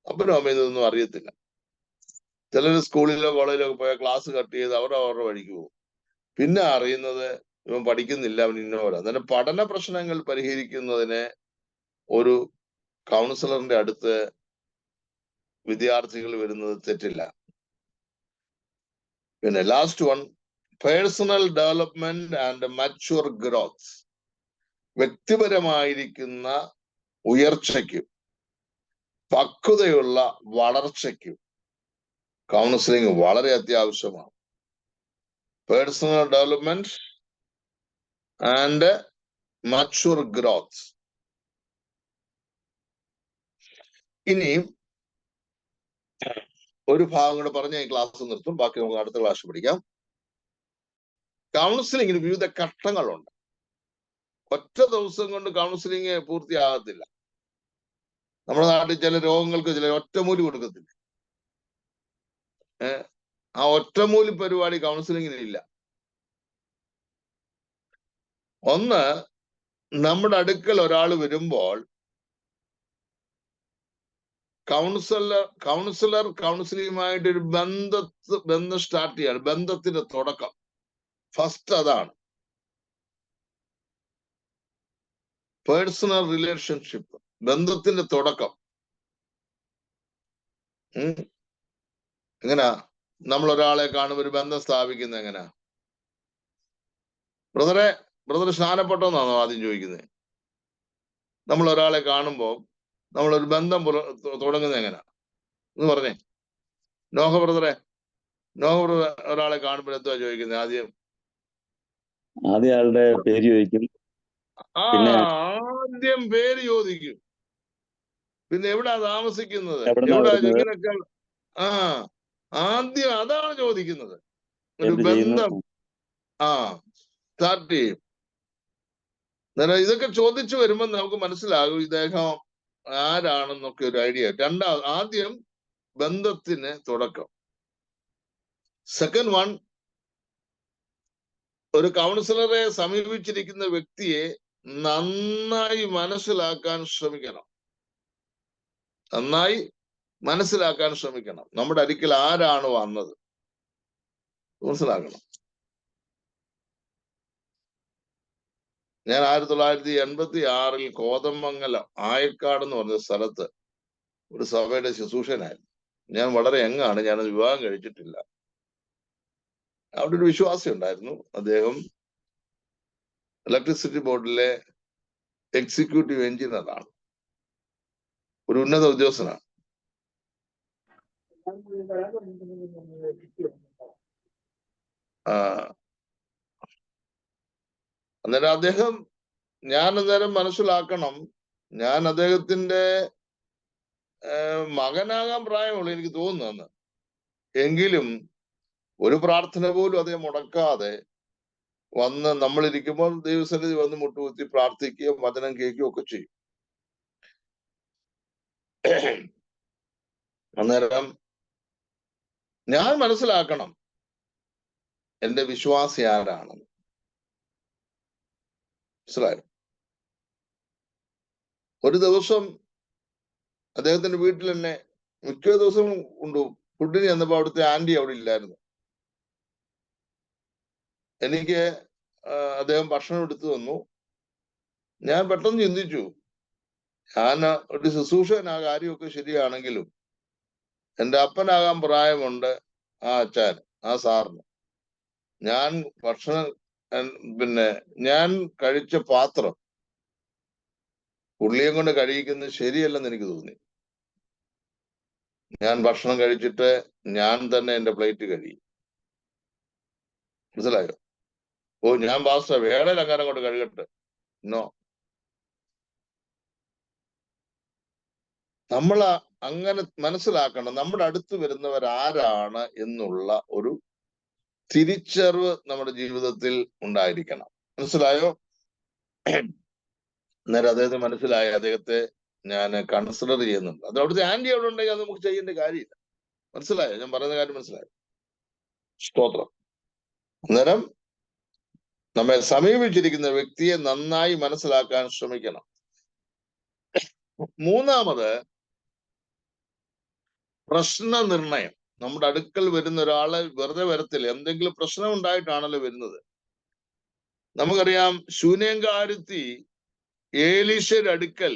അപ്പനും അമ്മയും ഇതൊന്നും അറിയത്തില്ല. ചിലർ സ്കൂളിലോ കോളേജിലോ ഒക്കെ പോയാൽ ക്ലാസ് കട്ട് ചെയ്ത് അവരുടെ വഴിക്ക് പോകും. പിന്നെ അറിയുന്നത് ഇവൻ പഠിക്കുന്നില്ല, അവൻ ഇന്നോരാ. അന്നേരം പഠന പ്രശ്നങ്ങൾ പരിഹരിക്കുന്നതിന് ഒരു കൗൺസിലറിന്റെ അടുത്ത് വിദ്യാർത്ഥികൾ വരുന്നത് തെറ്റില്ല. പിന്നെ last one, personal development and mature growth. വ്യക്തിപരമായിരിക്കുന്ന ഉയർച്ചയ്ക്കും പക്വതയുള്ള വളർച്ചയ്ക്കും കൗൺസിലിംഗ് വളരെ അത്യാവശ്യമാണ്. Personal development and mature growth. ഇനി ഒരു ഭാഗം കൂടെ പറഞ്ഞ ഈ ക്ലാസ് നിർത്തും. ബാക്കി നമുക്ക് അടുത്ത ക്ലാസ് പഠിക്കാം. കൗൺസിലിംഗിന് വിവിധ ഘട്ടങ്ങളുണ്ട്. ഒറ്റ ദിവസം കൊണ്ട് കൗൺസിലിംഗ് പൂർത്തിയാകത്തില്ല. നമ്മുടെ നാട്ടിൽ ചില രോഗങ്ങൾക്ക് ചില ഒറ്റമൂലി കൊടുക്കത്തില്ല. ആ ഒറ്റമൂലി പരിപാടി കൗൺസിലിംഗിന് ഇല്ല. ഒന്ന്, നമ്മുടെ അടുക്കൽ ഒരാൾ വരുമ്പോൾ കൗൺസിലർ കൗൺസിലിംഗുമായിട്ട് ഒരു ബന്ധം സ്റ്റാർട്ട് ചെയ്യാണ്. ബന്ധത്തിന്റെ തുടക്കം ഫസ്റ്റ് അതാണ്. പേഴ്സണൽ റിലേഷൻഷിപ്പ്, ബന്ധത്തിന്റെ തുടക്കം. എങ്ങനാ നമ്മൾ ഒരാളെ കാണുമ്പോൾ ഒരു ബന്ധം സ്ഥാപിക്കുന്നത്? എങ്ങനാ? ബ്രദർ സ്നാനപ്പെട്ടോന്നാണോ ആദ്യം ചോദിക്കുന്നത്? നമ്മൾ ഒരാളെ കാണുമ്പോൾ നമ്മളൊരു ബന്ധം തുടങ്ങുന്നത് എങ്ങനാ എന്ന് പറഞ്ഞേ. നോഹ ബ്രദറെ, നോഹ ഒരാളെ കാണുമ്പോൾ എന്തുവാ ചോദിക്കുന്നത്? ആദ്യം ആദ്യം ആളുടെ പേര് ചോദിക്കും. പിന്നെ ആദ്യം പേര് ചോദിക്കും. പിന്നെ എവിടാ താമസിക്കുന്നത്, എവിടുന്നാ എവിടാ വരുന്നത്, ഇങ്ങനൊക്കെ. ആദ്യം അതാണ് ചോദിക്കുന്നത്. ഒരു എന്ത് ചെയ്യുന്നു. ബന്ധം സ്റ്റാർട്ട് ചെയ്യും. അന്നേരം ഇതൊക്കെ ചോദിച്ചു വരുമ്പോൾ നമുക്ക് മനസ്സിലാകും ഇദ്ദേഹം ആരാണെന്നൊക്കെ ഒരു ഐഡിയ. ആദ്യം ബന്ധത്തിന് തുടക്കം. സെക്കൻഡ് വൺ, ഒരു കൗൺസിലറെ സമീപിച്ചിരിക്കുന്ന വ്യക്തിയെ നന്നായി മനസ്സിലാക്കാൻ ശ്രമിക്കണം. നന്നായി മനസ്സിലാക്കാൻ ശ്രമിക്കണം. നമ്മുടെ അടുക്കൽ ആരാണ് വന്നത് മനസ്സിലാക്കണം. ഞാൻ 1986 കോതമംഗലം ആയക്കാട് എന്ന് പറഞ്ഞ സ്ഥലത്ത് ഒരു സഭയുടെ ശുശ്രൂഷനായിരുന്നു. ഞാൻ വളരെ യങ്ങാണ്, ഞാനത് വിവാഹം കഴിച്ചിട്ടില്ല. അവിടെ ഒരു വിശ്വാസി ഉണ്ടായിരുന്നു. അദ്ദേഹം ഇലക്ട്രിസിറ്റി ബോർഡിലെ എക്സിക്യൂട്ടീവ് എഞ്ചിനീയറാണ്, ഒരു ഉന്നത ഉദ്യോഗസ്ഥനാണ്. അന്നേരം ഞാൻ മനസ്സിലാക്കണം, ഞാൻ അദ്ദേഹത്തിന്റെ മകനാകാൻ പ്രായമുള്ളൂ എനിക്ക് തോന്നുന്നു. എങ്കിലും ഒരു പ്രാർത്ഥന പോലും അദ്ദേഹം മുടക്കാതെ വന്ന് നമ്മളിരിക്കുമ്പോൾ ദൈവസന്നിധി വന്ന് മുട്ടുകുത്തി പ്രാർത്ഥിക്കുകയും വചനം കേൾക്കുകയും ഒക്കെ ചെയ്യും. അന്നേരം ഞാൻ മനസ്സിലാക്കണം എന്റെ വിശ്വാസി ആരാണെന്ന്. മനസ്സിലായോ? ഒരു ദിവസം അദ്ദേഹത്തിന്റെ വീട്ടിൽ തന്നെ മിക്ക ദിവസവും കൊണ്ടു ഫുഡിന് ചെന്നപ്പോ അവിടുത്തെ ആന്റി അവിടെ ഇല്ലായിരുന്നു. എനിക്ക് അദ്ദേഹം ഭക്ഷണം എടുത്തു തന്നു. ഞാൻ പെട്ടെന്ന് ചിന്തിച്ചു, ഞാൻ ഒരു ശുശ്രൂഷൻ, ആ കാര്യമൊക്കെ ശരിയാണെങ്കിലും എൻ്റെ അപ്പനാകാൻ പ്രായമുണ്ട് ആ അച്ഛൻ, ആ സാറിന്. ഞാൻ ഭക്ഷണം ഞാൻ കഴിച്ച പാത്രം പുള്ളിയെ കൊണ്ട് കഴിയിക്കുന്നത് ശരിയല്ലെന്ന് എനിക്ക് തോന്നി. ഞാൻ ഭക്ഷണം കഴിച്ചിട്ട് ഞാൻ തന്നെ എൻ്റെ പ്ലേറ്റ് കഴിയും. മനസ്സിലായോ? ഞാൻ പാസ്റ്റർ വേളയിൽ അങ്ങനെ കൊണ്ട് കഴുകട്ടെ. നോ, നമ്മൾ അങ്ങനെ മനസ്സിലാക്കണം. നമ്മുടെ അടുത്ത് വരുന്നവർ ആരാണ് എന്നുള്ള ഒരു തിരിച്ചറിവ് നമ്മുടെ ജീവിതത്തിൽ ഉണ്ടായിരിക്കണം. മനസ്സിലായോ? അന്നേരം അദ്ദേഹത്തെ മനസ്സിലായി, അദ്ദേഹത്തെ ഞാൻ കൺസിഡർ ചെയ്യുന്നുണ്ട്. അത് അവിടുത്തെ ആന്റി അവിടെ ഉണ്ടെങ്കിൽ അത് നമുക്ക് ചെയ്യേണ്ട കാര്യമില്ല. മനസ്സിലായോ? ഞാൻ പറയുന്ന കാര്യം മനസ്സിലായോ? സ്തോത്രം. അന്നേരം നമ്മെ സമീപിച്ചിരിക്കുന്ന വ്യക്തിയെ നന്നായി മനസ്സിലാക്കാൻ ശ്രമിക്കണം. മൂന്നാമത്, പ്രശ്ന നിർണയം. നമ്മുടെ അടുക്കൽ വരുന്ന ഒരാളെ വെറുതെ വരത്തില്ല, എന്തെങ്കിലും പ്രശ്നം ഉണ്ടായിട്ടാണല്ലോ വരുന്നത്. നമുക്കറിയാം, ശൂന്യങ്കാരത്തി ഏലീശയുടെ അടുക്കൽ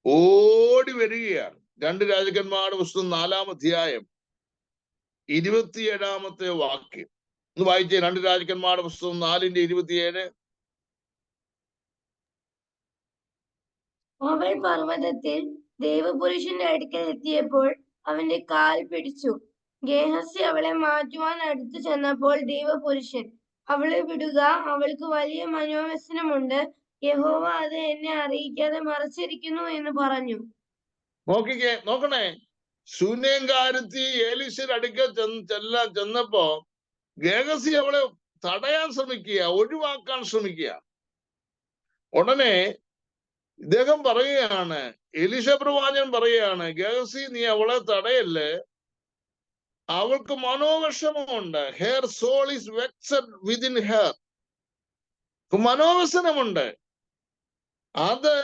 ഓടി വരികയാണ്. 2 രാജാക്കന്മാരുടെ പുസ്തകം 4-ാം അധ്യായം 27-ാമത്തെ വാക്യം ഒന്ന് വായിച്ചേ. 2 രാജാക്കന്മാരുടെ പുസ്തകം 4:27. അവൾ പർവ്വതത്തിൽ ദേവപുരുഷന്റെ അടുക്കൽ എത്തിയപ്പോൾ അവന്റെ കാൽ പിടിച്ചു. ഗേഹസി അവളെ മാറ്റുവാൻ അടുത്തു ചെന്നപ്പോൾ ദേവപുരുഷൻ, അവളെ വിടുക, അവൾക്ക് വലിയ മനോവ്യസനമുണ്ട്, യഹോവ അത് എന്നെ അറിയിക്കാതെ മറച്ചിരിക്കുന്നു എന്ന് പറഞ്ഞു. നോക്കണേ, ശൂന്യങ്കാരത്തി ഏലീശയുടെ അടുക്കൽ ചെന്നപ്പോ ഗേഹസി അവളെ തടയാൻ ശ്രമിക്കുക, ഒഴിവാക്കാൻ ശ്രമിക്കുക. ഉടനെ ഇദ്ദേഹം പറയുകയാണ്, എലീശ പ്രവാചകൻ പറയുകയാണ്, ഗേഹസി നീ അവളെ തടയല്ലേ, അവൾക്ക് മനോവിഷമമുണ്ട്. Her soul is vexed within her. മനോവ്യസനമുണ്ട്. അത്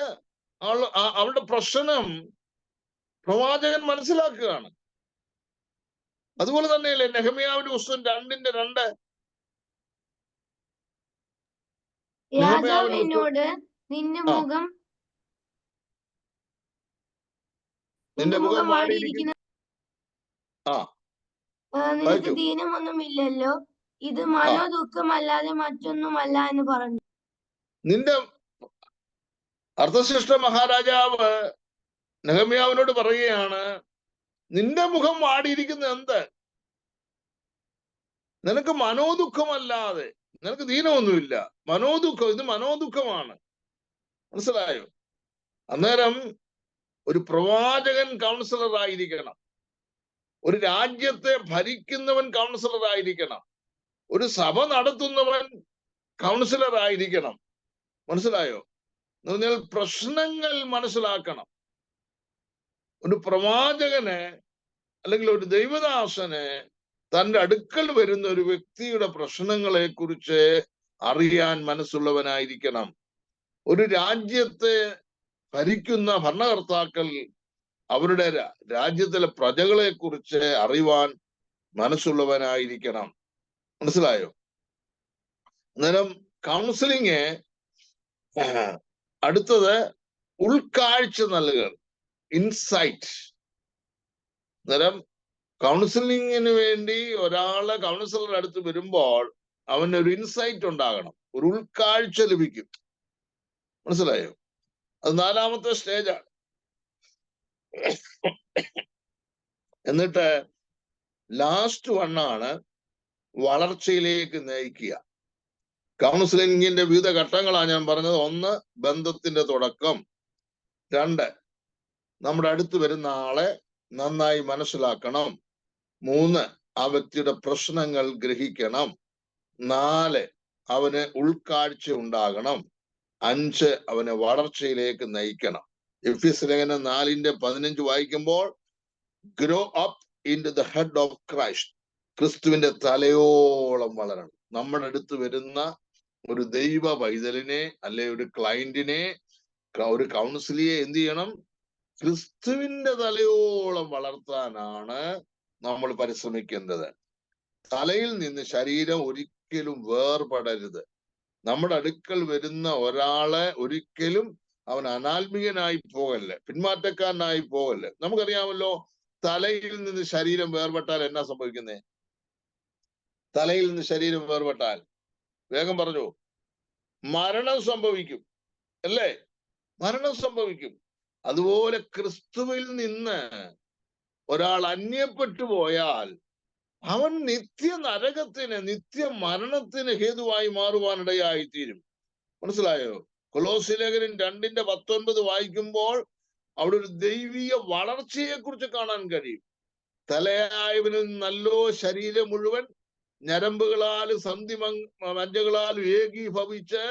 അവളുടെ പ്രശ്നം പ്രവാചകൻ മനസ്സിലാക്കുകയാണ്. അതുപോലെ തന്നെയല്ലേ നെഹമ്യാവിന്റെ പുസ്തകം 2:2. രാജാവ് എന്നോട് നിന്റെ മുഖം വാടിയിരിക്കുന്ന നിനക്ക് ദീനമൊന്നുമില്ലല്ലോ, ഇത് മനോദുഃഖമല്ലാതെ മറ്റൊന്നുമല്ല എന്ന് പറഞ്ഞു. നിന്റെ അർത്ഥശ്രേഷ്ഠ മഹാരാജാവ് നെഹമ്യാവിനോട് പറയുകയാണ്, നിന്റെ മുഖം വാടിയിരിക്കുന്ന എന്ത്? നിനക്ക് മനോദുഃഖമല്ലാതെ നിനക്ക് ദീനമൊന്നുമില്ല. മനോദുഃഖം, ഇത് മനോദുഃഖമാണ്. മനസ്സിലായോ? അന്നേരം ഒരു പ്രവാചകൻ കൗൺസിലർ ആയിരിക്കണം, ഒരു രാജ്യത്തെ ഭരിക്കുന്നവൻ കൗൺസിലർ ആയിരിക്കണം, ഒരു സഭ നടത്തുന്നവൻ കൗൺസിലർ ആയിരിക്കണം. മനസ്സിലായോ? എന്ന് പറഞ്ഞാൽ പ്രശ്നങ്ങൾ മനസ്സിലാക്കണം. ഒരു പ്രവാചകന് അല്ലെങ്കിൽ ഒരു ദൈവദാസന് തന്റെ അടുക്കൽ വരുന്ന ഒരു വ്യക്തിയുടെ പ്രശ്നങ്ങളെ കുറിച്ച് അറിയാൻ മനസ്സുള്ളവനായിരിക്കണം. ഒരു രാജ്യത്തെ ഭരിക്കുന്ന ഭരണകർത്താക്കൾ അവരുടെ രാജ്യത്തിലെ പ്രജകളെ കുറിച്ച് അറിയുവാൻ മനസ്സുള്ളവനായിരിക്കണം. മനസ്സിലായോ? അന്നേരം കൗൺസിലിങ് അടുത്തത് ഉൾക്കാഴ്ച നൽകുക, ഇൻസൈറ്റ്. അന്നേരം കൗൺസിലിങ്ങിന് വേണ്ടി ഒരാളെ കൗൺസിലറുടെ അടുത്ത് വരുമ്പോൾ അവന് ഒരു ഇൻസൈറ്റ് ഉണ്ടാകണം, ഒരു ഉൾക്കാഴ്ച ലഭിക്കും. മനസ്സിലായോ? അത് 4ാമത്തെ സ്റ്റേജാണ്. എന്നിട്ട് ലാസ്റ്റ് വണ്ണാണ് വളർച്ചയിലേക്ക് നയിക്കുക. കൗൺസിലിങ്ങിന്റെ വിവിധ ഘട്ടങ്ങളാണ് ഞാൻ പറഞ്ഞത്. 1, ബന്ധത്തിന്റെ തുടക്കം. 2, നമ്മുടെ അടുത്ത് വരുന്ന ആളെ നന്നായി മനസ്സിലാക്കണം. 3, ആ വ്യക്തിയുടെ പ്രശ്നങ്ങൾ ഗ്രഹിക്കണം. 4, അവന് ഉൾക്കാഴ്ച ഉണ്ടാകണം. 5, അവനെ വളർച്ചയിലേക്ക് നയിക്കണം. എഫെസ്യ ലേഖനം 4:15 വായിക്കുമ്പോൾ grow up into the head of Christ, ക്രിസ്തുവിന്റെ തലയോളം വളരണം. നമ്മുടെ അടുത്ത് വരുന്ന ഒരു ദൈവ പൈതലിനെ അല്ലെ ഒരു ക്ലയന്റിനെ, ഒരു കൗൺസിലിയെ എന്ത് ചെയ്യണം? ക്രിസ്തുവിന്റെ തലയോളം വളർത്താനാണ് നമ്മൾ പരിശ്രമിക്കേണ്ടത്. തലയിൽ നിന്ന് ശരീരം ഒരിക്കലും വേർപെടരുത്. നമ്മുടെ അടുക്കൽ വരുന്ന ഒരാളെ ഒരിക്കലും അവൻ അനാത്മികനായി പോകല്ലേ, പിന്മാറ്റക്കാരനായി പോകല്ലേ. നമുക്കറിയാമല്ലോ, തലയിൽ നിന്ന് ശരീരം വേർപെട്ടാൽ എന്നാ സംഭവിക്കുന്നേ? തലയിൽ നിന്ന് ശരീരം വേർപെട്ടാൽ വേഗം പറഞ്ഞു, മരണം സംഭവിക്കും അല്ലേ? മരണം സംഭവിക്കും. അതുപോലെ ക്രിസ്തുവിൽ നിന്ന് ഒരാൾ അന്യപ്പെട്ടു പോയാൽ അവൻ നിത്യ നരകത്തിന്, നിത്യ മരണത്തിന് ഹേതുവായി മാറുവാനിടയായിത്തീരും. മനസ്സിലായോ? കൊലോസ്യ ലേഖനം 2:19 വായിക്കുമ്പോൾ അവിടെ ഒരു ദൈവീയ വളർച്ചയെ കുറിച്ച് കാണാൻ കഴിയും. തലയായവന് നല്ലോ ശരീരം മുഴുവൻ ഞരമ്പുകളാലും മജ്ജകളാലും ഏകീഭവിച്ച്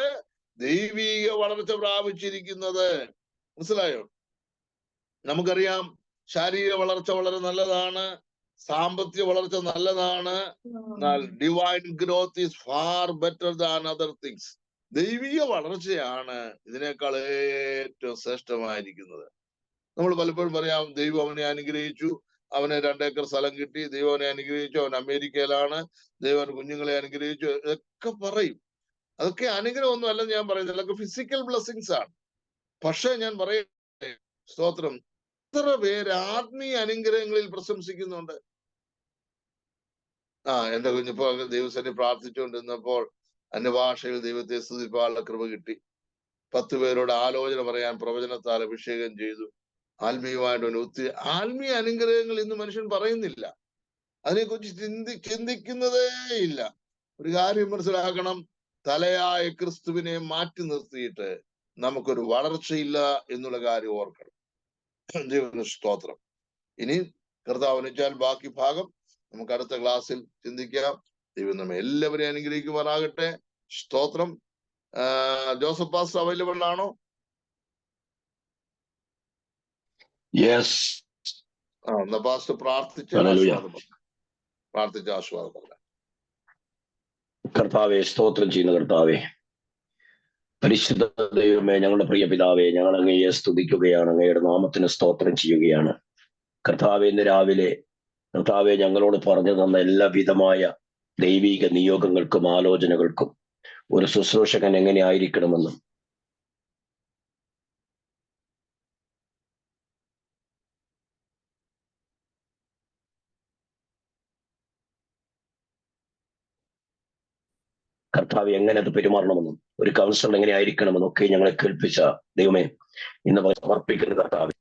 ദൈവീക വളർച്ച പ്രാപിച്ചിരിക്കുന്നത്. മനസ്സിലായോ? നമുക്കറിയാം, ശാരീരിക വളർച്ച വളരെ നല്ലതാണ്, സാമ്പത്തിക വളർച്ച നല്ലതാണ്. എന്നാൽ divine growth is far better than other things. ദൈവീക വളർച്ചയാണ് ഇതിനേക്കാൾ ഏറ്റവും ശ്രേഷ്ഠമായിരിക്കുന്നത്. നമ്മൾ പലപ്പോഴും പറയാം, ദൈവം അവനെ അനുഗ്രഹിച്ചു, അവന് 2 ഏക്കർ സ്ഥലം കിട്ടി, ദൈവം അവനെ അനുഗ്രഹിച്ചു, അവൻ അമേരിക്കയിലാണ്, ദൈവം കുഞ്ഞുങ്ങളെ അനുഗ്രഹിച്ചു, ഇതൊക്കെ പറയും. അതൊക്കെ അനുഗ്രഹമൊന്നും അല്ലെന്ന് ഞാൻ പറയുന്നത്, അതൊക്കെ ഫിസിക്കൽ ബ്ലെസ്സിങ്സ് ആണ്. പക്ഷെ ഞാൻ പറയട്ടെ, സ്തോത്രം, എത്ര പേര് ആത്മീയ അനുഗ്രഹങ്ങളിൽ പ്രശംസിക്കുന്നുണ്ട്. എന്റെ കുഞ്ഞിപ്പോ ദൈവസേന പ്രാർത്ഥിച്ചുകൊണ്ടിരുന്നപ്പോൾ അന്യഭാഷയിൽ ദൈവത്തെ സ്തുതിപ്പാനുള്ള കൃപ കിട്ടി. 10 പേരോട് ആലോചന പറയാൻ പ്രവചനത്താൽ അഭിഷേകം ചെയ്തു. ആത്മീയമായിട്ട് ഒത്തിരി ആത്മീയ അനുഗ്രഹങ്ങൾ ഇന്ന് മനുഷ്യൻ പറയുന്നില്ല, അതിനെക്കുറിച്ച് ചിന്തിക്കുന്നതേ ഇല്ല. ഒരു കാര്യം മനസ്സിലാക്കണം, തലയായ ക്രിസ്തുവിനെ മാറ്റി നിർത്തിയിട്ട് നമുക്കൊരു വളർച്ചയില്ല എന്നുള്ള കാര്യം ഓർക്കണം. ദൈവത്തിന് സ്തോത്രം. ഇനി കർത്താവ് അനുവദിച്ചാൽ ബാക്കി ഭാഗം നമുക്ക് അടുത്ത ക്ലാസ്സിൽ ചിന്തിക്കാം. ദൈവം നമ്മെ എല്ലാവരെയും അനുഗ്രഹിക്കുമാറാകട്ടെ. സ്തോത്രം. ജോസഫ് പാസ്റ്റർ അവൈലബിൾ ആണോ? യെസ്. എന്നാ പാസ്റ്റർ പ്രാർത്ഥിച്ച് ആശ്വാസം പറയാം. കർത്താവെ, സ്തോത്രം ചെയ്യുന്ന കർത്താവെ, പരിശുദ്ധ ദൈവമേ, ഞങ്ങളുടെ പ്രിയ പിതാവെ, ഞങ്ങൾ അങ്ങയെ സ്തുതിക്കുകയാണ്, അങ്ങയുടെ നാമത്തിന് സ്തോത്രം ചെയ്യുകയാണ്. കർത്താവെ, ഇന്ന് രാവിലെ കർത്താവെ ഞങ്ങളോട് പറഞ്ഞു തന്ന എല്ലാവിധമായ ദൈവിക നിയോഗങ്ങൾക്കും ആലോചനകൾക്കും ഒരു ശുശ്രൂഷകൻ എങ്ങനെ ആയിരിക്കണമെന്നും കർത്താവ് എങ്ങനെ അത് പെരുമാറണമെന്നും ഒരു കൗൺസിലർ എങ്ങനെ ആയിരിക്കണമെന്നും ഒക്കെ ഞങ്ങളെ കേൾപ്പിച്ച ദൈവമേ, ഇന്ന് സമർപ്പിക്കുന്ന കർത്താവ്,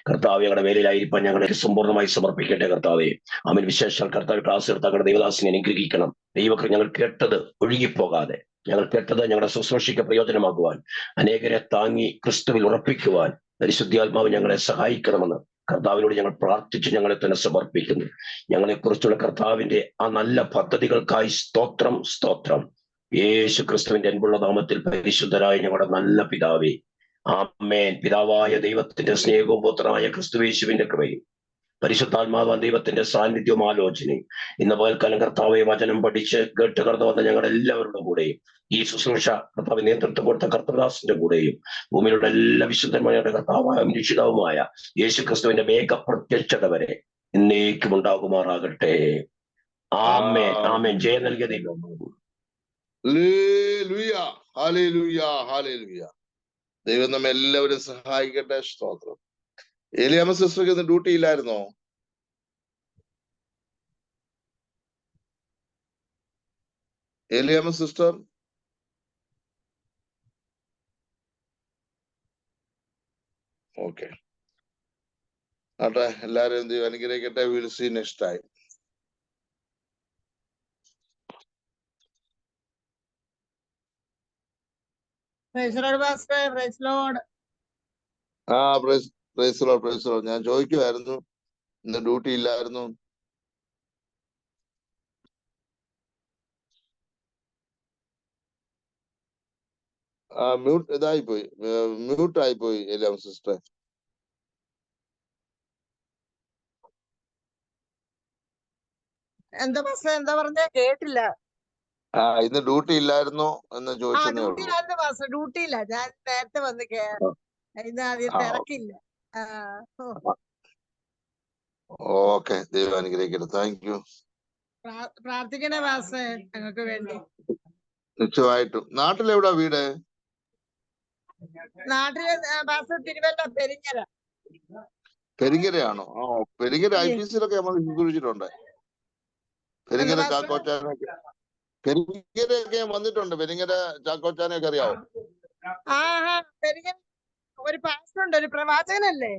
കർത്താവ് ഞങ്ങളുടെ വേലയിലായിരിക്കാൻ ഞങ്ങളെ സമ്പൂർണ്ണമായി സമർപ്പിക്കട്ടെ കർത്താവെ. ആമേൻ. വിശേഷ കർത്താവ് ക്ലാസ് എടുത്താക്കളുടെ ദൈവദാസിനെ അനുഗ്രഹിക്കണം. ദൈവക്കൾ ഞങ്ങൾ കേട്ടത് ഒഴുകിപ്പോകാതെ, ഞങ്ങൾ കേട്ടത് ഞങ്ങളുടെ ശുശ്രൂഷയ്ക്ക് പ്രയോജനമാകുവാൻ, അനേകരെ താങ്ങി ക്രിസ്തുവിൽ ഉറപ്പിക്കുവാൻ പരിശുദ്ധാത്മാവ് ഞങ്ങളെ സഹായിക്കണമെന്ന് കർത്താവിനോട് ഞങ്ങൾ പ്രാർത്ഥിച്ച് ഞങ്ങളെ തന്നെ സമർപ്പിക്കുന്നു. ഞങ്ങളെക്കുറിച്ചുള്ള കർത്താവിന്റെ ആ നല്ല പദ്ധതികൾക്കായി സ്തോത്രം, സ്തോത്രം. യേശു ക്രിസ്തുവിന്റെ അൻപുള്ള നാമത്തിൽ പരിശുദ്ധരായ ഞങ്ങളുടെ നല്ല പിതാവേ, ആമേൻ. പിതാവായ ദൈവത്തിന്റെ സ്നേഹവും പുത്രനായ ക്രിസ്തുയേശുവിന്റെ കൃപയും പരിശുദ്ധാത്മാവാൻ ദൈവത്തിന്റെ സാന്നിധ്യവും ആലോചനയും ഇന്ന് പകൽക്കാലം കർത്താവെ വചനം പഠിച്ച് കേട്ട് കടന്നു വന്ന ഞങ്ങളുടെ എല്ലാവരുടെ കൂടെയും ഈ ശുശ്രൂഷ കർത്താവ് നേതൃത്വം കൊടുത്ത കർത്തദാസിന്റെ കൂടെയും ഭൂമിയിലുള്ള എല്ലാ വിശുദ്ധന്മാരുടെ കർത്താവായ നിശ്ചിതവുമായ യേശു ക്രിസ്തുവിന്റെ മേഘപ്രത്യക്ഷത വരെ എന്നേക്കും ഉണ്ടാകുമാറാകട്ടെ. ആമേൻ, ആമേൻ. ജയം നൽകിയ ദൈവം. Hallelujah, hallelujah, hallelujah. ദൈവം നമ്മെ എല്ലാവരും സഹായിക്കട്ടെ. സ്തോത്രം. ഏലിയാമ്മ സിസ്റ്റർക്ക് ഇന്ന് ഡ്യൂട്ടി ഇല്ലായിരുന്നോ? ഏലിയാമ്മ സിസ്റ്റർ? ഓക്കെ. ആട്ടെ, എല്ലാവരും ദൈവം അനുഗ്രഹിക്കട്ടെ. Will see next time. Praise Lord. ഞാൻ ചോദിക്കുമായിരുന്നു ഇന്ന് ഡ്യൂട്ടി ഇല്ലായിരുന്നു. മ്യൂട്ട് ആയിപ്പോയി എല്ലാം സിസ്റ്റർ. എന്താ പറഞ്ഞ കേട്ടില്ല. ഇന്ന് ഡ്യൂട്ടി ഇല്ലായിരുന്നോ എന്ന് ചോദിച്ചതേ ഉള്ളൂ. ഡ്യൂട്ടിയില്ല, ഞാൻ നേരത്തെ വന്ന് ഇന്ന് ആദ്യം തിരക്കില്ല. ഓക്കെ, ദൈവം അനുഗ്രഹിക്കട്ടെ. Thank you. പ്രാർത്ഥിക്കണേ വാസേ ഞങ്ങൾക്ക് വേണ്ടി. നിശ്ചയമായിട്ടും. നാട്ടിലെവിടാ വീട്? നാട്ടില് വാസ തിരുവല്ല പെരിങ്ങര. പെരിങ്ങരയാണോ? പെരിങ്ങര IPCയിലൊക്കെ നമ്മൾ ശുശ്രൂഷിച്ചിട്ടുണ്ട്. പെരിങ്ങര ചാക്കോച്ചാനൊക്കെ, പെരിങ്ങരയൊക്കെ വന്നിട്ടുണ്ട്. പെരിങ്ങര ചാക്കോച്ചാനൊക്കെ അറിയാവോ? പെരിങ്ങര ഒരു പാസ്റ്ററുണ്ട്, ഒരു പ്രവാചകനല്ലേ?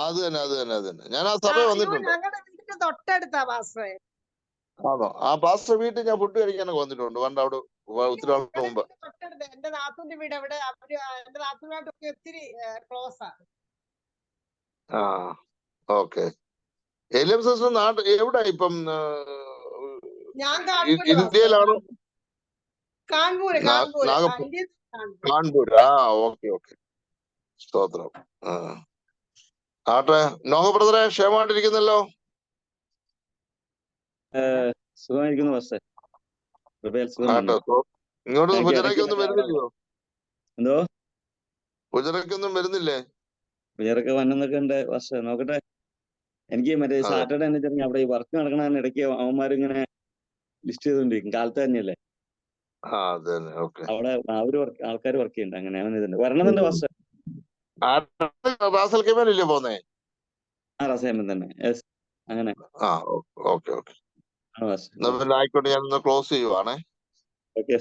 അത് തന്നെ. ഞാൻ ആ സഭ വന്നിട്ടുണ്ട്. ഞങ്ങളുടെ വീട്ടിന് തൊട്ടടുത്താ പാസ്റ്ററെ. ആണോ? ആ പാസ്റ്റർ വീട്ടിൽ ഞാൻ ഫുഡ് കഴിക്കാനൊക്കെ വന്നിട്ടുണ്ട് പണ്ട്, അവിടെ ഒത്തിരി നാൾക്ക് മുമ്പ്. തൊട്ടടുത്ത് എന്റെ നാത്തൂന്റെ വീട് അവിടെ. എന്റെ നാത്തൂനായിട്ടൊക്കെ ഒത്തിരി ക്ലോസാ. ഓക്കെ. എലിയം സിസ്റ്റർ നാട് എവിടെ ഇപ്പം? ഇന്ത്യയിലാണോ? കാൺപൂർ. കാൺപൂർ. ഓക്കെ. സ്തോത്രം. ആട്ടെ, നോഹ ബ്രദറെ ക്ഷേമമായിട്ടിരിക്കുന്നല്ലോ? സുഖമായിരിക്കുന്നു. ഇങ്ങോട്ട് ഗുജറാക്കൊന്നും വരുന്നില്ലയോ? എന്തോ ഗുജറാക്കൊന്നും വരുന്നില്ലേ? ഗുജറൊക്കെ വന്നെന്നൊക്കെ ഉണ്ട്. നോക്കട്ടെ. എനിക്ക് മറ്റേ സാറ്റർഡേ തന്നെ ചെറിയ അവിടെ ഈ വർക്ക് നടക്കണ ഇടയ്ക്ക് അവന്മാരിങ്ങനെ ലിസ്റ്റ് ചെയ്തോണ്ടിരിക്കും. കാലത്ത് തന്നെയല്ലേ അവിടെ ആൾക്കാർ വർക്ക് ചെയ്യുന്നുണ്ട്. അങ്ങനെ അവൻ ഇതുണ്ട് വരണമെന്നുണ്ട്. പോന്നേ റസേമൻ തന്നെ. അങ്ങനെ ഓക്കെ. ആയിക്കോട്ടെ, ഞാൻ ക്ലോസ് ചെയ്യുവാണേ. ഓക്കെ.